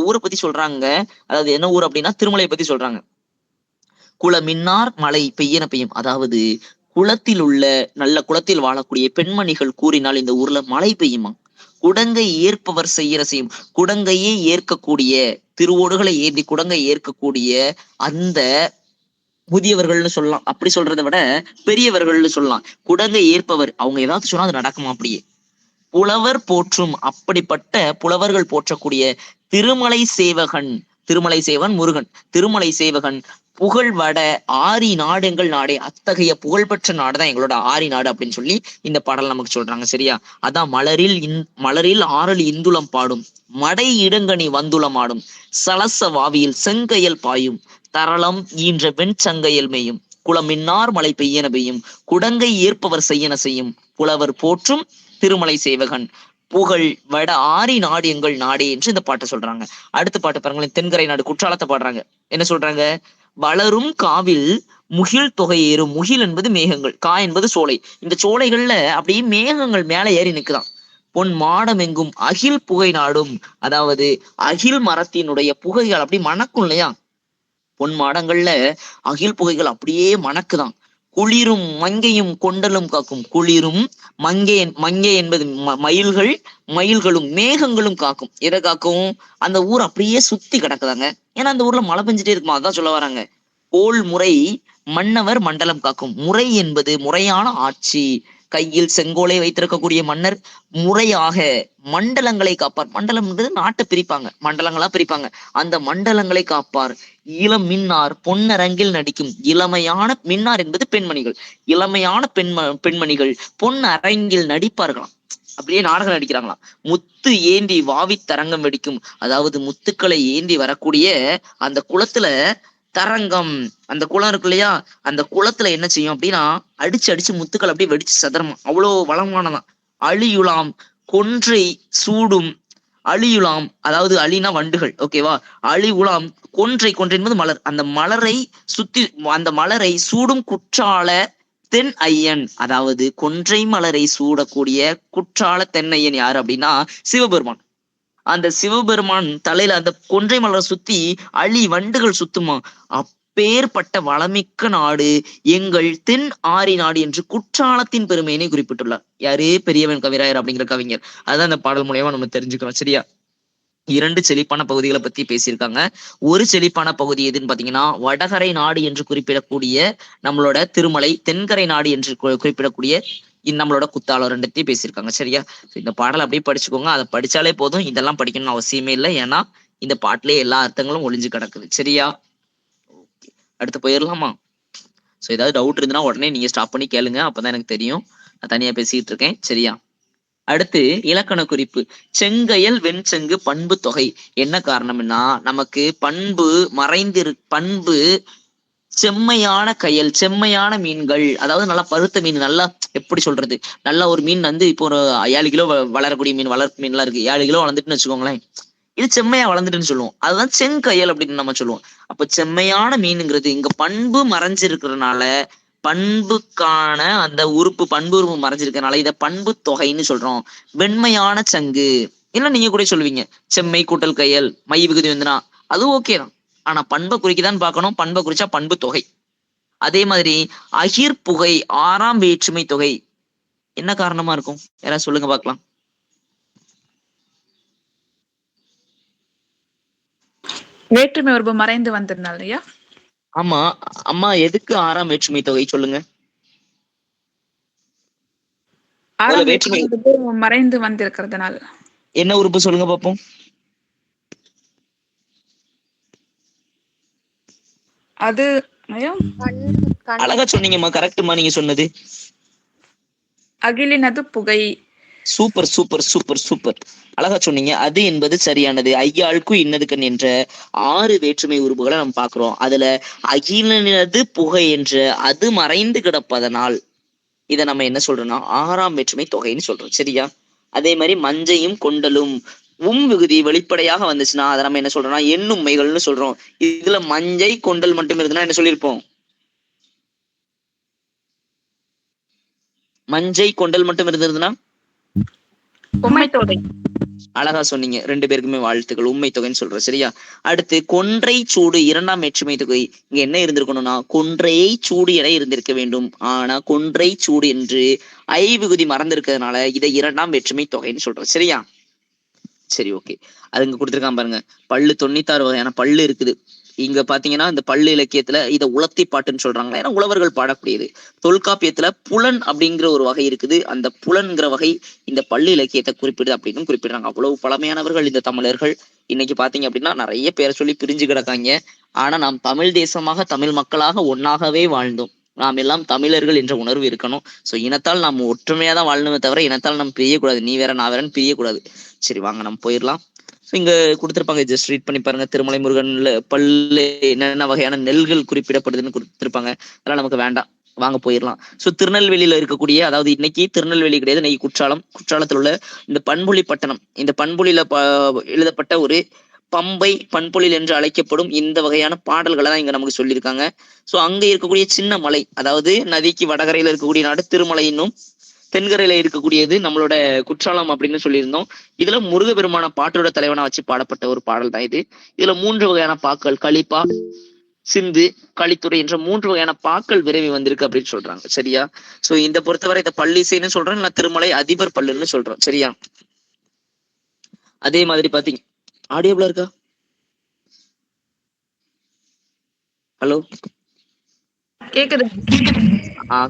ஊரை பத்தி சொல்றாங்க. அதாவது என்ன ஊர் அப்படின்னா திருமலையை பத்தி சொல்றாங்க. குளம் மின்னார் மழை பெய்யன பெய்யும். அதாவது குளத்தில் உள்ள நல்ல குளத்தில் வாழக்கூடிய பெண்மணிகள் கூறினால் இந்த ஊர்ல மழை பெய்யுமா. குடங்கை ஏற்பவர் செய்யற செய்யும். குடங்கையே ஏற்கக்கூடிய, திருவோடுகளை ஏந்தி குடங்கை ஏற்கக்கூடிய அந்த முதியவர்கள்னு சொல்லலாம். அப்படி சொல்றதை விட பெரியவர்கள்னு சொல்லலாம். குடங்கை ஏற்பவர், அவங்க ஏதாவது சொன்னா அது நடக்குமா அப்படியே. புலவர் போற்றும். அப்படிப்பட்ட புலவர்கள் போற்றக்கூடிய திருமலை சேவகன். திருமலை சேவன் முருகன். திருமலை சேவகன் புகழ் வட ஆரி நாடு எங்கள் நாடே. அத்தகைய புகழ்பெற்ற நாடுதான் எங்களோட ஆரி நாடு அப்படின்னு சொல்லி இந்த பாடல் நமக்கு சொல்றாங்க. சரியா? அதான் மலரில் ஆரளி இந்துளம் பாடும். மடை இடங்கனி வந்துளம் ஆடும். சலச வாவியில் செங்கையல் பாயும். தரளம் ஈன்ற வெண் சங்கையல் மேயும். குளமின்னார் மழை பெய்யன பெய்யும். குடங்கை ஏற்பவர் செய்யன செய்யும். புலவர் போற்றும் திருமலை சேவகன் புகழ் வட ஆரி நாடு எங்கள் நாடே என்று இந்த பாட்டை சொல்றாங்க. அடுத்த பாட்டு பாருங்களேன். தென்கரை நாடு குற்றாலத்தை பாடுறாங்க. என்ன சொல்றாங்க? வளரும் காவில் முகில் தொகை ஏறும். முகில் என்பது மேகங்கள், கா என்பது சோலை. இந்த சோலைகள்ல அப்படியே மேகங்கள் மேல ஏறி நிற்குதான். பொன் மாடம் எங்கும் அகில் புகை நாடும். அதாவது அகில் மரத்தினுடைய புகைகள் அப்படி மணக்கும் இல்லையா. பொன் மாடங்கள்ல அகில் புகைகள் அப்படியே மணக்குதான். குளிரும் மங்கையும் கொண்டலும் காக்கும். குளிரும் மங்கை என்பது மயில்கள், மயில்களும் மேகங்களும் காக்கும். எதை காக்கும்? அந்த ஊர் அப்படியே சுத்தி கிடக்குதாங்க. ஏன்னா அந்த ஊர்ல மழை பெஞ்சிட்டே இருக்குமா, அதான் சொல்ல வராங்க. போல் முறை மன்னவர் மண்டலம் காக்கும். முறை என்பது முறையான ஆட்சி. கையில் செங்கோலை வைத்திருக்கக்கூடிய மன்னர் முறையாக மண்டலங்களை காப்பார். மண்டலம் என்பது நாட்டை பிரிப்பாங்க, மண்டலங்களா பிரிப்பாங்க. அந்த மண்டலங்களை காப்பார். இளம் மின்னார் பொன்னரங்கில் நடிக்கும். இளமையான மின்னார் என்பது பெண்மணிகள். இளமையான பெண்மணிகள் பொன் அரங்கில் நடிப்பார்களாம். அப்படியே நாடகம் நடிக்கிறாங்களாம். முத்து ஏந்தி வாவி தரங்கம் வெடிக்கும். அதாவது முத்துக்களை ஏந்தி வரக்கூடிய அந்த குளத்துல தரங்கம், அந்த குளம் இருக்கு இல்லையா, அந்த குளத்துல என்ன செய்யும் அப்படின்னா அடிச்சு அடிச்சு முத்துக்கள் அப்படியே வெடிச்சு சதுரமா. அவ்வளோ வளமானதான். அழியுலாம் கொன்றை சூடும். அழியுலாம் அதாவது அழினா வண்டுகள், ஓகேவா. அழிவுலாம் கொன்றை என்பது மலர். அந்த மலரை சுத்தி, அந்த மலரை சூடும் குற்றால தென் ஐயன். அதாவது கொன்றை மலரை சூடக்கூடிய குற்றால தென்னையன் யாரு அப்படின்னா சிவபெருமான். அந்த சிவபெருமான் தலையில அந்த கொன்றை மலரை சுத்தி அழி வண்டுகள் சுத்துமா. அப்பேற்பட்ட வளமிக்க நாடு எங்கள் தென் ஆரி நாடு என்று குற்றாலத்தின் பெருமையினை குறிப்பிட்டுள்ளார். யாரு? பெரியவன் கவிராயர் அப்படிங்கிற கவிஞர். அதான் அந்த பாடல் மூலமா நம்ம தெரிஞ்சுக்கிறோம். சரியா? 2 செழிப்பான பகுதிகளை பத்தி பேசியிருக்காங்க. ஒரு செழிப்பான பகுதி எதுன்னு பாத்தீங்கன்னா வடகரை நாடு என்று குறிப்பிடக்கூடிய நம்மளோட திருமலை, தென்கரை நாடு என்று குறிப்பிடக்கூடிய நம்மளோட குத்தாலம், 2த்தையும் பேசியிருக்காங்க. சரியா? இந்த பாடல் அப்படியே படிச்சுக்கோங்க. அதை படிச்சாலே போதும், இதெல்லாம் படிக்கணும்னு அவசியமே இல்லை. ஏன்னா இந்த பாட்டிலேயே எல்லா அர்த்தங்களும் ஒளிஞ்சு கிடக்குது. சரியா? ஓகே, அடுத்து போயிடலாமா? ஸோ ஏதாவது டவுட் இருந்துன்னா உடனே நீங்க ஸ்டாப் பண்ணி கேளுங்க, அப்பதான் எனக்கு தெரியும். நான் தனியா பேசிக்கிட்டு இருக்கேன். சரியா? அடுத்து இலக்கண குறிப்பு. செங்கயல் வெண்செங்கு பண்பு தொகை. என்ன காரணம்னா நமக்கு பண்பு பண்பு செம்மையான கயல், செம்மையான மீன்கள். அதாவது நல்லா பருத்த மீன், நல்லா எப்படி சொல்றது, நல்லா ஒரு மீன் வந்து இப்போ ஒரு 7 கிலோ வளரக்கூடிய மீன், வளர்ப்பு மீன்லாம் இருக்கு. 7 கிலோ வளர்ந்துட்டுன்னு வச்சுக்கோங்களேன், இது செம்மையா வளர்ந்துட்டுன்னு சொல்லுவோம். அதுதான் செங்கயல் அப்படின்னு நம்ம சொல்லுவோம். அப்ப செம்மையான மீனுங்கிறது இங்க பண்பு மறைஞ்சிருக்கிறதுனால, பண்புக்கான அந்த உறுப்பு, பண்பு உறுப்பு மறைஞ்சிருக்கிறதுனால இதை பண்பு தொகைன்னு சொல்றோம். வெண்மையான சங்கு, இல்ல நீங்க கூட சொல்லுவீங்க செம்மை கூட்டல் கையல் மை விகுதி வந்துனா அது ஓகே தான். ஆனா பண்பை குறிக்கதான் பார்க்கணும். பண்பை குறிச்சா பண்பு தொகை. அதே மாதிரி அகிர் புகை 6ஆம் வேற்றுமை தொகை என்ன காரணமா இருக்கும்? யாராவது சொல்லுங்க பார்க்கலாம். வேற்றுமை உருவு மறைந்து வந்திருந்தால் ஐயா. ஆமா அம்மா, எதுக்கு 6ஆம் வேற்றுமை தொகை சொல்லுங்க. அதுல 6ஆம் வேற்றுமை வேற்றுமை உருவு மறைந்து வந்திருக்கிறதுனால. என்ன உறுப்பு சொல்லுங்க பார்ப்போம். அது ஐயா அழகா சொன்னீங்கம்மா, கரெக்டுமா நீங்க சொன்னது. அகிலினது புகை. சூப்பர் சூப்பர் சூப்பர் சூப்பர், அழகா சொன்னீங்க. அது என்பது சரியானது. ஐயாளுக்கு இன்னதுக்கண் என்ற 6 வேற்றுமை உறுப்புகளை நம்ம பாக்குறோம். அதுல அகிலனது புகை என்ற அது மறைந்து கிடப்பதனால் இதை நம்ம என்ன சொல்றோம்னா 6ஆம் வேற்றுமை தொகைன்னு சொல்றோம். சரியா? அதே மாதிரி மஞ்சையும் கொண்டலும் விகுதி வெளிப்படையாக வந்துச்சுன்னா அதை நம்ம என்ன சொல்றோம்னா எண்ணும்மைகள்னு சொல்றோம். இதுல மஞ்சை கொண்டல் மட்டும் இருக்குன்னா என்ன சொல்லியிருப்போம்? மஞ்சை கொண்டல் மட்டும் இருந்திருந்ததுன்னா உண்மை தொகை. அழகா சொன்னீங்க. 2 பேருக்குமே வாழ்த்துக்கள். உண்மை தொகைன்னு சொல்றோம். சரியா? அடுத்து கொன்றை சூடு 2ஆம் வேற்றுமை தொகை. இங்க என்ன இருந்திருக்கணும்னா கொன்றையை சூடு என இருந்திருக்க வேண்டும். ஆனா கொன்றை சூடு என்று விகுதி மறந்திருக்கிறதுனால இதை 2ஆம் வேற்றுமை தொகைன்னு சொல்றோம். சரியா? சரி, ஓகே. அது இங்க கொடுத்துருக்கான் பாருங்க. பல்லு 96 வகையான பல்லு இருக்குது. இங்க பாத்தீங்கன்னா இந்த பல்லு இலக்கியத்துல இதை உலத்தி பாட்டுன்னு சொல்றாங்க. ஏன்னா உழவர்கள் பாடக்கூடியது. தொல்காப்பியத்துல புலன் அப்படிங்கிற ஒரு வகை இருக்குது. அந்த புலன்கிற வகை இந்த பல்லு இலக்கியத்தை குறிப்பிடுது அப்படின்னு குறிப்பிடுறாங்க. அவ்வளவு பழமையானவர்கள் இந்த தமிழர்கள். இன்னைக்கு பாத்தீங்க அப்படின்னா நிறைய பேரை சொல்லி பிரிஞ்சு கிடக்காங்க. ஆனா நாம் தமிழ் தேசமாக தமிழ் மக்களாக ஒன்னாகவே வாழ்ந்தோம். நாம் எல்லாம் தமிழர்கள் என்ற உணர்வு இருக்கணும். சோ இனத்தால் நாம் ஒற்றுமையா தான் வாழணுமே தவிர இனத்தால் நம்ம பிரியக்கூடாது. நீ வேற நான் வேறன்னு பிரியக்கூடாது. சரி, வாங்க நம்ம போயிடலாம். இங்க கொடுத்திருப்பாங்க, ஜஸ்ட் ரீட் பண்ணி பாருங்க. திருமலை முருகன்ல பல்லு என்னென்ன வகையான நெல்கள் குறிப்பிடப்படுதுன்னு கொடுத்திருப்பாங்க. அதெல்லாம் நமக்கு வேண்டாம், வாங்க போயிடலாம். சோ திருநெல்வேலியில இருக்கக்கூடிய, அதாவது இன்னைக்கு திருநெல்வேலி கிடையாது, இன்னைக்கு குற்றாலத்தில் உள்ள இந்த பண்புலி பட்டணம், இந்த பண்புலியில எழுதப்பட்ட ஒரு பம்பை பண்பொழில் என்று அழைக்கப்படும் இந்த வகையான பாடல்களை தான் இங்க நமக்கு சொல்லியிருக்காங்க. சோ அங்க இருக்கக்கூடிய சின்ன மலை, அதாவது நதிக்கு வடகரையில இருக்கக்கூடிய நாடு திருமலை, இன்னும் தென்கரையில இருக்கக்கூடியது நம்மளோட குற்றாலம் அப்படின்னு சொல்லியிருந்தோம். இதுல முருகபெருமான பாட்டோட தலைவனா வச்சு பாடப்பட்ட ஒரு பாடல் தான் இது. இதுல 3 வகையான பாக்கள், களிப்பா, சிந்து, களித்துறை என்ற 3 வகையான பாக்கள் விரைவி வந்திருக்கு அப்படின்னு சொல்றாங்க. சரியா? சோ இந்த பொறுத்தவரை இந்த பள்ளிசைன்னு சொல்றோம், இல்ல திருமலை அதிபர் பல்லுன்னு சொல்றோம். சரியா? அதே மாதிரி பாத்தீங்க, ஆடியோல இருக்கா? ஹலோ, கேக்குது.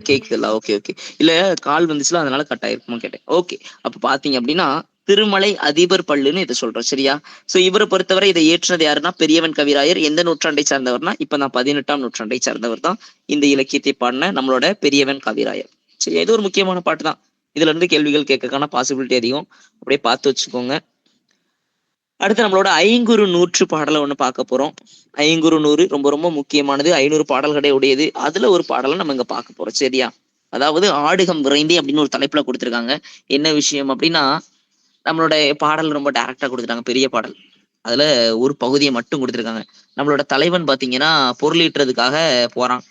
கேக்குதுல்ல? Okay okay. இல்ல கால் வந்துச்சுல, அதனால கட் ஆயிருக்குமா கேட்டேன். ஓகே, அப்ப பாத்தீங்க அப்படின்னா திருமலை அதிபர் பல்லுன்னு இதை சொல்றோம். சரியா? சோ இவரை பொறுத்தவரை இதை ஏற்றினது யாருன்னா பெரியவன் கவிராயர். எந்த நூற்றாண்டை சார்ந்தவர்னா இப்ப நான் 18ஆம் நூற்றாண்டை சார்ந்தவர் தான் இந்த இலக்கியத்தை பாடின நம்மளோட பெரியவன் கவிராயர். சரி, இது ஒரு முக்கியமான பாட்டு தான். இதுல இருந்து கேள்விகள் கேட்கக்கான பாசிபிலிட்டி அதிகம். அப்படியே பார்த்து வச்சுக்கோங்க. அடுத்து நம்மளோட ஐங்குறு நூற்று பாடலை ஒண்ணு பார்க்க போறோம். ஐங்குறு நூறு ரொம்ப ரொம்ப முக்கியமானது. 500 பாடல்களே உடையது. அதுல ஒரு பாடலை நம்ம இங்க பார்க்க போறோம். சரியா? அதாவது ஆடுகம் விரைந்தே அப்படின்னு ஒரு தலைப்புல கொடுத்திருக்காங்க. என்ன விஷயம் அப்படின்னா, நம்மளோட பாடல் ரொம்ப டைரக்டா கொடுத்துட்டாங்க. பெரிய பாடல், அதுல ஒரு பகுதியை மட்டும் கொடுத்திருக்காங்க. நம்மளோட தலைவன் பாத்தீங்கன்னா பொருளீட்டுறதுக்காக போறான்.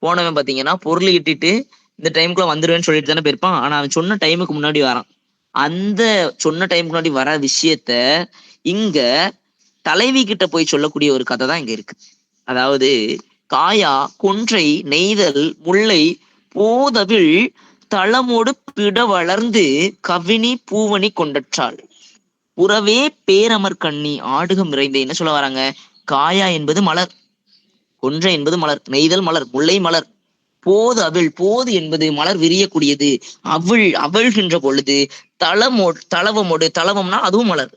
போனவன் பாத்தீங்கன்னா பொருள் ஈட்டிட்டு இந்த டைமுக்குள்ள வந்துருவேன்னு சொல்லிட்டு தானே போயிருப்பான். ஆனா அவன் சொன்ன டைமுக்கு முன்னாடி வரான். அந்த சொன்ன டைமுக்கு முன்னாடி வர விஷயத்த இங்க தலைவி கிட்ட போய் சொல்லக்கூடிய ஒரு கதை தான் இங்க இருக்கு. அதாவது காயா கொன்றை நெய்தல் முல்லை போதவிழ் தளமோடு பிட வளர்ந்து கவினி பூவணி கொண்டற்றாள் புறவே பேரமர் கண்ணி ஆடுகம் நிறைந்த. என்ன சொல்ல வராங்க? காயா என்பது மலர், கொன்றை என்பது மலர், நெய்தல் மலர், முல்லை மலர், போது அவிழ், போது என்பது மலர் விரியக்கூடியது, அவிழ்கின்ற பொழுது தளவமோடு, தளவம்னா அதுவும் மலர்,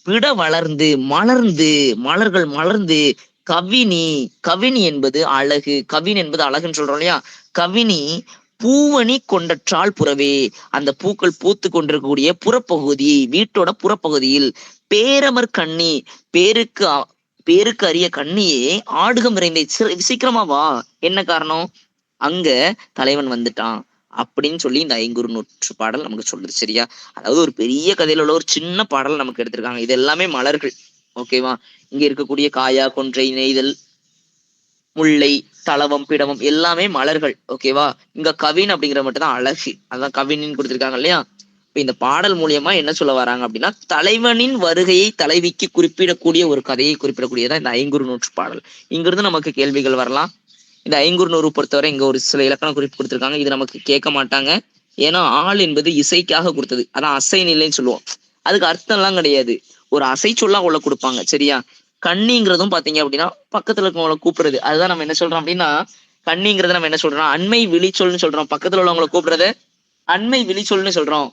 பிட வளர்ந்து மலர்ந்து, மலர்கள் மலர்ந்து, கவினி, கவினி என்பது அழகு, கவின் என்பது அழகுன்னு சொல்றோம் இல்லையா? கவினி பூவணி கொண்டற்றால் புறவே, அந்த பூக்கள் பூத்து கொண்டிருக்கக்கூடிய புறப்பகுதி, வீட்டோட புறப்பகுதியில் பேரமர் கண்ணி, பேருக்கு அரிய கண்ணியே ஆடுகம் விரைந்தே, சீக்கிரமா வா. என்ன காரணம்? அங்க தலைவன் வந்துட்டான் அப்படின்னு சொல்லி இந்த ஐங்குறு நூற்று பாடல் நமக்கு சொல்லுது. சரியா? அதாவது ஒரு பெரிய கதையில உள்ள ஒரு சின்ன பாடல் நமக்கு எடுத்திருக்காங்க. இது எல்லாமே மலர்கள். ஓகேவா? இங்க இருக்கக்கூடிய காயா கொன்றை நெய்தல் முல்லை தளவம் பிடவம் எல்லாமே மலர்கள். ஓகேவா? இங்க கவின் அப்படிங்கிற மட்டும் தான் அழகு. அதான் கவின்னு கொடுத்திருக்காங்க இல்லையா? இப்ப இந்த பாடல் மூலியமா என்ன சொல்ல வராங்க அப்படின்னா, தலைவனின் வருகையை தலைவிக்கு குறிப்பிடக்கூடிய ஒரு கதையை குறிப்பிடக்கூடியதான் இந்த ஐங்குறு நூற்று பாடல். இங்கிருந்து நமக்கு கேள்விகள் வரலாம். இந்த ஐங்குறுநூறு பொறுத்தவரை இங்க ஒரு சில இலக்கண குறிப்பு கொடுத்திருக்காங்க. இது நமக்கு கேட்க மாட்டாங்க. ஏன்னா ஆள் என்பது இசைக்காக கொடுத்தது. அதான் அசை நிலைன்னு சொல்லுவோம். அதுக்கு அர்த்தம் எல்லாம் கிடையாது. ஒரு அசை சொல்லா உள்ள கொடுப்பாங்க. சரியா? கண்ணிங்கிறதும் பாத்தீங்க அப்படின்னா பக்கத்துல இருக்கவங்களை கூப்பிடுறது. அதுதான் நம்ம என்ன சொல்றோம் அப்படின்னா, கண்ணிங்கிறத நம்ம என்ன சொல்றோம், அண்மை விழிச்சொல்னு சொல்றோம். பக்கத்துல உள்ளவங்களை கூப்பிடுறது அண்மை விழிச்சொல்னு சொல்றோம்.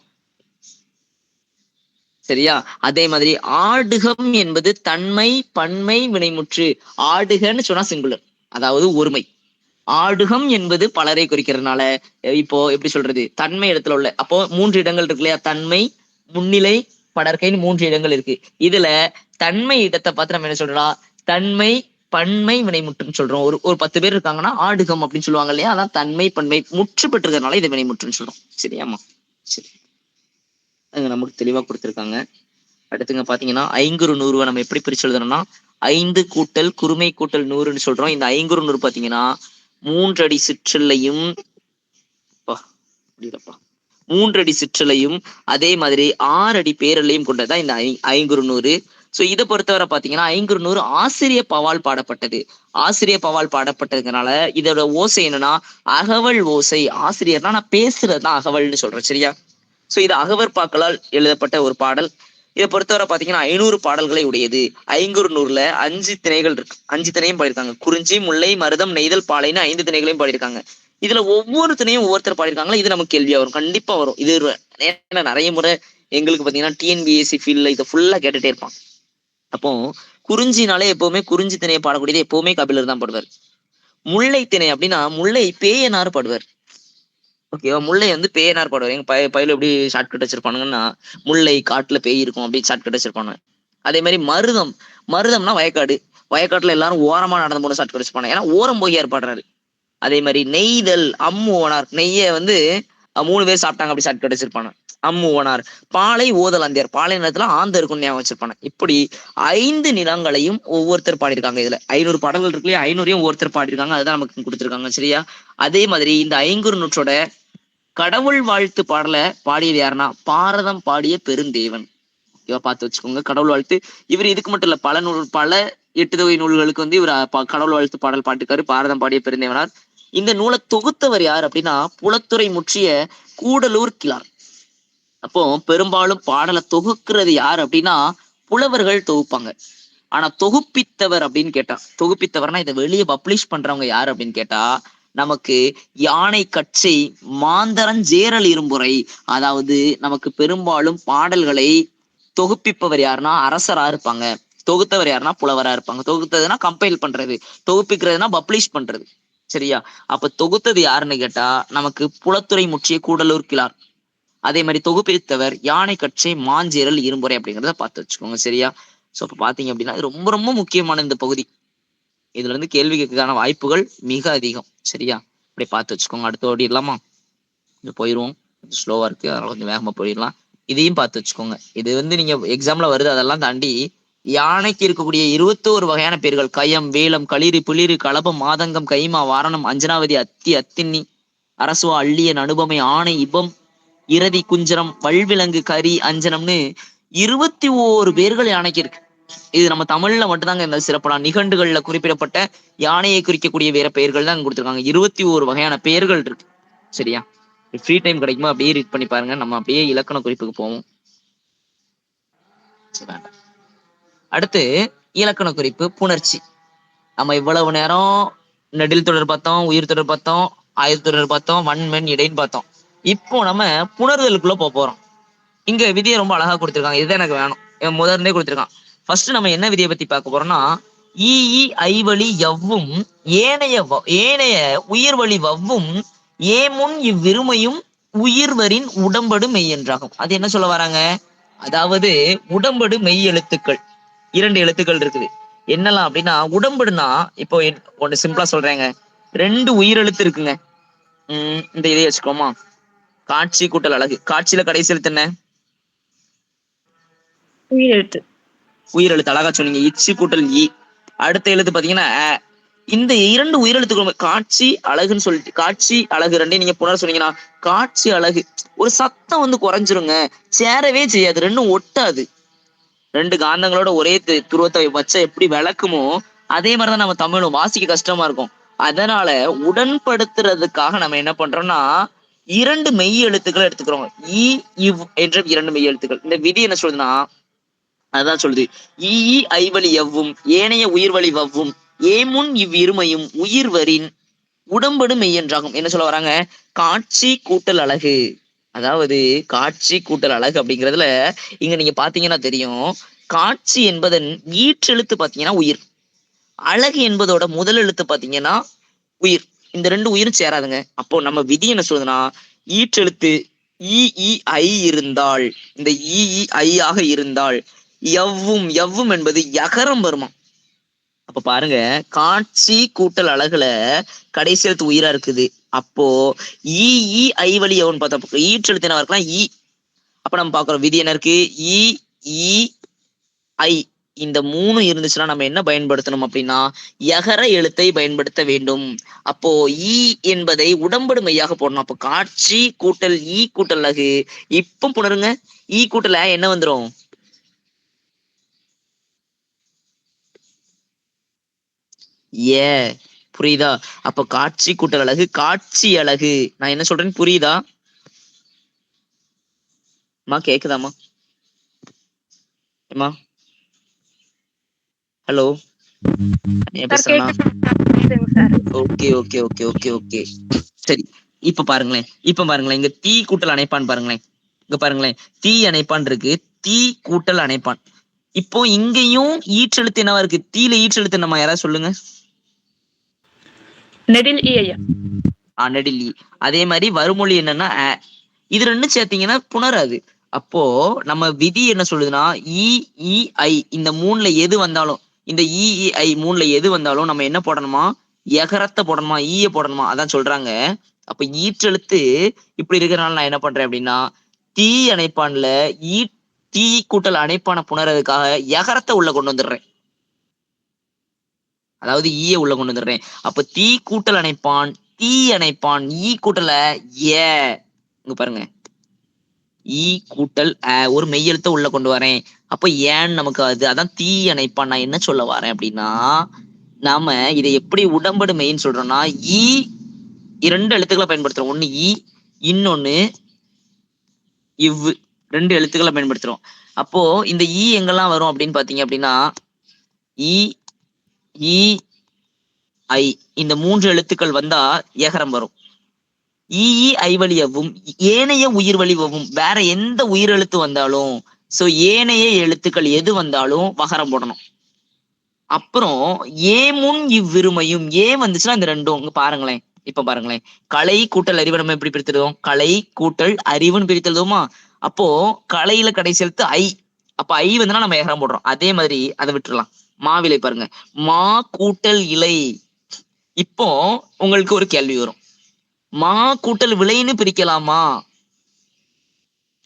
சரியா? அதே மாதிரி ஆடுகம் என்பது தன்மை பன்மை வினைமுற்று. ஆடுகன்னு சொன்னா சிங்குலர், அதாவது ஒருமை. ஆடுகம் என்பது பலரை குறிக்கிறதுனால இப்போ எப்படி சொல்றது, தன்மை இடத்துல உள்ள அப்போ 3 இடங்கள் இருக்கு இல்லையா, தன்மை முன்னிலை படற்கைன்னு 3 இடங்கள் இருக்கு. இதுல தன்மை இடத்தை பார்த்து நம்ம என்ன சொல்றோம், தன்மை பன்மை வினைமுற்றுன்னு சொல்றோம். ஒரு 10 பேர் இருக்காங்கன்னா ஆடுகம் அப்படின்னு சொல்லுவாங்க இல்லையா, அதான் தன்மை பன்மை முற்று பெற்றிருக்கிறதுனால இதை வினைமுற்றுன்னு சொல்றோம். சரியாமா? சரி, அங்க நமக்கு தெளிவா கொடுத்திருக்காங்க. அடுத்துங்க பாத்தீங்கன்னா ஐங்குறு நூறுவை நம்ம எப்படி பிரிச்சு எழுதணும்னா, 5 கூட்டல் குறுமை கூட்டல் 100ன்னு சொல்றோம். இந்த ஐங்குறு நூறு பாத்தீங்கன்னா 3 அடி சிற்றலையும் 3 அடி சிற்றலையும் அதே மாதிரி 6 அடி பேரலையும் கொண்டதுதான் இந்த ஐங்குறு நூறு. சோ இதை பொறுத்தவரை பாத்தீங்கன்னா ஐங்குறு நூறு ஆசிரிய பவால் பாடப்பட்டது. ஆசிரிய பவால் பாடப்பட்டதுனால இதோட ஓசை என்னன்னா அகவல் ஓசை. ஆசிரியர்னா நான் பேசுறதுதான் அகவல்னு சொல்றேன். சரியா? சோ இது அகவர் பாக்களால் எழுதப்பட்ட ஒரு பாடல். இதை பொறுத்தவரை பாத்தீங்கன்னா 500 பாடல்களை உடையது. ஐங்குறு நூறுல 5 திணைகள் இருக்கு. 5 திணையும் பாடியிருக்காங்க. குறிஞ்சி, முல்லை, மருதம், நெய்தல், பாலைன்னு 5 திணைகளையும் பாடியிருக்காங்க. இதுல ஒவ்வொரு திணையும் ஒவ்வொருத்தர் பாடியிருக்காங்களா, இது நமக்கு கேள்வியா வரும். கண்டிப்பா வரும். இது நிறைய முறை எங்களுக்கு பாத்தீங்கன்னா டிஎன்பிஎஸ்சி ஃபீல்ட்ல இதை ஃபுல்லா கேட்டுட்டே இருப்பான். அப்போ குறிஞ்சினாலே எப்பவுமே குறிஞ்சி திணையை பாடக்கூடியது எப்பவுமே கபிலர் தான் பாடுவார். முல்லை திணை அப்படின்னா முல்லை பேயனார் பாடுவார். ஓகேவா? முல்லை வந்து பேயனார் பாடுவார். எங்க பயில எப்படி ஷார்ட்கட் வச்சிருப்பானுங்கன்னா, முல்லை காட்டுல பேய் இருக்கும் அப்படி ஷார்ட்கட் வச்சிருப்பாங்க. அதே மாதிரி மருதம்னா வயக்காடு. வயக்காட்டுல எல்லாரும் ஓரமா நடந்து போன ஷார்ட்கட் வச்சிருப்பாங்க. ஏன்னா ஓரம் போகியார் பாடுறாரு. அதே மாதிரி நெய்தல் அம்முவனார், நெய்ய வந்து 3 பேர் சாப்பிட்டாங்க அப்படி ஷார்ட்கட் வச்சிருப்பாங்க. அம்முவனார். பாலை ஓதல் அந்தியார், பாலை நிலத்துல ஆந்த இருக்கும்னு ஞாபகம் வச்சிருப்பாங்க. இப்படி 5 நிலங்களையும் ஒவ்வொருத்தர் பாடியிருக்காங்க. இதுல 500 பாடல்கள் இருக்கு இல்லையா, 500ஐயும் ஒவ்வொருத்தர் பாடியிருக்காங்க. அதுதான் நமக்கு கொடுத்திருக்காங்க. சரியா? அதே மாதிரி இந்த ஐங்குறு நூற்றோட கடவுள் வாழ்த்து பாடல பாடியது யாருன்னா பாரதம் பாடிய பெருந்தேவன். ஓகேவா? பார்த்து வச்சுக்கோங்க. கடவுள் வாழ்த்து இவர் இதுக்கு மட்டும் இல்ல, பல 8 தொகை நூல்களுக்கு வந்து இவர் கடவுள் வாழ்த்து பாடல் பாட்டுக்காரு. பாரதம் பாடிய பெருந்தேவனார். இந்த நூலை தொகுத்தவர் யார் அப்படின்னா புலத்துறை முற்றிய கூடலூர் கிழார். அப்போ பெரும்பாலும் பாடலை தொகுக்கிறது யார் அப்படின்னா புலவர்கள் தொகுப்பாங்க. ஆனா தொகுப்பித்தவர் அப்படின்னு கேட்டா, தொகுப்பித்தவர்னா இதை வெளியே பப்ளிஷ் பண்றவங்க யாரு அப்படின்னு கேட்டா நமக்கு யானை கச்சை மாந்தரஞ்சேரல் இரும்புரை. அதாவது நமக்கு பெரும்பாலும் பாடல்களை தொகுப்பிப்பவர் யாருன்னா அரசரா இருப்பாங்க. தொகுத்தவர் யாருன்னா புலவரா இருப்பாங்க. தொகுத்ததுன்னா கம்பைல் பண்றது, தொகுப்பிக்கிறதுனா பப்ளிஷ் பண்றது. சரியா? அப்ப தொகுத்தது யாருன்னு கேட்டா நமக்கு புலத்துறை முற்றிய கூடலூர் கிழார். அதே மாதிரி தொகுப்பித்தவர் யானை கச்சை மாஞ்சேரல் இரும்புரை அப்படிங்கிறத பார்த்து வச்சுக்கோங்க. சரியா? சோ அப்ப பாத்தீங்க அப்படின்னா ரொம்ப ரொம்ப முக்கியமான இந்த பகுதி. இதுல இருந்து கேள்வி கேட்கறதுக்கான வாய்ப்புகள் மிக அதிகம். சரியா? அப்படி பார்த்து வச்சுக்கோங்க. அடுத்த ஓடிடலாமா? கொஞ்சம் போயிடுவோம். கொஞ்சம் ஸ்லோவா இருக்கு, அதனால கொஞ்சம் வேகமா போயிடலாம். இதையும் பார்த்து வச்சுக்கோங்க. இது வந்து நீங்க எக்ஸாம்ல வருது. அதெல்லாம் தாண்டி யானைக்கு இருக்கக்கூடிய 21 வகையான பேர்கள் கயம், வேலம், களிறு, புளிறு, களபம், மாதங்கம், கைமா, வாரணம், அஞ்சனாவதி, அத்தி, அத்தின்னி, அரசுவா, அள்ளியன், அனுபமை, ஆணை, இபம், இரதி, குஞ்சரம், வல்விலங்கு, கரி, அஞ்சனம்னு 21 பேர்கள் யானைக்கு இருக்கு. இது நம்ம தமிழ்ல மட்டும்தாங்க இந்த சிறப்பலாம். நிகண்டுகள்ல குறிப்பிடப்பட்ட யானையை குறிக்கக்கூடிய வேற பெயர்கள் தான் கொடுத்துருக்காங்க. 21 வகையான பெயர்கள் இருக்கு. சரியா? ஃப்ரீ டைம் கிடைக்குமா அப்படியே ரீட் பண்ணி பாருங்க. நம்ம அப்படியே இலக்கண குறிப்புக்கு போவோம். அடுத்து இலக்கண குறிப்பு புணர்ச்சி. நம்ம இவ்வளவு நேரம் நெடில் தொடர் பார்த்தோம், உயிர் தொடர் பார்த்தோம், ஆயுள் தொடர் பார்த்தோம், வன்மென் இடைன்னு பார்த்தோம். இப்போ நம்ம புணர்தலுக்குள்ள போறோம். இங்க விதியை ரொம்ப அழகா கொடுத்திருக்காங்க. இதுதான் எனக்கு வேணும். முதல்ல கொடுத்திருக்கான். ஃபர்ஸ்ட் நம்ம என்ன விதியை பத்தி பார்க்க போறோம்னா, ஈ ஐவழி எவ்வும் ஏனைய உயிர்வழி வவ்வும் ஏமுன் இவ்விருமையும் உயிர்வரின் உடம்படு மெய் என்றாகும். அது என்ன சொல்ல வராங்க? அதாவது உடம்படு மெய் எழுத்துக்கள் 2 எழுத்துக்கள் இருக்குது. என்னலாம் அப்படின்னா உடம்படுனா இப்போ ஒண்ணு சிம்பிளா சொல்றேங்க. 2 உயிரெழுத்து இருக்குங்க. இந்த இதைய வச்சுக்கோமா. காட்சி கூட்டல் அழகு. காட்சியில கடைசி எழுத்து என்ன? உயிரெழுத்து. உயிரெழுத்து. அழகா சொன்னீங்க. இச்சு கூட்டல் இ. அடுத்த எழுத்து பாத்தீங்கன்னா இந்த இரண்டு உயிரெழுத்துக்கள் காட்சி அழகுன்னு சொல்லிட்டு காட்சி அழகு ரெண்டையும் நீங்க புனர் சொன்னீங்கன்னா காட்சி அழகு ஒரு சத்தம் வந்து குறைஞ்சிருங்க, சேரவே செய்யாது, ரெண்டும் ஒட்டாது. ரெண்டு காந்தங்களோட ஒரே துருவத்தை வச்சா எப்படி விளக்குமோ அதே மாதிரிதான் நம்ம தமிழும் வாசிக்க கஷ்டமா இருக்கும். அதனால உடன்படுத்துறதுக்காக நம்ம என்ன பண்றோம்னா இரண்டு மெய் எழுத்துக்களை எடுத்துக்கிறோம். இ இவ் என்ற இரண்டு மெய் எழுத்துக்கள். இந்த விதி என்ன சொல்லுதுன்னா அதான் சொல்லுது, ஈ ஐவழி எவ்வும் ஏனைய உயிர்வழி வவ்வும் ஏமுன் இவ்விருமையும் உயிர்வரின் உடம்படு மெய் என்றாகும். என்ன சொல்ல வராங்க, காட்சி கூட்டல் அழகு. அதாவது காட்சி கூட்டல் அழகு அப்படிங்கிறதுல இங்க நீங்க பாத்தீங்கன்னா தெரியும், காட்சி என்பதன் ஈற்றெழுத்து பாத்தீங்கன்னா உயிர், அழகு என்பதோட முதல் எழுத்து பாத்தீங்கன்னா உயிர். இந்த ரெண்டு உயிரும் சேராதுங்க. அப்போ நம்ம விதி என்ன சொல்லுதுன்னா ஈற்றெழுத்து இ ஐ இருந்தால், இந்த இ ஐ ஆக இருந்தால் எவ்வும் எவ்வும் என்பது யகரம் வருமா. அப்ப பாருங்க, காட்சி கூட்டல் அழகுல கடைசி எழுத்து உயிரா இருக்குது. அப்போ இ ஐ வழி எவன் பார்த்தா ஈற்றெழுத்து என்ன இருக்கலாம் இ. அப்ப நம்ம பாக்குறோம் விதி என்ன இருக்கு, இ ஐ இந்த மூணு இருந்துச்சுன்னா நம்ம என்ன பயன்படுத்தணும் அப்படின்னா யகர எழுத்தை பயன்படுத்த வேண்டும். அப்போ ஈ என்பதை உடம்படு மெய்யாக போடணும். அப்போ காட்சி கூட்டல் ஈ கூட்டல் அழகு. இப்ப புணருங்க, ஈ கூட்டல் என்ன வந்துரும், ஏ. புரியுதா? அப்ப காட்சி கூட்டல் அழகு காட்சி அழகு. நான் என்ன சொல்றேன்னு புரியுதா மா? கேக்குதாமா ஏமா? ஹலோ பேசுறேன்னா? Okay okay okay okay okay சரி. இப்ப பாருங்களேன் இங்க தீ கூட்டல் அணைப்பான் பாருங்களேன். இங்க பாருங்களேன், தீ அணைப்பான் இருக்கு, தீ கூட்டல் அணைப்பான். இப்போ இங்கேயும் ஈற்றெழுத்து என்னவா இருக்கு, தீல ஈற்றெழுத்து நம்ம யாராவது சொல்லுங்க. நெடில் ஈ ஐயா. நெடில் ஈ. அதே மாதிரி வருமொழி என்னன்னா இது ரெண்டும் சேர்த்தீங்கன்னா புணராது. அப்போ நம்ம விதி என்ன சொல்லுதுன்னா இ ஐ இந்த மூணுல எது வந்தாலும், இந்த இ ஐ மூணுல எது வந்தாலும் நம்ம என்ன போடணுமா, எகரத்தை போடணுமா, ஈய போடணுமா, அதான் சொல்றாங்க. அப்ப ஈற்றெழுத்து இப்படி இருக்கிறனால நான் என்ன பண்றேன் அப்படின்னா தீ அணைப்பான்ல தீ கூட்டல் அணைப்பான புணர்றதுக்காக எகரத்தை உள்ள கொண்டு வந்துடுறேன், அதாவது ஈய உள்ள கொண்டு வந்துடுறேன். அப்ப தீ கூட்டல் அணைப்பான் தீ அணைப்பான் ஈ கூட்டல ஏ. இங்க பாருங்க, ஈ கூட்டல் ஒரு மெய்யெழுத்த உள்ள கொண்டு வரேன். அப்ப ஏன்னு நமக்கு அது, அதான் தீ அணைப்பான். நான் என்ன சொல்ல வரேன் அப்படின்னா நாம இதை எப்படி உடம்படு மெய்ன்னு சொல்றோம்னா ஈ இரண்டு எழுத்துக்களை பயன்படுத்துறோம். ஒண்ணு ஈ, இன்னொன்னு இவ், ரெண்டு எழுத்துக்களை பயன்படுத்துறோம். அப்போ இந்த ஈ எங்கெல்லாம் வரும் அப்படின்னு பாத்தீங்க அப்படின்னா இ ஐ இந்த மூன்று எழுத்துக்கள் வந்தா ஏகரம் வரும். ஈ ஐ வழி எவ்வும் ஏனைய உயிர் வழி வவ்வும், வேற எந்த உயிர் எழுத்து வந்தாலும், சோ ஏனைய எழுத்துக்கள் எது வந்தாலும் வகரம் போடணும். அப்புறம் ஏமுன் இவ்விருமையும், ஏ வந்துச்சுன்னா இந்த ரெண்டும் இங்க பாருங்களேன். இப்ப பாருங்களேன், கலை கூட்டல் அறிவு நம்ம எப்படி பிரித்தெழுதுவோம், கலை கூட்டல் அறிவுன்னு பிரித்தெழுதுவோமா. அப்போ கலையில கடைசி எழுத்து ஐ, அப்ப ஐ வந்துன்னா நம்ம ஏகரம் போடுறோம். அதே மாதிரி அதை விட்டுறலாம். மாவிலை பாருங்க, மா கூட்டல் இலை. இப்போ உங்களுக்கு ஒரு கேள்வி வரும், மா கூட்டல் விளைன்னு பிரிக்கலாமா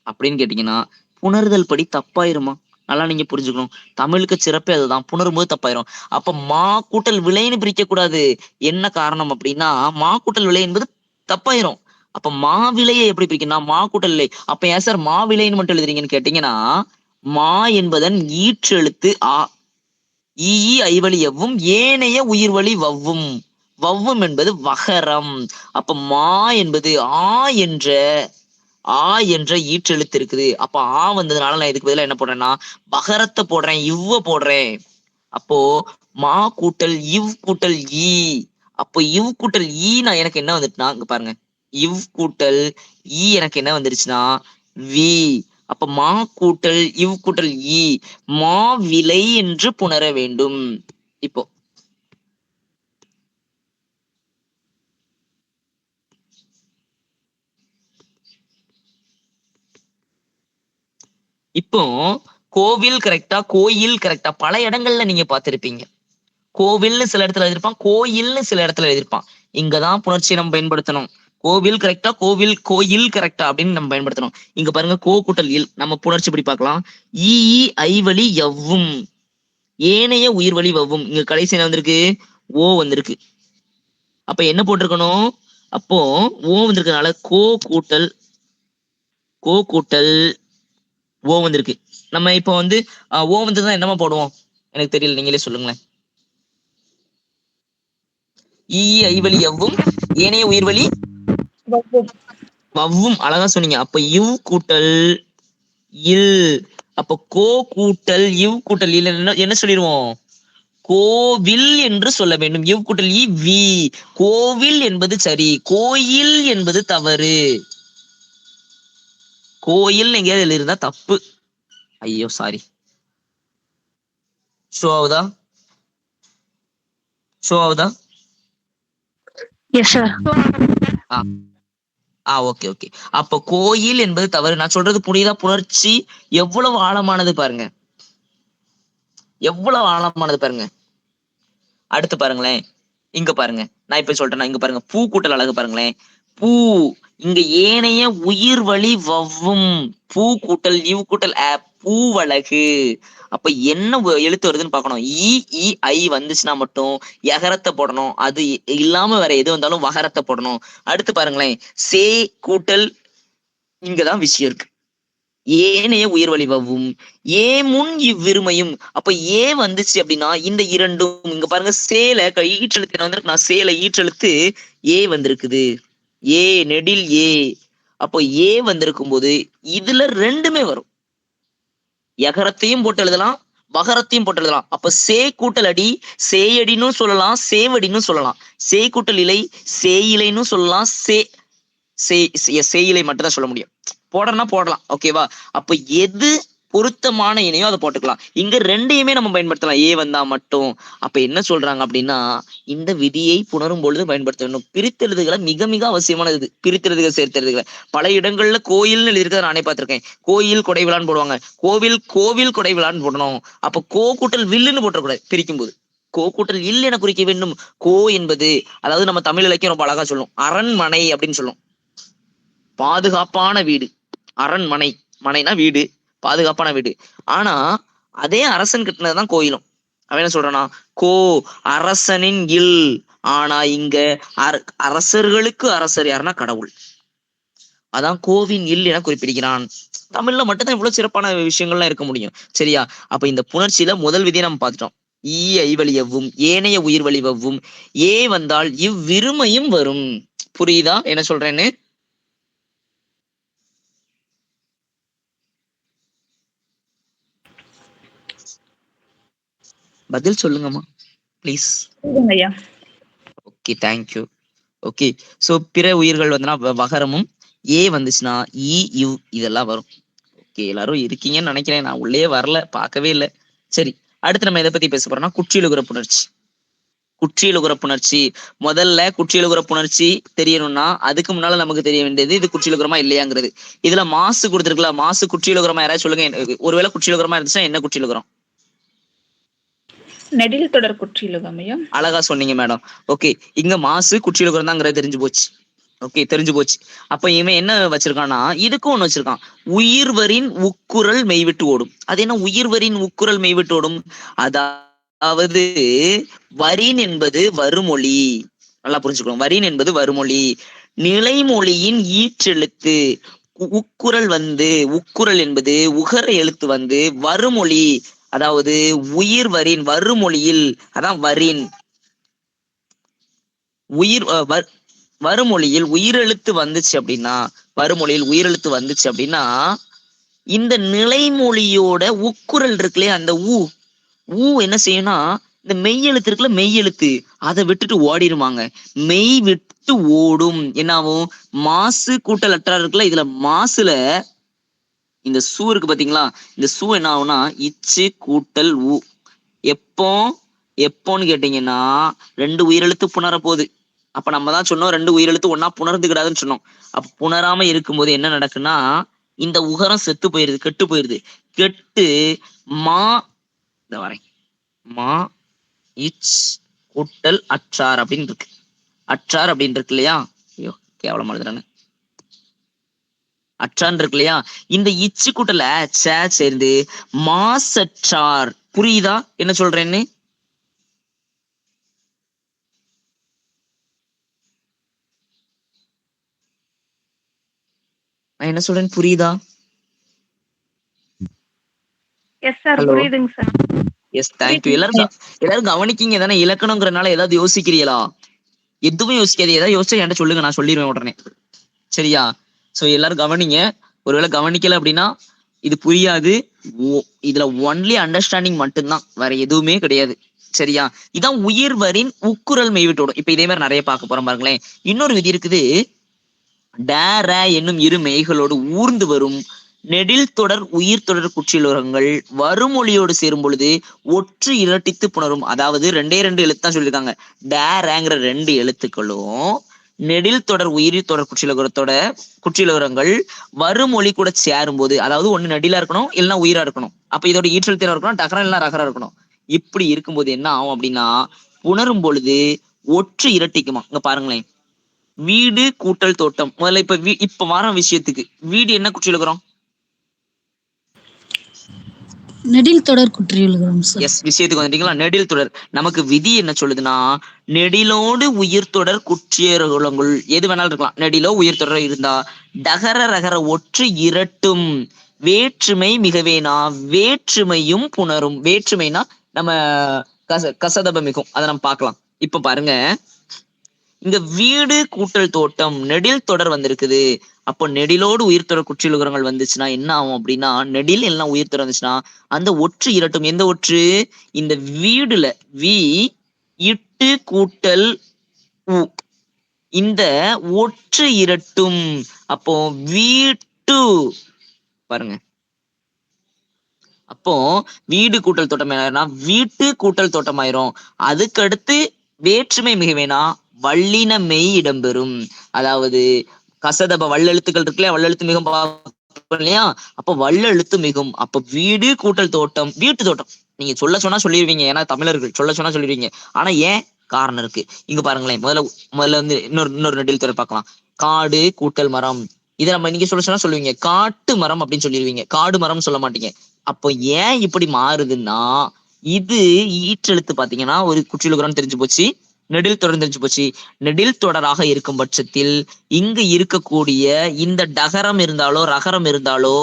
அப்படின்னு கேட்டீங்கன்னா புணர்தல் படி தப்பாயிருமா. நல்லா நீங்க புரிஞ்சுக்கணும், தமிழுக்கு சிறப்பே அதுதான், புணரும் போது தப்பாயிரும். அப்ப மா கூட்டல் விளைன்னு பிரிக்க கூடாது. என்ன காரணம் அப்படின்னா மா கூட்டல் விளை என்பது தப்பாயிரும். அப்ப மாவிலையை எப்படி பிரிக்கணும், மா கூட்டல் விளை. அப்ப ஏன் சார் மாவிலைன்னு மட்டும் எழுதுறீங்கன்னு கேட்டீங்கன்னா மா என்பதன் ஈற்றெழுத்து ஆ, ஈ ஐவழி எவ்வும் ஏனைய உயிர்வழி வவ்வும், வவ்வும் என்பது வகரம். அப்ப மா என்பது ஆ என்ற ஈற்றெழுத்து இருக்குது. அப்ப வந்ததுனால நான் இதுக்கு பதிலா என்ன போடுறேன்னா வகரத்தை போடுறேன், இவ்வ போடுறேன். அப்போ மா கூட்டல் இவ் கூட்டல் ஈ. அப்போ இவ் கூட்டல் ஈ நான் எனக்கு என்ன வந்துட்டுனா இங்க பாருங்க, இவ் கூட்டல் ஈ எனக்கு என்ன வந்துருச்சுன்னா வி. அப்ப மா கூட்டல் இவ் கூட்டல் ஈ மா விலை என்று புணர வேண்டும். இப்போ இப்போ கோவில் கரெக்டா கோயில் கரெக்டா பல இடங்கள்ல நீங்க பார்த்திருப்பீங்க. கோவில்னு சில இடத்துல எழுதிருப்பான், கோயில்னு சில இடத்துல எழுதிருப்பான். இங்கதான் புணர்ச்சி நம்ம பயன்படுத்தணும். கோவில் கரெக்டா கோயில் கரெக்டா அப்படின்னு நம்ம பயன்படுத்தணும். இங்க பாருங்க, கோ கூட்டல் இல் நம்ம புணர்ச்சி படி பார்க்கலாம். ஐ வழி எவ்வும் ஏனைய உயிர் வழி வவ்வும், இங்க கடைசி என்ன வந்திருக்கு ஓ வந்திருக்கு. அப்ப என்ன போட்டிருக்கணும்? அப்போ ஓ வந்திருக்கனால கோ கூட்டல் ஓ வந்திருக்கு. நம்ம இப்போ வந்து ஓ வந்துதான் என்னமா போடுவோம்? எனக்கு தெரியல, நீங்களே சொல்லுங்களேன். ஈ ஐவழி எவ்வும் ஏனைய உயிர்வழி வவ்வும். அழகா சொன்னீங்க. அப்ப இவ் கூட்டல் இல். அப்ப கோ கூட்டல் இவ் கூட்டல் இல் என்ன சொல்லிடுவோம்? கோவில் என்று சொல்ல வேண்டும். இவ் கூட்டல் இ வி. கோவில் என்பது சரி, கோயில் என்பது தவறு. கோயில் எங்கேயாவது இருந்தா தப்பு. ஐயோ சாரி. ஷோ ஆகுதா? Yes sir. Okay okay. அப்ப கோயில் என்பது தவறு. நான் சொல்றது புரியுதா? புணர்ச்சி எவ்வளவு ஆழமானது பாருங்க, எவ்வளவு ஆழமானது பாருங்க. அடுத்து பாருங்களேன், இங்க பாருங்க, நான் இப்ப சொல்றேன். இங்க பாருங்க, பூ கூட்டல் அழகு பாருங்களேன். பூ, இங்க ஏனைய உயிர் வழி வவ்வும். பூ கூட்டல் இவ் கூட்டல் பூவழகு. அப்ப என்ன எழுத்து வருதுன்னு பார்க்கணும். இ ஐ வந்துச்சுன்னா மட்டும் யகரத்தை போடணும். அது இல்லாம வேற எது வந்தாலும் வகரத்தை போடணும். அடுத்து பாருங்களேன், சே கூட்டல், இங்கதான் விஷயம் இருக்கு. ஏனைய உயிர் வழி வவ்வும் ஏ முன் இவ்விருமையும். அப்ப ஏ வந்துச்சு அப்படின்னா இந்த இரண்டும், இங்க பாருங்க, சேல ஈற்றெழுத்து வந்திருக்கு. நான் சேல ஈற்றெழுத்து ஏ வந்திருக்குது. ஏ நெடில் ஏ. அப்போ ஏ வந்திருக்கும் போது இதுல ரெண்டுமே வரும். யகரத்தையும் போட்டு எழுதலாம், வகரத்தையும் போட்டு எழுதலாம். அப்ப சே கூட்டல் அடி சேயடின்னு சொல்லலாம், சேவடின்னு சொல்லலாம். சே கூட்டல் இலை சேயிலைன்னு சொல்லலாம், சேயிலை மட்டும் தான் சொல்ல முடியும். போடணும்னா போடலாம், ஓகேவா? அப்ப எது பொருத்தமான இணையோ அதை போட்டுக்கலாம். இங்க ரெண்டையுமே நம்ம பயன்படுத்தலாம், ஏ வந்தா மட்டும். அப்ப என்ன சொல்றாங்க அப்படின்னா, இந்த விதியை புணரும் பொழுது பயன்படுத்த வேண்டும். பிரித்தெழுதுகளை மிக மிக அவசியமானது. பிரித்தெழுதுகள் சேர்த்தெழுதுகளை பல இடங்கள்ல கோயில்னு எழுதியிருக்கிறத நானே பார்த்திருக்கேன். கோயில் கொடை விழான்னு போடுவாங்க, கோவில் கொடை விழான்னு போடணும். அப்ப கோ கூட்டல் வில்லுன்னு போட்டக்கூடாது. பிரிக்கும் போது கோ கூட்டல் இல் என குறிக்க வேண்டும். கோ என்பது, அதாவது நம்ம தமிழ் இலக்கியம் ரொம்ப அழகா சொல்லும், அரண்மனை அப்படின்னு சொல்லும். பாதுகாப்பான வீடு, அரண்மனை, மனைனா வீடு, பாதுகாப்பான வீடு. ஆனா அதே அரசன் கட்டினதுதான் கோயிலும். அவன் என்ன சொல்றானா, கோ அரசனின் இல். ஆனா இங்க அரசர்களுக்கு அரசர் யாருன்னா கடவுள். அதான் கோவின் இல் என குறிப்பிடுகிறான். தமிழ்ல மட்டும்தான் இவ்வளவு சிறப்பான விஷயங்கள்லாம் இருக்க முடியும், சரியா? அப்ப இந்த புணர்ச்சியில முதல் விதியை நம்ம பார்த்துட்டோம். ஈ ஐவழி எவ்வும் ஏனைய உயிர் வழி வவ்வும் ஏ வந்தால் இவ்விருமையும் வரும். புரியுதா என்ன சொல்றேன்னு? பதில் சொல்லுங்கம்மா ப்ளீஸ். ஐயா. Okay, thank you. ஓகே, சோ பிற உயிர்கள் வந்துன்னா வகரமும், ஏ வந்துச்சுன்னா இ யு இதெல்லாம் வரும். ஓகே, எல்லாரும் இருக்கீங்கன்னு நினைக்கிறேன். நான் உள்ளே வரல, பார்க்கவே இல்லை. சரி, அடுத்து நம்ம எதை பத்தி பேச போறோம்னா குற்றியலுகர புணர்ச்சி. குற்றியலுகர புணர்ச்சி, முதல்ல குற்றியலுகர புணர்ச்சி தெரியணும்னா அதுக்கு முன்னால நமக்கு தெரிய வேண்டியது இது குற்றியலுகரமா இல்லையாங்கிறது. இதுல மாசு கொடுத்துருக்கல, மாசு குற்றியலுகரமா யாராவது சொல்லுங்க. ஒருவேளை குற்றியலுகரமா இருந்துச்சுன்னா என்ன குற்றியலுகரம்? நெடில் தொடர் குற்றியலுகம் ஐயா. அழகா சொன்னீங்க மேடம். ஓகே, இங்க மாசு குற்றியலுகரம் தாங்கிறது தெரிஞ்சு போச்சு. ஓகே, தெரிஞ்சு போச்சு. அப்ப இவன் என்ன வச்சிருக்கான்னா, இதுக்கும் ஒண்ணு வச்சிருக்கான், உயிர்வரின் உக்குரல் மெய்விட்டு ஓடும். அது என்ன உயிர்வரின் உக்குரல் மெய்விட்டு ஓடும்? அதாவது வரின் என்பது வருமொழி, நல்லா புரிஞ்சுக்கணும். வரின் என்பது வருமொழி, நிலைமொழியின் ஈற்றெழுத்து. உக்குரல் உக்குரல் என்பது உகர எழுத்து வருமொழி, அதாவது உயிர் வரின் வருமொழியில், அதான் வரின் உயிர் வருமொழியில் உயிரெழுத்து வந்துச்சு அப்படின்னா, வருமொழியில் உயிரெழுத்து வந்துச்சு அப்படின்னா இந்த நிலைமொழியோட உக்குரல் இருக்குல்லையே, அந்த ஊ என்ன செய்யும்னா, இந்த மெய் எழுத்து இருக்குல்ல, மெய் எழுத்து அதை விட்டுட்டு ஓடிடுவாங்க. மெய் விட்டு ஓடும். என்னாவும் மாசு கூட்டல் அற்றார் இருக்குல்ல, இதுல மாசுல இந்த சூ இருக்கு பாத்தீங்களா, இந்த சூ என்ன ஆகும்னா இச்சு கூட்டல் ஊ. எப்போன்னு கேட்டீங்கன்னா ரெண்டு உயிரெழுத்து புணர போகுது. அப்ப நம்ம தான் சொன்னோம் ரெண்டு உயிரெழுத்து ஒன்னா புணர்ந்துக்கிடாதுன்னு சொன்னோம். அப்ப புணராம இருக்கும்போது என்ன நடக்குன்னா, இந்த உகரம் செத்து போயிருது, கெட்டு போயிருது. கெட்டு மா மா இச் கூட்டல் அற்றார் அப்படின்னு இருக்கு. அற்றார் அப்படின்னு இருக்கு இல்லையா? ஐயோ கேவலம் எழுதுறானு. அற்றான் இருக்கு இல்லையா, இந்த இச்சு கூட்டல சேர்ந்து மாசற்றார். புரியுதா என்ன சொல்றேன்னு? நான் என்ன சொல்றேன் புரியுதா? Yes sir Hello. புரியுதுங்க சார். Yes thank you. எல்லாரும் கவனிக்கீங்க தானே. இலக்கணங்கிறனால ஏதாவது யோசிக்கிறீங்களா? எதுவும் யோசிக்காது. ஏதாவது யோசிச்சா என்கிட்ட சொல்லுங்க, நான் சொல்லிடுவேன் உடனே. சரியா? சோ எல்லாரும் கவனிங்க. ஒருவேளை கவனிக்கல அப்படின்னா இது புரியாது. இதுல ஒன்லி அண்டர்ஸ்டாண்டிங் மட்டும்தான், வேற எதுவுமே கிடையாது. சரியா? இதான் உயிர்வரின் உக்குரல் மெய்விட்டோடும். இப்ப இதே மாதிரி நிறைய பார்க்க போறோம் பாருங்களேன். இன்னொரு விதி இருக்குது. டேர என்னும் இரு மெய்களோடு ஊர்ந்து வரும் நெடில் தொடர் உயிர் தொடர் குற்றியலுகரங்கள் வருமொழியோடு சேரும் பொழுது ஒற்று இரட்டித்து புணரும். அதாவது 2 எழுத்து தான் சொல்லியிருக்காங்க. டேரங்கிற 2 எழுத்துக்களும் நெடில் தொடர் உயிர் தொடர் குற்றியலுகரங்கள் வருமொழி கூட சேரும் போது, அதாவது ஒண்ணு நெடிலா இருக்கணும் இல்லைன்னா உயிரா இருக்கணும். அப்ப இதோட ஈற்றெழுத்தினா இருக்கணும், டகரம் இல்லைன்னா ரகரம் இருக்கணும். இப்படி இருக்கும்போது என்ன ஆகும் அப்படின்னா, புணரும் பொழுது ஒற்று இரட்டிக்குமா. இங்க பாருங்களேன், வீடு கூட்டல் தோட்டம். முதல்ல இப்ப வர விஷயத்துக்கு வீடு என்ன குற்றியலுகரம்? நெடில் தொடர் குற்றியலுகரம். எஸ், விஷயத்துக்கு வந்துட்டீங்களா? நெடில் தொடர். நமக்கு விதி என்ன சொல்லுதுன்னா, நெடிலோடு உயிர் தொடர் குற்றியலுகரங்கள் எது வேணாலும் இருக்கலாம். நெடிலோ உயிர் தொடர் இருந்தா டகர ரகர ஒற்று இரட்டும் வேற்றுமை மிகவேனா வேற்றுமையும் புணரும். வேற்றுமைனா நம்ம கசதப மிகும், அதை நம்ம பார்க்கலாம். இப்ப பாருங்க, இங்க வீடு கூட்டல் தோட்டம் நெடில் தொடர் வந்திருக்குது. அப்போ நெடிலோடு உயிர் தொடர் குற்றியலுகரங்கள் வந்துச்சுன்னா என்ன ஆகும் அப்படின்னா, நெடில் எல்லாம் உயிர் தொடர் வந்துச்சுன்னா அந்த ஒற்று இரட்டும். எந்த ஒற்று? இந்த வீடுல வி இட்டு கூட்டல் உ, இந்த ஒற்று இரட்டும். அப்போ வீட்டு பாருங்க, அப்போ வீடு கூட்டல் தோட்டம் என்ன, வீட்டு கூட்டல் தோட்டம் ஆயிரும். அதுக்கு அடுத்து வேற்றுமை மிகவேனா வல்லின மெய் இடம்பெறும். அதாவது கசதப வல்லெழுத்துக்கள் இருக்குல்ல, வல்லெழுத்து மிகும் இல்லையா? அப்ப வல்லெழுத்து மிகும். அப்ப வீடு கூட்டல் தோட்டம் வீட்டு தோட்டம் நீங்க சொல்ல சொன்னா சொல்லிடுவீங்க, ஏன்னா தமிழர்கள் சொல்ல சொன்னா சொல்லிடுவீங்க. ஆனா ஏன் காரணம் இருக்கு. இங்க பாருங்களேன், முதல்ல வந்து இன்னொரு நெடில் தொடர் பார்க்கலாம். காடு கூட்டல் மரம். இதை நம்ம நீங்க சொல்ல சொன்னா சொல்லுவீங்க காட்டு மரம் அப்படின்னு சொல்லிடுவீங்க, காடு மரம் சொல்ல மாட்டீங்க. அப்போ ஏன் இப்படி மாறுதுன்னா, இது ஈற்றெழுத்து பாத்தீங்கன்னா ஒரு குற்றியலுகரம் தெரிஞ்சு போச்சு, நெடில் தொடர் தெரிஞ்சு போச்சு. நெடில் தொடராக இருக்கும் பட்சத்தில் இங்கு இருக்கக்கூடிய இந்த டகரம் இருந்தாலோ ரகரம் இருந்தாலோ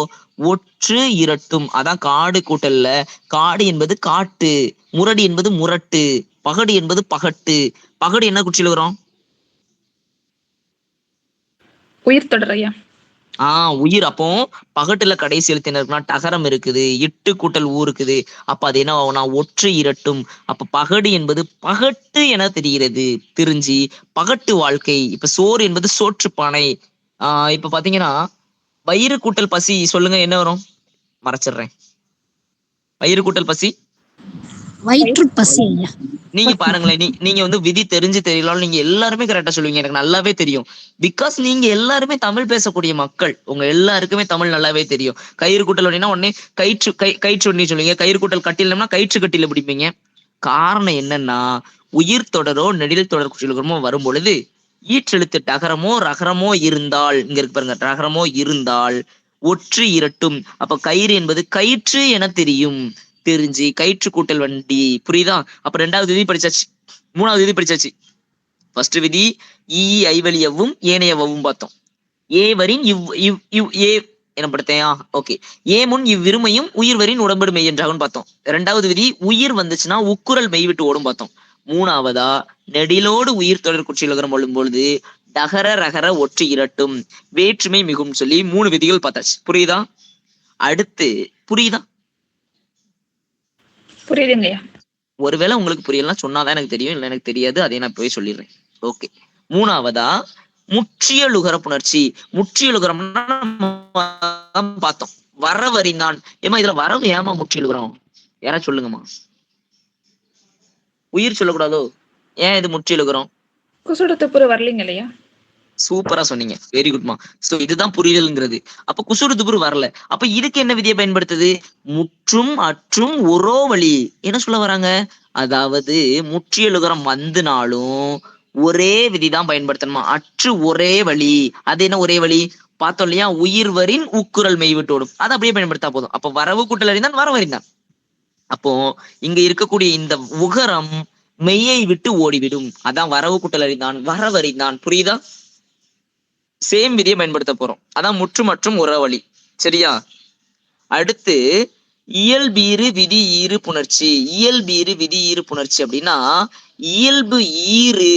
ஒற்று இரட்டும். அதான் காடு கூட்டல்ல காடு என்பது காட்டு, முரடி என்பது முரட்டு, பகடு என்பது பகட்டு. பகடு என்ன குற்றியலுகரம்? உயிர் தொடர் ஐயா. உயிர். அப்போ பகட்டுல கடைசி எழுத்து என்ன இருக்குன்னா டகரம் இருக்குது, இட்டு கூட்டல் ஊ இருக்குது. அப்ப அது என்ன ஆகும்னா ஒற்று இரட்டும். அப்ப பகடு என்பது பகட்டு என தெரிகிறது, தெரிஞ்சு பகட்டு வாழ்க்கை. இப்ப சோறு என்பது சோற்று பானை. இப்ப பாத்தீங்கன்னா வயிறு கூட்டல் பசி சொல்லுங்க, என்ன வரும்? மறைச்சிடுறேன். வயிறு கூட்டல் பசி வயிற்று பசி. நீங்க பாருங்களேன், நீங்க வந்து விதி தெரிஞ்சு தெரியலாம், நீங்க எல்லாருமே கரெக்டா சொல்லுவீங்க, எனக்கு நல்லாவே தெரியும். பிகாஸ் நீங்க எல்லாருமே தமிழ் பேசக்கூடிய மக்கள், உங்க எல்லாருக்குமே தமிழ் நல்லாவே தெரியும். கயிறு கூட்டல் அப்படின்னா உடனே கயிற்று ஒண்ணி சொல்லுவீங்க, கயிறு கூட்டல் கட்டில்னா கயிற்று கட்டில பிடிப்பீங்க. காரணம் என்னன்னா, உயிர் தொடரோ நெடில் தொடர் குற்றியலுகரமோ வரும் பொழுது ஈற்றெழுத்து டகரமோ ரகரமோ இருந்தால், இங்க இருக்கு பாருங்க, ரகரமோ இருந்தால் ஒற்று இரட்டும். அப்ப கயிறு என்பது கயிற்று என தெரியும், தெரிஞ்சு கயிற்று கூட்டல் வண்டி. புரியுதா? அப்ப 2வது விதி படிச்சாச்சு, 3வது விதி படிச்சாச்சு. ஃபர்ஸ்ட் விதி ஈ ஐவலியவும் ஏனையவும் பார்த்தோம். ஏவரின் ஏ எனப்படுத்தையா? ஓகே. ஏ முன் இவ்விருமையும் உயிர்வரின் உடம்படு மெய் என்றாகும் பார்த்தோம். 2வது விதி உயிர் வந்துச்சுன்னா உக்குரல் மெய் விட்டு ஓடும் பார்த்தோம். 3வதா நெடிலோடு உயிர் தொடர் குற்றியலுகரம் கொள்ளும் பொழுது டகர ரகர ஒற்று இரட்டும் வேற்றுமை மிகும் சொல்லி 3 விதிகள் பார்த்தாச்சு. புரியுதா? அடுத்து புரியுதா? புரியுதுங்கய்யா. ஒருவேளை உங்களுக்கு புரியலாம் சொன்னாதான் எனக்கு தெரியும், இல்லை எனக்கு தெரியாது, அதை நான் போய் சொல்லிடுறேன். ஓகே. 3வதா முற்றியலுகர புணர்ச்சி. முற்றியலுகரம்னா பார்த்தோம், வரவரினான். ஏமா இதுல வரவு ஏமா முற்றியலுகரம்? யாராவது சொல்லுங்கம்மா. உயிர் சொல்லக்கூடாதோ? ஏன் இது முற்றியலுகரம்? குசுடுத்துப்புற வரலீங்க இல்லையா? சூப்பரா சொன்னீங்க, வெரி குட்மா. சோ இதுதான் புரிதல்ங்கிறது. அப்ப குசுடு துபுரு வரல. அப்ப இதுக்கு என்ன விதியை பயன்படுத்துது? முற்றும் அற்றும் ஒரோ வழி. என்ன சொல்ல வராங்க? அதாவது முற்றியலுகரம் வந்துனாலும் ஒரே விதிதான் பயன்படுத்தணுமா, அற்று ஒரே வழி. அது என்ன ஒரே வழி பார்த்தோம் இல்லையா? உயிர்வரின் உக்குரல் மெய் விட்டோடும், அதை அப்படியே பயன்படுத்தா போதும். அப்ப வரவு கூட்டல் அறிந்தான் வரவறிந்தான். அப்போ இங்க இருக்கக்கூடிய இந்த உகரம் மெய்யை விட்டு ஓடிவிடும். அதான் வரவு கூட்டல் அறிந்தான் வரவறிந்தான். புரியுதா? சேம் விதியை பயன்படுத்த போறோம். அதான் முற்று மற்றும் உறவழி. சரியா? அடுத்து இயல்பீறு விதி ஈறு புணர்ச்சி. இயல்பீறு விதி ஈறு புணர்ச்சி அப்படின்னா இயல்பு ஈறு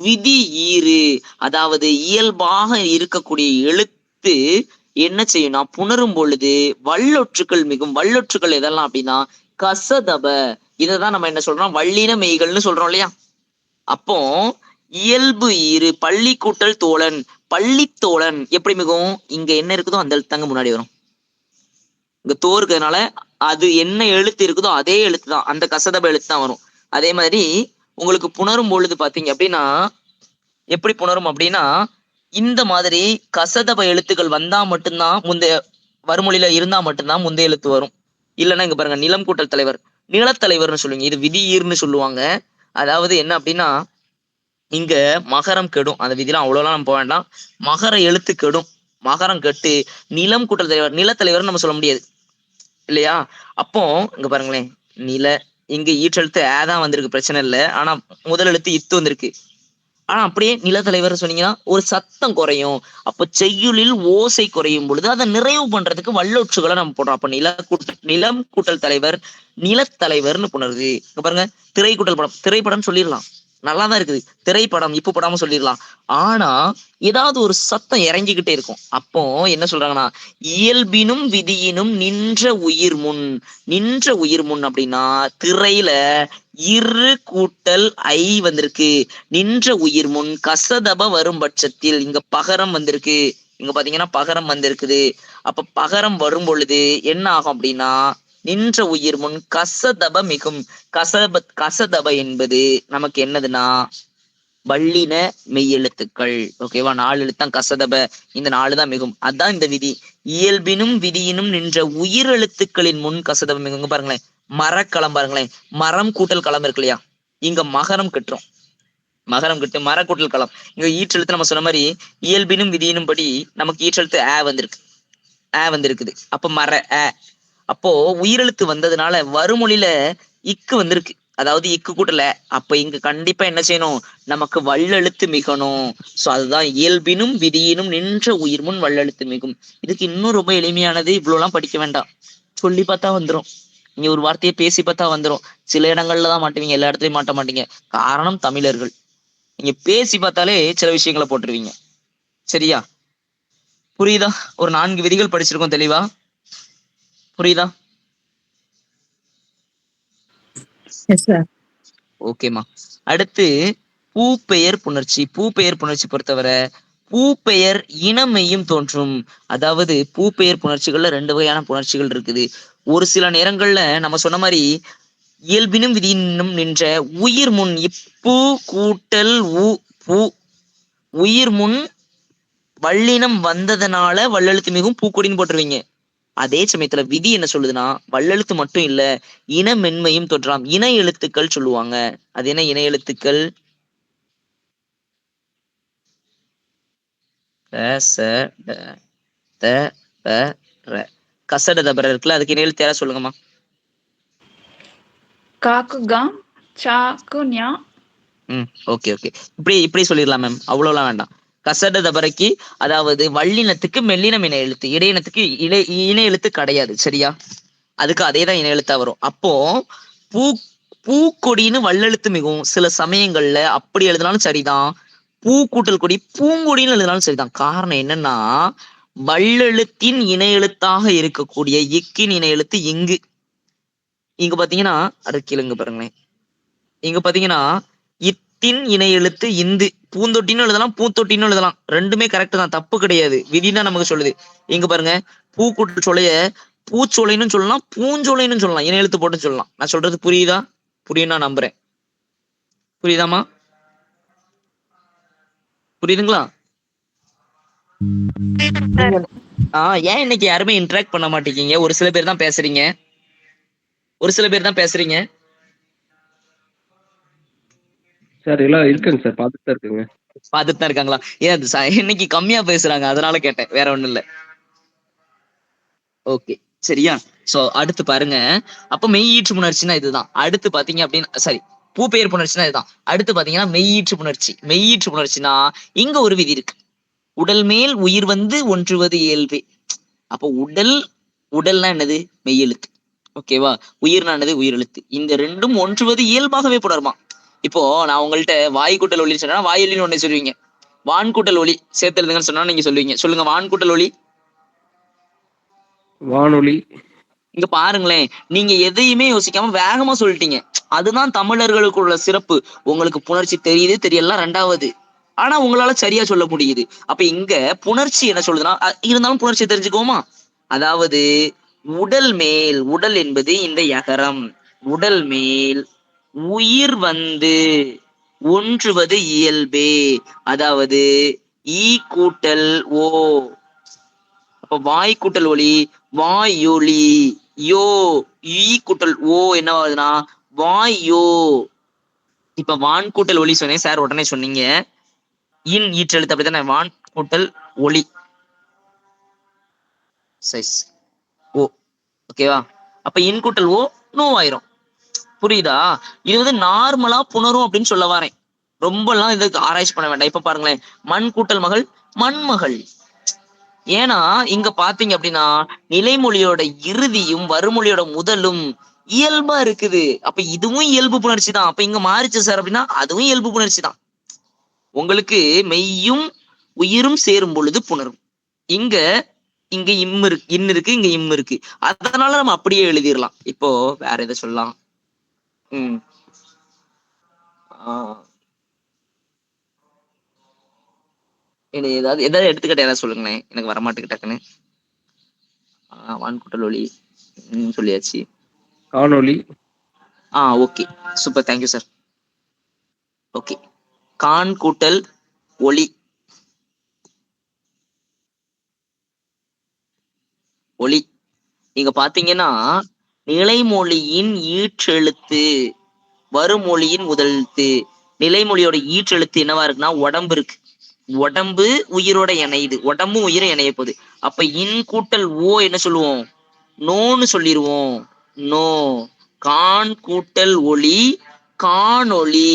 விதி ஈறு, அதாவது இயல்பாக இருக்கக்கூடிய எழுத்து என்ன செய்யும்னா புணரும் பொழுது வல்லொற்றுக்கள் மிகும். வல்லொற்றுக்கள் எதெல்லாம் அப்படின்னா கசதப, இததான் நம்ம என்ன சொல்றோம் வல்லின மெய்கள்னு சொல்றோம் இல்லையா? அப்போ இயல்பு ஈறு பள்ளி கூட்டல் தோழன், பள்ளித்தோழன் எப்படி மிகும்? இங்க என்ன இருக்குதோ அந்த எழுத்து தாங்க முன்னாடி வரும். இங்க தோ இருக்கிறதுனால அது என்ன எழுத்து இருக்குதோ அதே எழுத்து தான், அந்த கசதப எழுத்து தான் வரும். அதே மாதிரி உங்களுக்கு புணரும் பொழுது பாத்தீங்க அப்படின்னா எப்படி புணரும் அப்படின்னா இந்த மாதிரி கசதப எழுத்துக்கள் வந்தா மட்டும்தான் முந்தைய வறுமொழியில இருந்தா மட்டும்தான் முந்தைய எழுத்து வரும். இல்லைன்னா இங்க பாருங்க நிலம் கூட்டல் தலைவர், நிலத்தலைவர்னு சொல்லுவீங்க, இது விதியீர்னு சொல்லுவாங்க. அதாவது என்ன அப்படின்னா இங்க மகரம் கெடும், அந்த விதிலாம் அவ்வளோலாம் நம்ம போக வேண்டாம். மகர எழுத்து கெடும், மகரம் கெட்டு நிலம் கூட்டல் தலைவர், நிலத்தலைவர்னு நம்ம சொல்ல முடியாது இல்லையா? அப்போ இங்க பாருங்களேன், நில இங்க ஈற்றெழுத்து தான் வந்திருக்கு, பிரச்சனை இல்லை. ஆனா முதல் எழுத்து இத்து வந்திருக்கு. ஆனா அப்படியே நிலத்தலைவர் சொன்னீங்கன்னா ஒரு சத்தம் குறையும். அப்ப செய்யுளில் ஓசை குறையும் பொழுது அதை நிறைவு பண்றதுக்கு வல்லொற்றுகளை நம்ம போடுறோம். அப்ப நிலம் கூட்டல் தலைவர் நிலத்தலைவர்னு புணருது. இங்க பாருங்க திரைக்கூட்டல் படம், திரைப்படம் சொல்லிடலாம், நல்லாதான் இருக்குது. திரைப்படம் இப்போ படாம சொல்லிடலாம். ஆனா ஏதாவது ஒரு சத்தம் இறங்கிக்கிட்டே இருக்கும். அப்போ என்ன சொல்றாங்கன்னா இயல்பினும் விதியினும் நின்ற உயிர் முன். நின்ற உயிர் முன் அப்படின்னா திரையில இரு கூட்டல் ஐ வந்திருக்கு. நின்ற உயிர் முன் கசதப வரும் பட்சத்தில் இங்க பகரம் வந்திருக்கு. இங்க பாத்தீங்கன்னா பகரம் வந்திருக்குது. அப்ப பகரம் வரும் பொழுது என்ன ஆகும் அப்படின்னா நின்ற உயிர் முன் கசதப மிகும். கசதப என்பது நமக்கு என்னதுன்னா வல்லின மெய் எழுத்துக்கள். ஓகேவா? 4 எழுத்தான் கசதப, இந்த 4 தான் மிகும். அதான் இந்த விதி. இயல்பினும் விதியினும் நின்ற உயிர் எழுத்துக்களின் முன் கசதப மிகும். பாருங்களேன், மரக்களம் பாருங்களேன், மரம் கூட்டல் களம் இருக்கு இல்லையா? இங்க மகரம் கட்டுறோம், மகரம் கட்டு மர கூட்டல் களம். இங்க ஈற்றெழுத்து நம்ம சொன்ன மாதிரி இயல்பினும் விதியினும் படி நமக்கு ஈற்றெழுத்து வந்திருக்கு, வந்திருக்குது. அப்ப மர அப்போ உயிரெழுத்து வந்ததுனால வறுமொழியில இக்கு வந்திருக்கு, அதாவது இக்கு கூட்டல. அப்ப இங்க கண்டிப்பா என்ன செய்யணும், நமக்கு வல்லெழுத்து மிகணும். சோ அதுதான் இயல்பினும் விதியினும் நின்ற உயிர் முன் வல்லெழுத்து மிகும். இதுக்கு இன்னும் ரொம்ப எளிமையானது, இவ்வளவுலாம் படிக்க வேண்டாம், சொல்லி பார்த்தா வந்துடும். நீங்க ஒரு வார்த்தையை பேசி பார்த்தா வந்துடும். சில இடங்கள்ல தான் மாட்டுவீங்க, எல்லா இடத்துலயும் மாட்ட மாட்டீங்க. காரணம் தமிழர்கள். நீங்க பேசி பார்த்தாலே சில விஷயங்களை போட்டுருவீங்க. சரியா? புரியுதா? ஒரு 4 விதிகள் படிச்சிருக்கோம், தெளிவா புரியுதா? ஓகேமா. அடுத்து பூப்பெயர் புணர்ச்சி. பூப்பெயர் புணர்ச்சி பொறுத்தவரை பூப்பெயர் இனமையும் தோன்றும். அதாவது பூப்பெயர் புணர்ச்சிகள்ல 2 வகையான புணர்ச்சிகள் இருக்குது. ஒரு சில நேரங்கள்ல நம்ம சொன்ன மாதிரி இயல்பினும் விதியினும் நின்ற உயிர் முன் இப்பூ கூட்டல் பூ உயிர் முன் வல்லினம் வந்ததுனால வல்லெழுத்து மிகவும் பூக்கொடின்னு போட்டுருவீங்க. அதே சமயத்துல விதி என்ன சொல்லுதுன்னா வல்லெழுத்து மட்டும் இல்ல இன மென்மையும் தோற்றலாம். இணை எழுத்துக்கள் சொல்லுவாங்க. அது என்ன இணை எழுத்துக்கள்? கசட தபர இருக்குல்ல, அதுக்கு இணை எழுத்து யாரா சொல்லுங்கம்மா. காக்கு காம் சாக்கு ஞா. ஓகே ஓகே, இப்படி சொல்லிடலாம் மேம், அவ்வளவுலாம் வேண்டாம். கசட தபரைக்கு அதாவது வல்லினத்துக்கு மெல்லினம் இணை எழுத்து, இடையினத்துக்கு இணை எழுத்து கிடையாது. சரியா? அதுக்கு அதே தான் இணை எழுத்தா வரும். அப்போ பூக்கொடின்னு வல்லெழுத்து மிகவும். சில சமயங்கள்ல அப்படி எழுதினாலும் சரிதான், பூ கூட்டல் கொடி பூங்கொடின்னு எழுதினாலும் சரிதான். காரணம் என்னன்னா வல்லெழுத்தின் இணை எழுத்தாக இருக்கக்கூடிய இக்கின் இணை எழுத்து இங்க பாத்தீங்கன்னா அருக்கிலுங்க பாருங்களேன், இங்க பாத்தீங்கன்னா இத்தின் இணை எழுத்து இந்து. பூந்தொட்டின்னு எழுதலாம், பூத்தொட்டின்னு எழுதலாம், ரெண்டுமே கரெக்ட் தான், தப்பு கிடையாது. விதிதான் நமக்கு சொல்லுது. இங்க பாருங்க, பூ கூட்டு சொலைய பூச்சோலைன்னு சொல்லலாம், பூஞ்சோலைன்னு சொல்லலாம், இணை எழுத்து போட்டு சொல்லலாம். நான் சொல்றது புரியுதா? புரியும் நான் நம்புறேன். புரியுதாமா? புரியுதுங்களா? ஏன் இன்னைக்கு யாருமே இன்டராக்ட் பண்ண மாட்டேங்க? ஒரு சில பேர் தான் பேசுறீங்க, சார் எல்லாம் இருக்குங்க சார், பார்த்துட்டு தான் இருக்குங்க. பார்த்துட்டு தான் இருக்காங்களா? ஏன் இன்னைக்கு கம்மியா பேசுறாங்க, அதனால கேட்டேன், வேற ஒண்ணும் இல்ல. ஓகே சரியா? சோ அடுத்து பாருங்க, அப்ப மெய்யீற்று புணர்ச்சினா இதுதான். அடுத்து பாத்தீங்க அப்படின்னா சாரி பூப்பெயர் புணர்ச்சினா இதுதான். அடுத்து பாத்தீங்கன்னா மெய்யீற்று புணர்ச்சி. மெய்யீற்று புணர்ச்சினா இங்க ஒரு விதி இருக்கு. உடல் மேல் உயிர் வந்து ஒன்றுவது இயல்பே. அப்போ உடல்னா என்னது? மெய்யெழுத்து. ஓகேவா? உயிர்னா என்னது? உயிரெழுத்து. இந்த ரெண்டும் ஒன்றுவது இயல்பாகவே புணருமா. இப்போ நான் உங்கள்ட்ட வாய் கூட்டல் ஒளி சொன்னா வாயொலின்னு ஒண்ணு சொல்லுவீங்க, வான் கூட்டல் ஒளி சேர்த்து எழுதுங்கன்னு சொன்னா நீங்க சொல்லுவீங்க. சொல்லுங்க, வான் கூட்டல் ஒளி. வானொலி. இங்க பாருங்களேன், நீங்க எதையுமே யோசிக்காம வேகமா சொல்லிட்டீங்க. அதுதான் தமிழர்களுக்கு உள்ள சிறப்பு. உங்களுக்கு புணர்ச்சி தெரியுது தெரியலாம் ரெண்டாவது, ஆனா உங்களால சரியா சொல்ல முடியுது. அப்ப இங்க புணர்ச்சி என்ன சொல்லுதுன்னா, இருந்தாலும் புணர்ச்சி தெரிஞ்சுக்கோமா. அதாவது உடல் மேல், உடல் என்பது இந்த யகரம், உடல் மேல் உயிர் வந்து ஒன்றுவது இயல்பே. அதாவது ஈ கூட்டல் ஓ. அப்ப வாய் கூட்டல் ஒளி வாயொலி, யோ ஈ கூட்டல் ஓ என்ன ஆகுதுன்னா வாயோ. இப்ப வான் கூட்டல் ஒளி சொன்னேன் சார், உடனே சொன்னீங்க இன் ஈற்றெழுத்து அப்படித்தானே, வான் கூட்டல் ஒளி சைஸ் ஓ. ஓகேவா? அப்ப இன் கூட்டல் ஓ நோ ஆயிரும். புரியுதா? இது வந்து நார்மலா புணரும் அப்படின்னு சொல்ல வரேன். ரொம்ப எல்லாம் இதுக்கு ஆராய்ச்சி பண்ண வேண்டாம். இப்ப பாருங்களேன், மண் கூட்டல் மகள் மண்மகள். ஏன்னா இங்க பாத்தீங்க அப்படின்னா நிலைமொழியோட இறுதியும் வறுமொழியோட முதலும் இயல்பா இருக்குது. அப்ப இதுவும் இயல்பு புணர்ச்சி தான். அப்ப இங்க மாறிச்சு சார் அப்படின்னா அதுவும் இயல்பு புணர்ச்சி தான். உங்களுக்கு மெய்யும் உயிரும் சேரும் பொழுது புணரும். இங்க இங்க இம் இருக்கு, இன் இருக்கு, இங்க இம் இருக்கு. அதனால நம்ம அப்படியே எழுதிடலாம். இப்போ வேற எதை சொல்லலாம்? ஏதாவது எடுத்துக்கிட்ட ஏதாவது சொல்லுங்களேன், எனக்கு வரமாட்டுக்கு டக்குன்னு. வான்குட்டல் ஒளி சொல்லியாச்சு. காணொளி. Okay super, thank you sir. Okay, கான் கூட்டல் ஒளி ஒளி. நீங்க பாத்தீங்கன்னா நிலைமொழியின் ஈற்றெழுத்து வருமொழியின் முதலெழுத்து. நிலைமொழியோட ஈற்றெழுத்து என்னவா இருக்குன்னா உடம்பு இருக்கு. உடம்பு உயிரோட இணையுது, உடம்பும் உயிரும் இணைய போகுது. அப்ப இன் கூட்டல் ஓ என்ன சொல்லுவோம்? நோன்னு சொல்லிடுவோம். நோ. கான் கூட்டல் ஒளி காணொளி.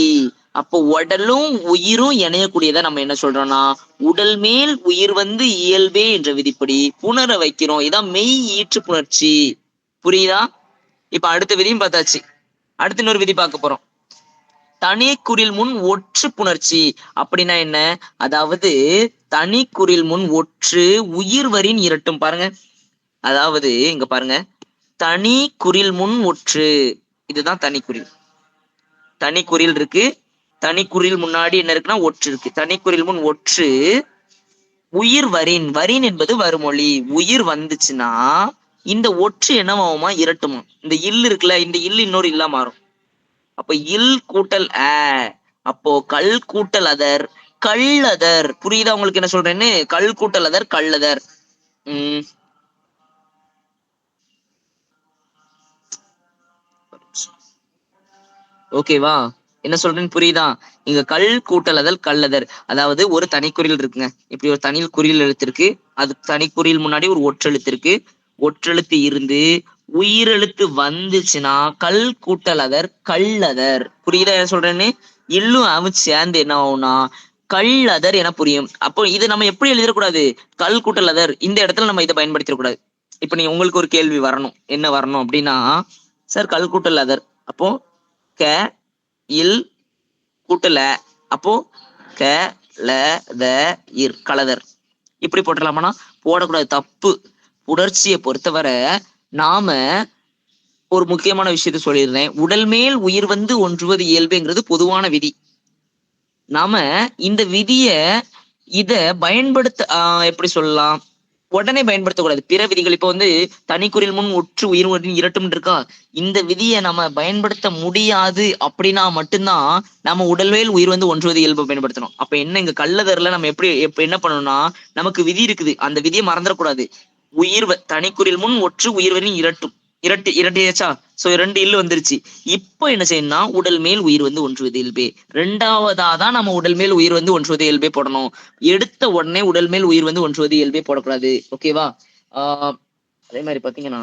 அப்போ உடலும் உயிரும் இணையக்கூடியதை நம்ம என்ன சொல்றோம்னா உடல் மேல் உயிர் வந்து இயல்பே என்ற விதிப்படி புணர வைக்கிறோம். இதான் மெய் ஈற்று புணர்ச்சி. புரியுதா? இப்ப அடுத்த விதியும் பார்த்தாச்சு. அடுத்த இன்னொரு விதி பார்க்க போறோம். தனி குறில் முன் ஒற்று புணர்ச்சி அப்படின்னா என்ன? அதாவது தனி குறில் முன் ஒற்று உயிர்வரின் இரட்டும். பாருங்க, அதாவது இங்க பாருங்க, தனி குறில் முன் ஒற்று, இதுதான் தனி குறில். தனி குறில் இருக்கு, தனி குறில் முன்னாடி என்ன இருக்குன்னா ஒற்று இருக்கு. தனி குறில் முன் ஒற்று உயிர் வரின், வரின் என்பது வருமொழி. உயிர் வந்துச்சுன்னா இந்த ஒற்று என்னவாகுமா? இரட்டுமா. இந்த இல் இருக்குல்ல, இந்த இல் இன்னொரு இல்லா மாறும். அப்ப இல் கூட்டல் அப்போ கல் கூட்டல் அதர் கள்ளதர். புரியுதா உங்களுக்கு என்ன சொல்றேன்னு? கல் கூட்டல் அதர் கள்ளதர். ஓகேவா? என்ன சொல்றேன்னு புரியுதா? இங்க கல் கூட்டல் அதல் கள்ளதர், அதாவது ஒரு தனிக்குறில் இருக்குங்க. இப்படி ஒரு தனி குறில் எழுத்து இருக்கு, அது தனிக்குறில் முன்னாடி ஒரு ஒற்றெழுத்து இருக்கு. ஒற்றெழுத்து இருந்து உயிரெழுத்து வந்துச்சுன்னா கல் கூட்டல் அதர் கள்ளதர். புரியுதா என்ன சொல்றேன்னு? இல்லும் அவன் சேர்ந்து என்ன ஆகும்னா கள்ளதர் என புரியும். அப்போ இது நம்ம எப்படி எழுதிடக்கூடாது? கல் கூட்டல் அதர், இந்த இடத்துல நம்ம இதை பயன்படுத்திடக்கூடாது. இப்ப நீ உங்களுக்கு ஒரு கேள்வி வரணும், என்ன வரணும் அப்படின்னா, சார் கல் கூட்டல் அதர், அப்போ க இல் கூட்டல, அப்போ க ல த இர் கலதர். இப்படி போட்டலாமானா? போடக்கூடாது, தப்பு. புணர்ச்சியை பொறுத்தவரை நாம ஒரு முக்கியமான விஷயத்த சொல்லிடுறேன். உடல் மேல் உயிர் வந்து ஒன்றுவது இயல்புங்கிறது பொதுவான விதி. நாம இந்த விதிய இத பயன்படுத்த எப்படி சொல்லலாம், உடனே பயன்படுத்தக்கூடாது. பிற விதிகள் இப்ப வந்து தனிக்குறில் முன் ஒற்று உயிர் இரட்டும் இருக்கா, இந்த விதியை நம்ம பயன்படுத்த முடியாது. அப்படின்னா மட்டும்தான் நம்ம உடல்வேல் உயிர் வந்து ஒன்றுவது இயல்பு பயன்படுத்தணும். அப்ப என்ன, இங்க கள்ளதர்ல நம்ம எப்படி என்ன பண்ணணும்னா, நமக்கு விதி இருக்குது, அந்த விதியை மறந்துடக்கூடாது. உயிர் தனிக்குறில் முன் ஒற்று உயிர்வரின் இரட்டும், இரட்டையாச்சா? சோ 2 இல்லு வந்துருச்சு. இப்போ என்ன செய்யணும்னா உடல் மேல் உயிர் வந்து ஒன்றுவது இயல்பே. ரெண்டாவதாதான் நம்ம உடல் மேல் உயிர் வந்து ஒன்றுவது இயல்பே போடணும். எடுத்த உடனே உடல் மேல் உயிர் வந்து ஒன்றுவது இயல்பே போடக்கூடாது. ஓகேவா? அதே மாதிரி பாத்தீங்கன்னா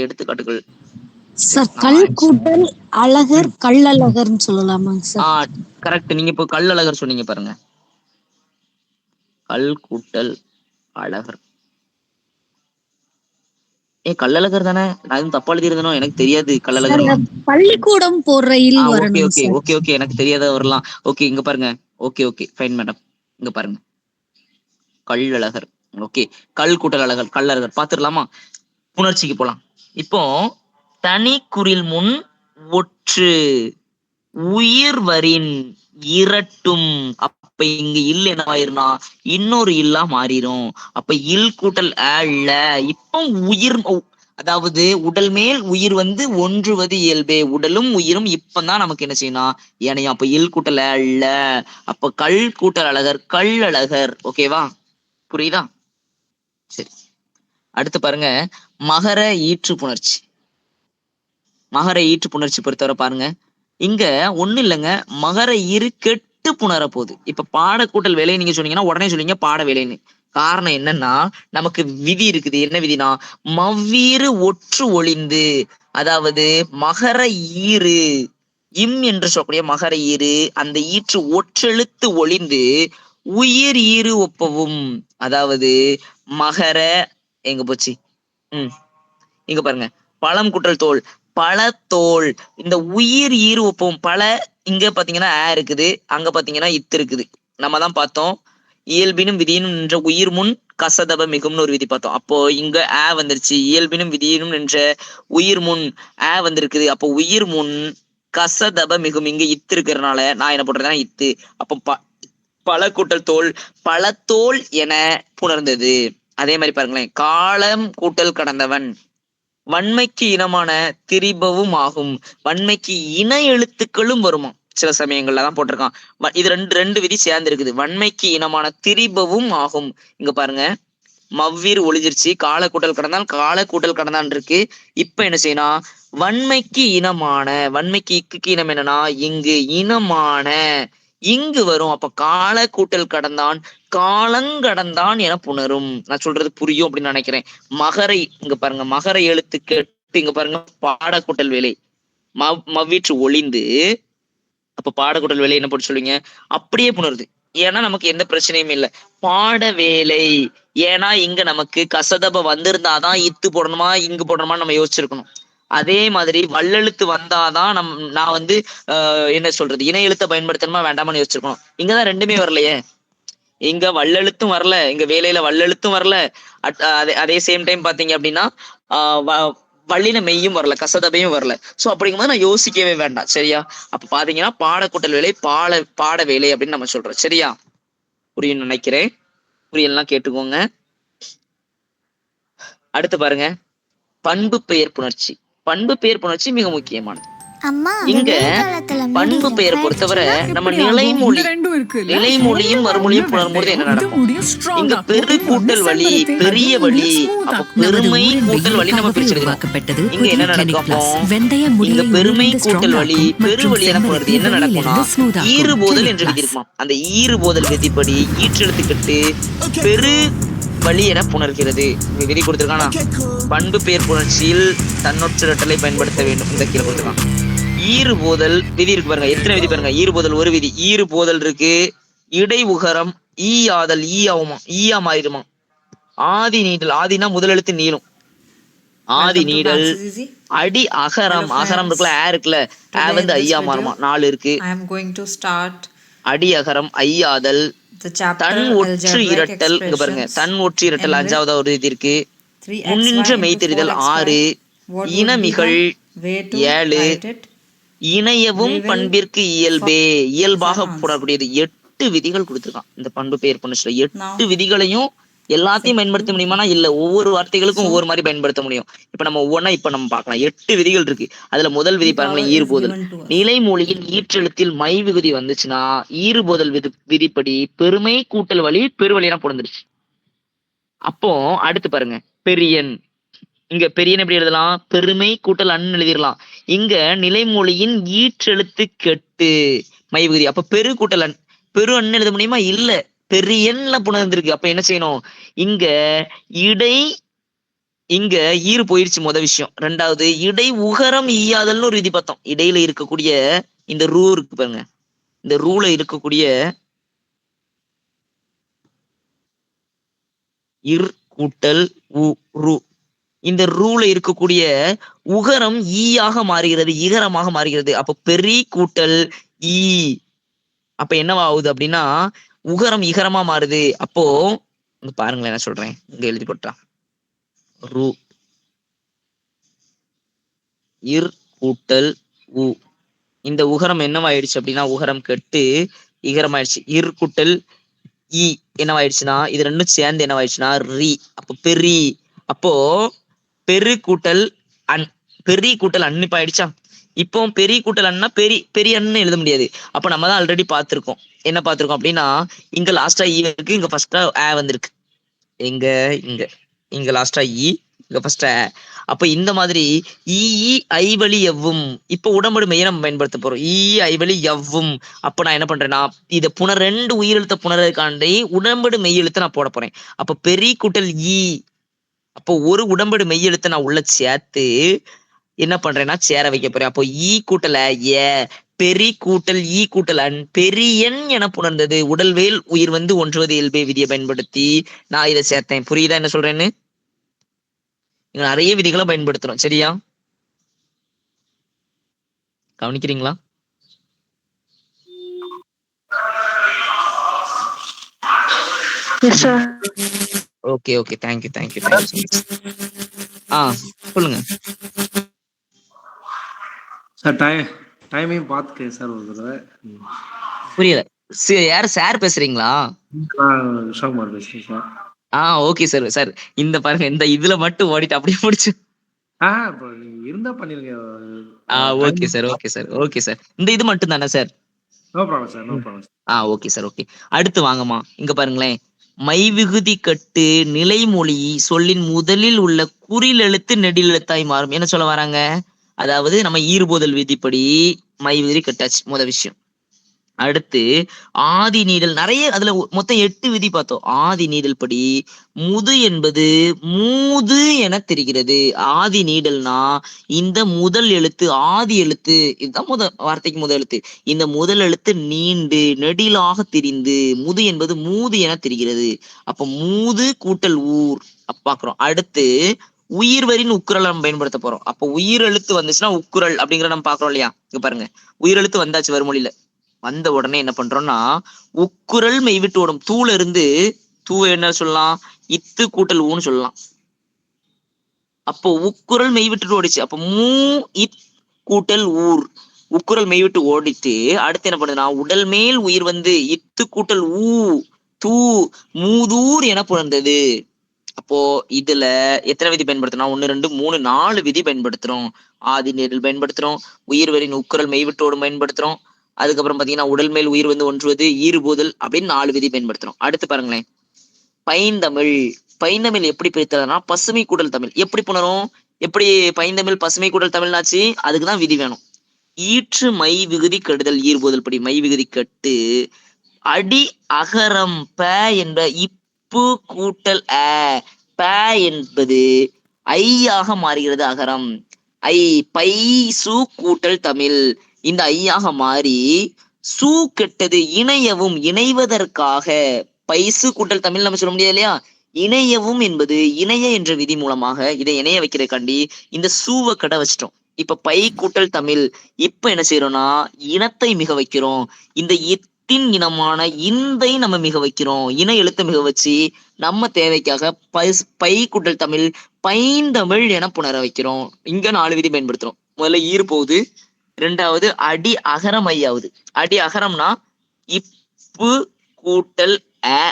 எடுத்துக்காட்டுகள் சார், கல் கூட்டல் அழகர் கள்ளழகர்னு சொல்லலாமாங்க சார்? கரெக்ட். நீங்க இப்போ கள்ளழகர் சொன்னீங்க பாருங்க. கல் கூட்டல் அழகர். கள்ளழகர் தானே? நான் எதுவும் தப்பா எழுதிருந்தனோ? எனக்கு தெரியாது கள்ளழகர். பள்ளிக்கூடம் போற இல் ஓகே வரணும் ஓகே சார். ஓகே ஓகே எனக்கு தெரியாத வரலாம். ஓகே இங்க பாருங்க. Okay okay fine madam. இங்க பாருங்க, கள்ளழகர். ஓகே, கல் கூட்டல் அழகர், கள்ளழகர் பாத்துடலாமா? புணர்ச்சிக்கு போலாம். இப்போ தனி குறில் முன் ஒற்று உயிர் வரின் இரட்டும். அப்ப இங்க இல் என்னவாயிருனா இன்னொரு இல்லா மாறிடும். அப்ப இல் கூட்டல் அல்ல. இப்போ உயிர், அதாவது உடல் மேல் உயிர் வந்து ஒன்றுவது இயல்பே. உடலும் உயிரும் இப்பதான் நமக்கு என்ன செய்யணும் ஏனையும். அப்ப இல் கூட்டல் அல்ல. அப்ப கல் கூட்டல் அழகர், கள்ளழகர். ஓகேவா? புரியுதா? சரி, அடுத்து பாருங்க, மகர ஈற்று புணர்ச்சி. மகர ஈற்று புணர்ச்சி பொறுத்தவரை பாருங்க, இங்க ஒண்ணு இல்லைங்க, மகர இரு கெட்டு புணர போகுது. இப்ப பாட கூட்டல் வேலையை நீங்க சொன்னீங்கன்னா உடனே சொல்லுவீங்க பாட வேலைன்னு. காரணம் என்னன்னா, நமக்கு விதி இருக்குது. என்ன விதினா, மவ்வீறு ஒற்று ஒளிந்து, அதாவது மகர ஈறு இம் என்று சொல்லக்கூடிய மகர ஈறு அந்த ஈற்று ஒற்றெழுத்து ஒளிந்து உயிர் ஈறு ஒப்பவும். அதாவது மகர எங்க போச்சு, இங்க பாருங்க, பழம் குற்றல் தோல், பழத்தோல். இந்த உயிர் ஈறு ஒப்பவும். பல இங்க பாத்தீங்கன்னா இருக்குது, அங்க பாத்தீங்கன்னா இத்து இருக்குது. நம்ம தான் பார்த்தோம், இயல்பினும் விதியினும் நின்ற உயிர் முன் கசதப மிகும்னு ஒரு விதி பார்த்தோம். அப்போ இங்க வந்துருச்சு. இயல்பினும் விதியினும் நின்ற உயிர் முன் வந்திருக்குது. அப்போ உயிர் முன் கசதப மிகும். இங்க இத்து இருக்கிறதுனால நான் என்ன போட்டிருந்தேன்னா இத்து. அப்போ பல கூட்டல் தோல், பழத்தோல் என புணர்ந்தது. அதே மாதிரி பாருங்களேன், காலம் கூட்டல் கடந்தவன் வன்மைக்கு இனமான திரிபவும் ஆகும். வன்மைக்கு இன எழுத்துக்களும் வருமா சில சமயங்கள்ல தான் போட்டிருக்கான். இது ரெண்டு விதி சேர்ந்து இருக்குது. வன்மைக்கு இனமான திரிபவும் ஆகும். இங்க பாருங்க, மவ்வீர் ஒளிஞ்சிருச்சு, கால கூட்டல் கடந்தான், கால கூட்டல் கடந்தான் இருக்கு. இப்ப என்ன செய்யணும், வன்மைக்கு இனமான, வன்மைக்கு இக்கு இனம் என்னன்னா இங்கு இனமான இங்கு வரும். அப்ப கால கூட்டல் கடந்தான், காலங்கடந்தான் என புணரும். நான் சொல்றது புரியும் அப்படின்னு நினைக்கிறேன். மகரை இங்க பாருங்க, மகர எழுத்து கேட்டு இங்க பாருங்க, பாட கூட்டல் வேலை மவ்வீற்று ஒளிந்து. அப்ப பாட கூட்டல் வேலை என்ன போட்டு சொல்லுவீங்க, அப்படியே புணருது. ஏன்னா நமக்கு எந்த பிரச்சனையும் இல்லை. பாட வேலை, ஏன்னா இங்க நமக்கு கசதப வந்திருந்தாதான் இத்து போடணுமா இங்கு போடணுமா நம்ம யோசிச்சிருக்கணும். அதே மாதிரி வல்லெழுத்து வந்தாதான் நான் வந்து என்ன சொல்றது, இணை எழுத்தை பயன்படுத்தணுமா வேண்டாமான்னு யோசிச்சிருக்கணும். இங்கதான் ரெண்டுமே வரலையே. இங்க வல்லெழுத்தும் வரல, இங்க வேலையில வல்லெழுத்தும் வரல, அதே சேம் டைம் பாத்தீங்க அப்படின்னா வல்லின மெய்யும் வரல, கசதபையும் வரல. சோ அப்படிங்கும்போது நான் யோசிக்கவே வேண்டாம். சரியா? அப்ப பாத்தீங்கன்னா பாடக்கூட்டல் வேலை பாட வேலை அப்படின்னு நம்ம சொல்றோம். சரியா? புரியும் நினைக்கிறேன். புரியலாம் கேட்டுக்கோங்க. அடுத்து பாருங்க, பண்பு பெயர் புணர்ச்சி. பண்பு பெயர் புணர்ச்சி மிக முக்கியமானது. இங்க பண்பு பெயர் பொறுத்தவரை நம்ம நிலைமொழியும் மறுமொழியும் புணரும்போது என்ன நடக்கும், இங்க பெரு கூட்டல் வழி பெரிய வழி, அப்ப பெருமை கூட்டல் வழி நம்ம பிரிச்சிருக்கோம். இங்க என்ன நடக்கும், இங்க பெருமை கூட்டல் வழி பெரு வழி என புணருது. என்ன நடக்கும்னா ஈறு போதல் என்று விதி இருக்குமா, அந்த ஈறு போதல் விதிப்படி ஈற்றெழுத்துக்கிட்டு பெரு வழி என புணர்கிறது. விதி கொடுத்திருக்கானா, பண்பு பெயர் புணர்ச்சியில் தன்னொற்றலை பயன்படுத்த வேண்டும். இந்த கீழே கொடுத்திருக்கான். ஈறு போதல் விதி இருக்கு பாருங்க, எத்தனை விதி பாருங்க. ஈறு போதல் ஒரு விதி, ஈறு போதல் இருக்கு. இடை உகரம் ஈ ஆதல் ஈ ஆகுமா, ஈயா மாறிடுமா. ஆதி நீடல், ஆதினா முதல் எழுத்து நீளும், ஆதி நீடல். அடி அகரம், அகரம் இருக்குல்ல, இருக்குல்ல, வந்து ஐயா மாறுமா, 4 இருக்கு. அடி அகரம் ஐயாதல். தன் ஒற்று இரட்டல், இங்க பாருங்க, தன் ஒற்று இரட்டல் 5வது ஒரு இது இருக்கு. முன்னின்ற மெய்தெரிதல் 6, இனமிகள் 7, இணையவும் பண்பிற்கு இயல்பே இயல்பாக போடக்கூடியது 8 விதிகள் கொடுத்திருக்கான் இந்த பண்பு பெயர் புணர்ச்சியில. 8 விதிகளையும் எல்லாத்தையும் பயன்படுத்த முடியுமானா இல்ல, ஒவ்வொரு வார்த்தைகளுக்கும் ஒவ்வொரு மாதிரி பயன்படுத்த முடியும். இப்ப நம்ம ஒவ்வொன்னா இப்ப நம்ம பார்க்கலாம். 8 விதிகள் இருக்கு. அதுல முதல் விதி பாருங்களேன், ஈறுபோதல். நிலைமொழியின் ஈற்றெழுத்தில் மை விகுதி வந்துச்சுன்னா ஈறுபோதல் விதிப்படி பெருமை கூட்டல் வழி பெருவழினா பொருந்துருச்சு. அப்போ அடுத்து பாருங்க, பெரியன். இங்க பெரியன் எப்படி எழுதலாம், பெருமை கூட்டல் அன் எழுதிடலாம். இங்க நிலைமொழியின் ஈற்றெழுத்து கெட்டு மை விகுதி, அப்ப பெரு கூட்டல் அன், பெரு அன் எழுத முடியுமா, இல்ல, பெரியன்ல புணர்ந்திருக்கு. அப்ப என்ன செய்யணும், இங்க ஈறு போயிருச்சு முத விஷயம். 2வது இடை உகரம் ஈயாதல்னு ஒரு விதி பார்த்தோம். இடையில இருக்கக்கூடிய இந்த ரூ இருக்கு பாருங்க, இந்த ரூல இருக்கக்கூடிய இர் கூட்டல் உ ரு. இந்த ரூல இருக்கக்கூடிய உகரம் ஈயாக மாறுகிறது, இகரமாக மாறுகிறது. அப்போ பெரி கூட்டல் ஈ அப்ப என்னவா ஆகுது அப்படின்னா உகரம் இகரமா மாறுது. அப்போ பாருங்களேன் என்ன சொல்றேன், இங்க எழுதி போட்டா ரு இர் கூட்டல் உ. இந்த உகரம் என்னவாயிடுச்சு அப்படின்னா உகரம் கெட்டு இகரம் ஆயிடுச்சு. இர் கூட்டல் இ என்னவாயிடுச்சுன்னா இது ரெண்டும் சேர்ந்து என்னவாயிடுச்சுன்னா ரி. அப்போ பெரி. அப்போ பெரு கூட்டல் அன், பெரி கூட்டல் அன் இப்ப ஆயிடுச்சா. இப்போ பெரிய கூட்டல் அண்ணா பெரிய அண்ணு எழுத முடியாது. அப்ப நம்ம தான் ஆல்ரெடி பார்த்திருக்கோம். என்ன பார்த்திருக்கோம் அப்படின்னா இங்க லாஸ்டா ஈ இருக்கு, இங்க ஃபர்ஸ்டா ஆ வந்திருக்கு. இங்க இங்க லாஸ்டா ஈ, இங்க ஃபர்ஸ்ட் ஆ. அப்ப இந்த மாதிரி ஈ ஐவழி எவ்வும். இப்ப உடம்படு மெய்யை நம்ம பயன்படுத்த போறோம். ஈ ஐவழி எவ்வும். அப்ப நான் என்ன பண்றேன்னா இதை ரெண்டு உயிரெழுத்த புணர்றதுக்காண்டி உடம்படு மெய்யெழுத்த நான் போட போறேன். அப்ப பெரிய கூட்டல் ஈ. அப்போ ஒரு உடம்படு மெய்யெழுத்த நான் உள்ள சேர்த்து என்ன பண்றேன்னா சேர வைக்க போறேன். அப்போ ஈ கூட்டல ஏ, பெரி கூட்டல் ஈ கூட்டல் அன், பெரியன் என புணர்ந்தது. உடல்வேல் உயிர் வந்து ஒன்றுவது இயல்பே விதியை பயன்படுத்தி நான் இதை சேர்த்தேன். புரியுதா என்ன சொல்றேன்னு? நிறைய விதிகளை பயன்படுத்துறோம். சரியா, கவனிக்கிறீங்களா? Okay okay, thank you thank you thank you. சொல்லுங்க சார். டைமையும் பார்த்துக்கேன் சார் ஒரு தடவை. புரியல. யாரு சார் பேசுறீங்களா? விஷாகுமார் பேசுறேன் சார். Okay sir. சார் இந்த பாருங்க, இந்த இதுல மட்டும் ஓடிட்டு அப்படியே முடிச்சு. இருந்தா பண்ணிருங்க. Okay sir okay sir okay sir. இந்த இது மட்டும் தானே sir? No problem sir, no problem. Okay sir okay. அடுத்து வாங்கம்மா, இங்க பாருங்களேன். மைவிகுதி கட்டு நிலைமொழி சொல்லின் முதலில் உள்ள குறில் எழுத்து நெடில் எழுத்தாய் மாறும். என்ன சொல்ல வராங்க? அதாவது நம்ம ஈறுபோதல் விதிப்படி மைவிகுதி கட்டாச்சு முதல் விஷயம். அடுத்து ஆதி நீடல், நிறைய அதுல மொத்தம் 8 விதி பார்த்தோம். ஆதி நீடல் படி முது என்பது மூது என தெரிகிறது. ஆதி நீடல்னா இந்த முதல் எழுத்து, ஆதி எழுத்து இதுதான் வார்த்தைக்கு முதல் எழுத்து. இந்த முதல் எழுத்து நீண்டு நெடிலாக திரிந்து முது என்பது மூது என தெரிகிறது. அப்ப மூது கூட்டல் ஊர் பாக்குறோம். அடுத்து உயிர்வரின் உக்குரல் நம்ம பயன்படுத்த போறோம். அப்ப உயிர் எழுத்து வந்துச்சுன்னா உக்குரல் அப்படிங்கிற நம்ம பாக்குறோம் இல்லையா? இங்க பாருங்க, உயிரெழுத்து வந்தாச்சு வருமொழியில. வந்த உடனே என்ன பண்றோம்னா உக்குரல் மெய்விட்டு ஓடும். தூள இருந்து தூ என்ன சொல்லலாம்? இத்து கூட்டல் ஊன்னு சொல்லலாம். அப்போ உக்குரல் மெய்விட்டு ஓடிச்சு. அப்ப மூ இத் கூட்டல் ஊர், உக்குரல் மெய்விட்டு ஓடிட்டு அடுத்து என்ன பண்ணுதுன்னா உடல் மேல் உயிர் வந்து இத்து கூட்டல் ஊ தூ மூதூர் என புணர்ந்தது. அப்போ இதுல எத்தனை விதி பயன்படுத்தணும்? 1 2 3 4 விதி பயன்படுத்துறோம். ஆதி நேரில் பயன்படுத்துறோம், உயிர்வரின் உக்குரல் மெய்விட்டோடும் பயன்படுத்துறோம். அதுக்கப்புறம் பாத்தீங்கன்னா உடல் மேல் உயிர் வந்து ஒன்றுவது ஈறுபோதல் அப்படின்னு 4 விதி பயன்படுத்துறோம். அடுத்து பாருங்களேன், பைந்தமிழ். பைந்தமிழ் எப்படி பிரித்ததுன்னா பசுமை கூடல் தமிழ். எப்படி புணரும்? எப்படி பைந்தமிழ் பசுமை கூடல் தமிழ்னாச்சு? அதுக்குதான் விதி வேணும். ஈற்று மை விகுதி கெடுதல் ஈறுபோதல் படி மை விகுதி கட்டு அடி அகரம் ப என்ப இப்பு கூட்டல் அ. ப என்பது ஐயாக மாறுகிறது அகரம். ஐ பை சு கூட்டல் தமிழ். இந்த ஐயாக மாறி சூ கெட்டது இணையவும், இணைவதற்காக பைசு கூட்டல் தமிழ் நம்ம சொல்ல முடியாது இல்லையா? இணையவும் என்பது இணைய என்ற விதி மூலமாக இதை இணைய வைக்கிறதுக்காண்டி இந்த சூவை கடை வச்சிட்டோம். இப்ப பை கூட்டல் தமிழ். இப்ப என்ன செய்யறோம்னா இனத்தை மிக வைக்கிறோம். இந்த இத்தின் இனமான இந்தை நம்ம மிக வைக்கிறோம். இன எழுத்தை மிக வச்சு நம்ம தேவைக்காக பை கூட்டல் தமிழ் பைந்தமிழ் என புணர வைக்கிறோம். இங்க 4 விதி பயன்படுத்துறோம். முதல்ல ஈறு போகுது, 2வது அடி அகரம் ஐயாவது. அடி அகரம்னா இப்பு கூட்டல் அ.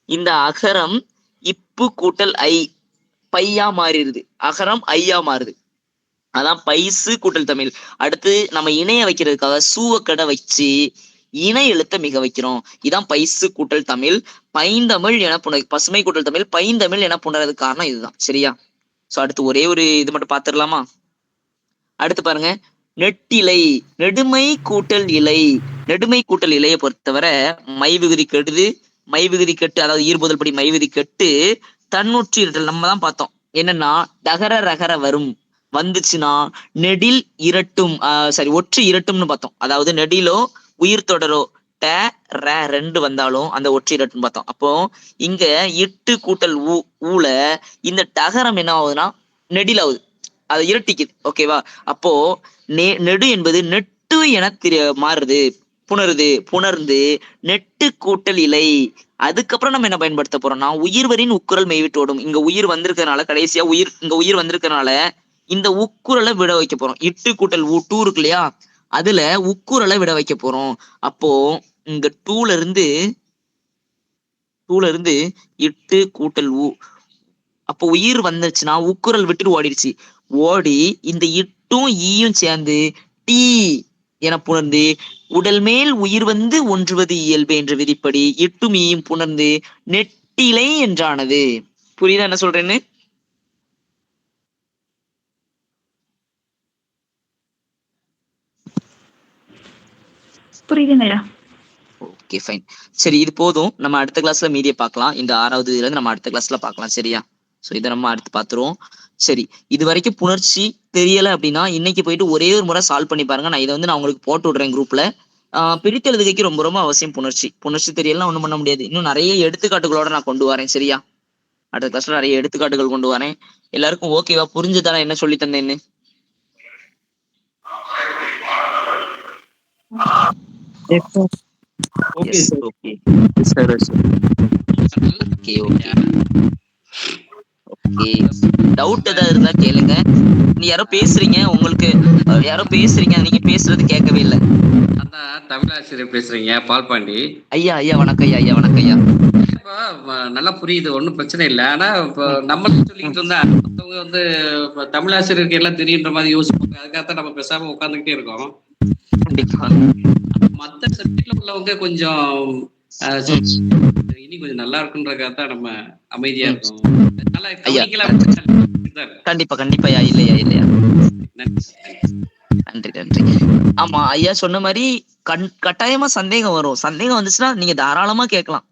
இந்த அகரம் இப்பு கூட்டல் ஐ பையா மாறிடுது, அகரம் ஐயா மாறுது. அதான் பைசு கூட்டல் தமிழ். அடுத்து நம்ம இணைய வைக்கிறதுக்காக சூவ கடை வச்சு இணை எழுத்த மிக வைக்கிறோம். இதான் பைசு கூட்டல் தமிழ் பைந்தமிழ் என பசுமை கூட்டல் தமிழ் பைந்தமிழ் என புணர்றதுக்கு காரணம் இதுதான். சரியா? சோ அடுத்து ஒரே ஒரு இது மட்டும் பாத்துடலாமா? அடுத்து பாருங்க, நெட்டிலை. நெடுமை கூட்டல் இலை. நெடுமை கூட்டல் இலையை பொறுத்தவரை மை விகுதி கெடுது. மை விகுதி கெட்டு அதாவது ஈர்போதல் படி மை விகுதி கெட்டு தன்னுற்றி இரட்டல் நம்ம தான் பார்த்தோம். என்னன்னா டகர ரகர வரும் வந்துச்சுன்னா நெடில் இரட்டும் ஒற்று இரட்டும்னு பார்த்தோம். அதாவது நெடிலோ உயிர் தொடரோ ட ர ரெண்டு வந்தாலும் அந்த ஒற்றிரட்டுன்னு பார்த்தோம். அப்போ இங்க இட்டு கூட்டல் ஊல இந்த டகரம் என்ன ஆகுதுன்னா நெடில் ஆகுது, அதை இரட்டிக்குது. ஓகேவா? அப்போ நெடு என்பது நெட்டு என மாறுது, புணர்ந்து நெட்டு கூட்டல் இலை. அதுக்கப்புறம் நம்ம என்ன பயன்படுத்த போறோம்னா உயிர்வரின் உக்குரல் மெய்விட்டோடும். இங்க உயிர் வந்திருக்கிறதுனால கடைசியா இங்க உயிர் வந்திருக்கிறதுனால இந்த உக்குரலை விட வைக்க போறோம். இட்டு கூட்டல் டூ இருக்கு இல்லையா, அதுல உக்குரலை விட வைக்க போறோம். அப்போ இங்க டூல இருந்து இட்டு கூட்டல் அப்போ உயிர் வந்துச்சுன்னா உக்குரல் விட்டுட்டு ஓடிடுச்சு. ஓடி இந்த இட்டும் ஈயும் சேர்ந்து டீ என புணர்ந்து உடல் மேல் உயிர் வந்து ஒன்றுவது இயல்பு என்ற விதிப்படி இட்டும் ஈயும் புணர்ந்து நெட்டிலை என்றானது. புரியுதா என்ன சொல்றேன்னு? புரியுதுங்கய்யா. Okay fine. சரி, இது போதும். நம்ம அடுத்த கிளாஸ்ல மீதியை பார்க்கலாம். இந்த 6வது இதுல இருந்து நம்ம அடுத்த கிளாஸ்ல பார்க்கலாம். சரியா? ஸோ இதை நம்ம அடுத்து பார்த்துருவோம். சரி, இது வரைக்கும் புணர்ச்சி தெரியல அப்படின்னா இன்னைக்கு போயிட்டு ஒரே ஒரு முறை சால்வ் பண்ணி பாருங்க. நான் இதை வந்து நான் உங்களுக்கு போட்டு விடுறேன் குரூப்ல. பிரித்தெழுதுகைக்கு ரொம்ப ரொம்ப அவசியம் புணர்ச்சி தெரியலாம், ஒண்ணும் பண்ண முடியாது. இன்னும் நிறைய எடுத்துக்காட்டுகளோட நான் கொண்டு வரேன். சரியா? அடுத்த கிளாஸ்ல நிறைய எடுத்துக்காட்டுகள் கொண்டு வரேன். எல்லாருக்கும் ஓகேவா? புரிஞ்சுதானே என்ன சொல்லி தந்தேன்னு? டவுட் ஏதாவது இருந்தா கேளுங்க. நீ யாரோ பேசுறீங்க, உங்களுக்கு யாரோ பேசுறீங்க, நீங்க பேசுறது கேட்கவே இல்லை. தமிழாசிரியர் பேசுறீங்க, பால்பாண்டி. ஐயா வணக்கம் ஐயா. ஐயா வணக்கம் ஐயா. நல்லா புரியுது, ஒன்றும் பிரச்சனை இல்லை. ஆனா இப்போ நம்ம சொல்லிட்டு இருந்தா மற்றவங்க வந்து தமிழாசிரியருக்கு எல்லாம் தெரியுன்ற மாதிரி யோசிப்பாங்க. அதுக்காகத்தான் நம்ம பேசாம உட்காந்துக்கிட்டே இருக்கோம். கண்டிப்பா மற்ற சப்ஜெக்ட்ல உள்ளவங்க கொஞ்சம் இனி கொஞ்சம் நல்லா இருக்குன்றதுக்காகத்தான் நம்ம அமைதியா இருக்கோம். கண்டிப்பா ஐயா. இல்லையா நன்றி. ஆமா ஐயா சொன்ன மாதிரி கட்டாயமா சந்தேகம் வரும். சந்தேகம் வந்துச்சுன்னா நீங்க தாராளமா கேட்கலாம்.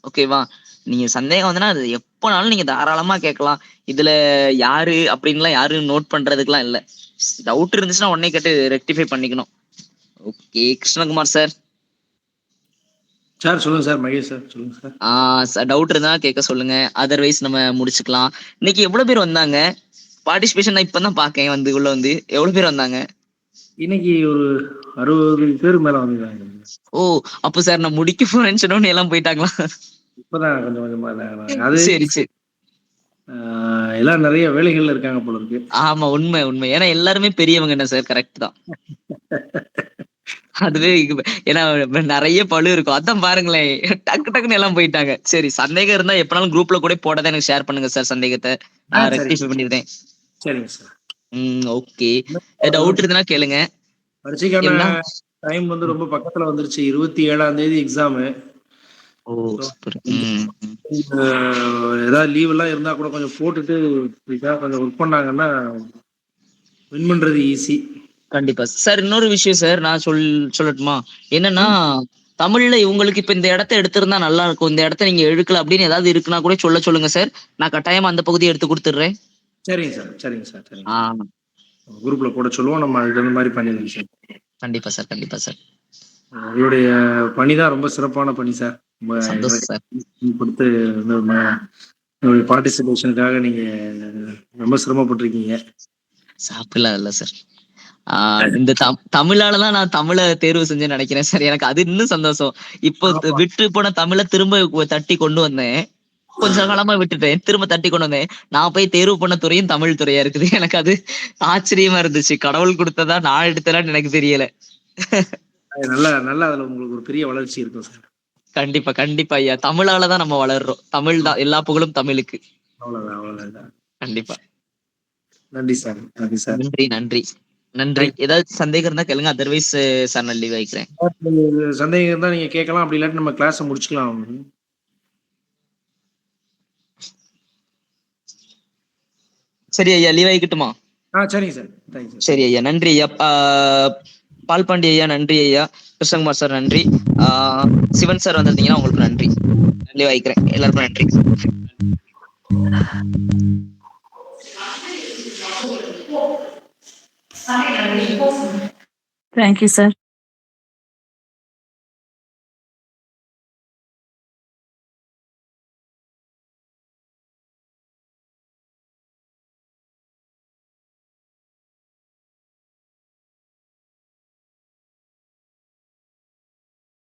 ஓகேவா? நீங்க சந்தேகம் வந்துன்னா அது எப்பனாலும் நீங்க தாராளமா கேட்கலாம். இதுல யாரு அப்படின்லாம் யாரும் நோட் பண்றதுக்குலாம் இல்ல. டவுட் இருந்துச்சுன்னா உடனே கேட்டு ரெக்டிஃபை பண்ணிக்கணும். Okay, Krishnakumar sir. சார் சொல்லுங்க சார். மகேஷ் சார் சொல்லுங்க சார். டவுட் இருந்தா கேட்க சொல்லுங்க, அதர்வைஸ் நம்ம முடிச்சுக்கலாம். இன்னைக்கு எவ்வளவு பேர் வந்தாங்க பார்ட்டிசிபேஷன்? நான் இப்பதான் பாக்கேன் உள்ள வந்து எவ்வளவு பேர் வந்தாங்க இன்னைக்கு? ஒரு 60 பேர் மேல வந்தாங்க. ஓ, அப்ப சார் நான் முடிக்க போறேன்னு சொன்னோன்னு எல்லாம் போயிட்டாங்களா? இப்பதான் கொஞ்சம் கொஞ்சமா. அது சரி. எல்லாம் நிறைய வேலைகள்ல இருக்காங்க போல இருக்கு. ஆமா, உண்மை. ஏன்னா எல்லாருமே பெரியவங்க என்ன சார்? கரெக்ட் தான். அதுவே ஏன்னா நிறைய பழு இருக்கும். அதான் பாருங்களேன், டக்குன்னு எல்லாம் போயிட்டாங்க. சரி, சந்தேகம் இருந்தா எப்பனாலும் குரூப்ல கூட போட்டதை எனக்கு ஷேர் பண்ணுங்க சார். சந்தேகத்தை நான் ரெக்டிஃபை பண்ணிடுறேன். சரிங்க சார். ஓகே. டவுட் இருந்தா கேளுங்க. பரீட்சைக்கான டைம் வந்து ரொம்ப பக்கத்துல வந்துருச்சு. 27ஆம் தேதி எக்ஸாம். ஏதாவது லீவ் எல்லாம் இருந்தா கூட கொஞ்சம் போட்டுட்டு கொஞ்சம் ஒர்க் பண்ணாங்கன்னா வின் பண்றது ஈஸி. கண்டிப்பா சார். இன்னொரு விஷயம் சார், நான் சொல்லட்டுமா? என்னன்னா தமிழ்ல இவங்களுக்கு இப்ப இந்த இடத்த எடுத்திருந்தா நல்லா இருக்கும், இந்த இடத்த நீங்க எடுக்கல அப்படின்னு ஏதாவது இருக்குன்னா கூட சொல்லுங்க சார். நான் கட்டாயமா அந்த பகுதியை எடுத்து கொடுத்துடுறேன். சரிங்க சார். குரூப்ல போட சொல்லுவோம். நம்ம அந்த மாதிரி பண்ணிடலாம் சார். கண்டிப்பா சார். உங்களுடைய பணிதான் ரொம்ப சிறப்பான பணி சார். கொடுத்து பார்ட்டிசிபேஷனுக்காக நீங்க ரொம்ப சிரமப்பட்டிருக்கீங்க. சாப்பிடலாம் இல்ல சார். இந்த தமிழாலதான் நான் தமிழை தேர்வு செஞ்சேன்னு நினைக்கிறேன் சார். எனக்கு அது இன்னும் சந்தோஷம். இப்போ விட்டு போன தமிழை திரும்ப தட்டி கொண்டு வந்தேன். கொஞ்ச காலமா விட்டுட்டேன், திரும்ப தட்டி கொண்டு வந்தேன். நான் போய் தேர்வு பண்ண துறையும் தமிழ் துறையா இருக்குது. எனக்கு அது ஆச்சரியமா இருந்துச்சு. கடவுள் கொடுத்ததா நான் எடுத்ததான்னு எனக்கு தெரியல. நல்லா அதுல உங்களுக்கு ஒரு பெரிய வளர்ச்சி இருக்கும் சார். கண்டிப்பா ஐயா. தமிழாலதான் நம்ம வளர்றோம். தமிழ் தான், எல்லா புகழும் தமிழுக்கு. அவ்வளவுதான். கண்டிப்பா. நன்றி சார். நன்றி. ஏதாவது சந்தேகம் இருந்தா கேளுங்க, அதர்வைஸ் சார் நான் லீவ் ஆயிக்கிறேன். சந்தேகம் இருந்தா நீங்க கேட்கலாம். அப்படி இல்லாட்டி நம்ம கிளாஸ் முடிச்சுக்கலாம். சரி ஐயா, லீவ் ஆகிக்கட்டுமா? சரிங்க சார். தேங்க்யூ. சரி ஐயா, நன்றி ஐயா. பால்பாண்டி ஐயா நன்றி ஐயா. கிருஷ்ணகுமார் சார் நன்றி. சிவன் சார் வந்திருந்தீங்கன்னா உங்களுக்கு நன்றி. லீவ் ஆகிக்கிறேன். எல்லாருக்கும் நன்றி. Thank you, sir.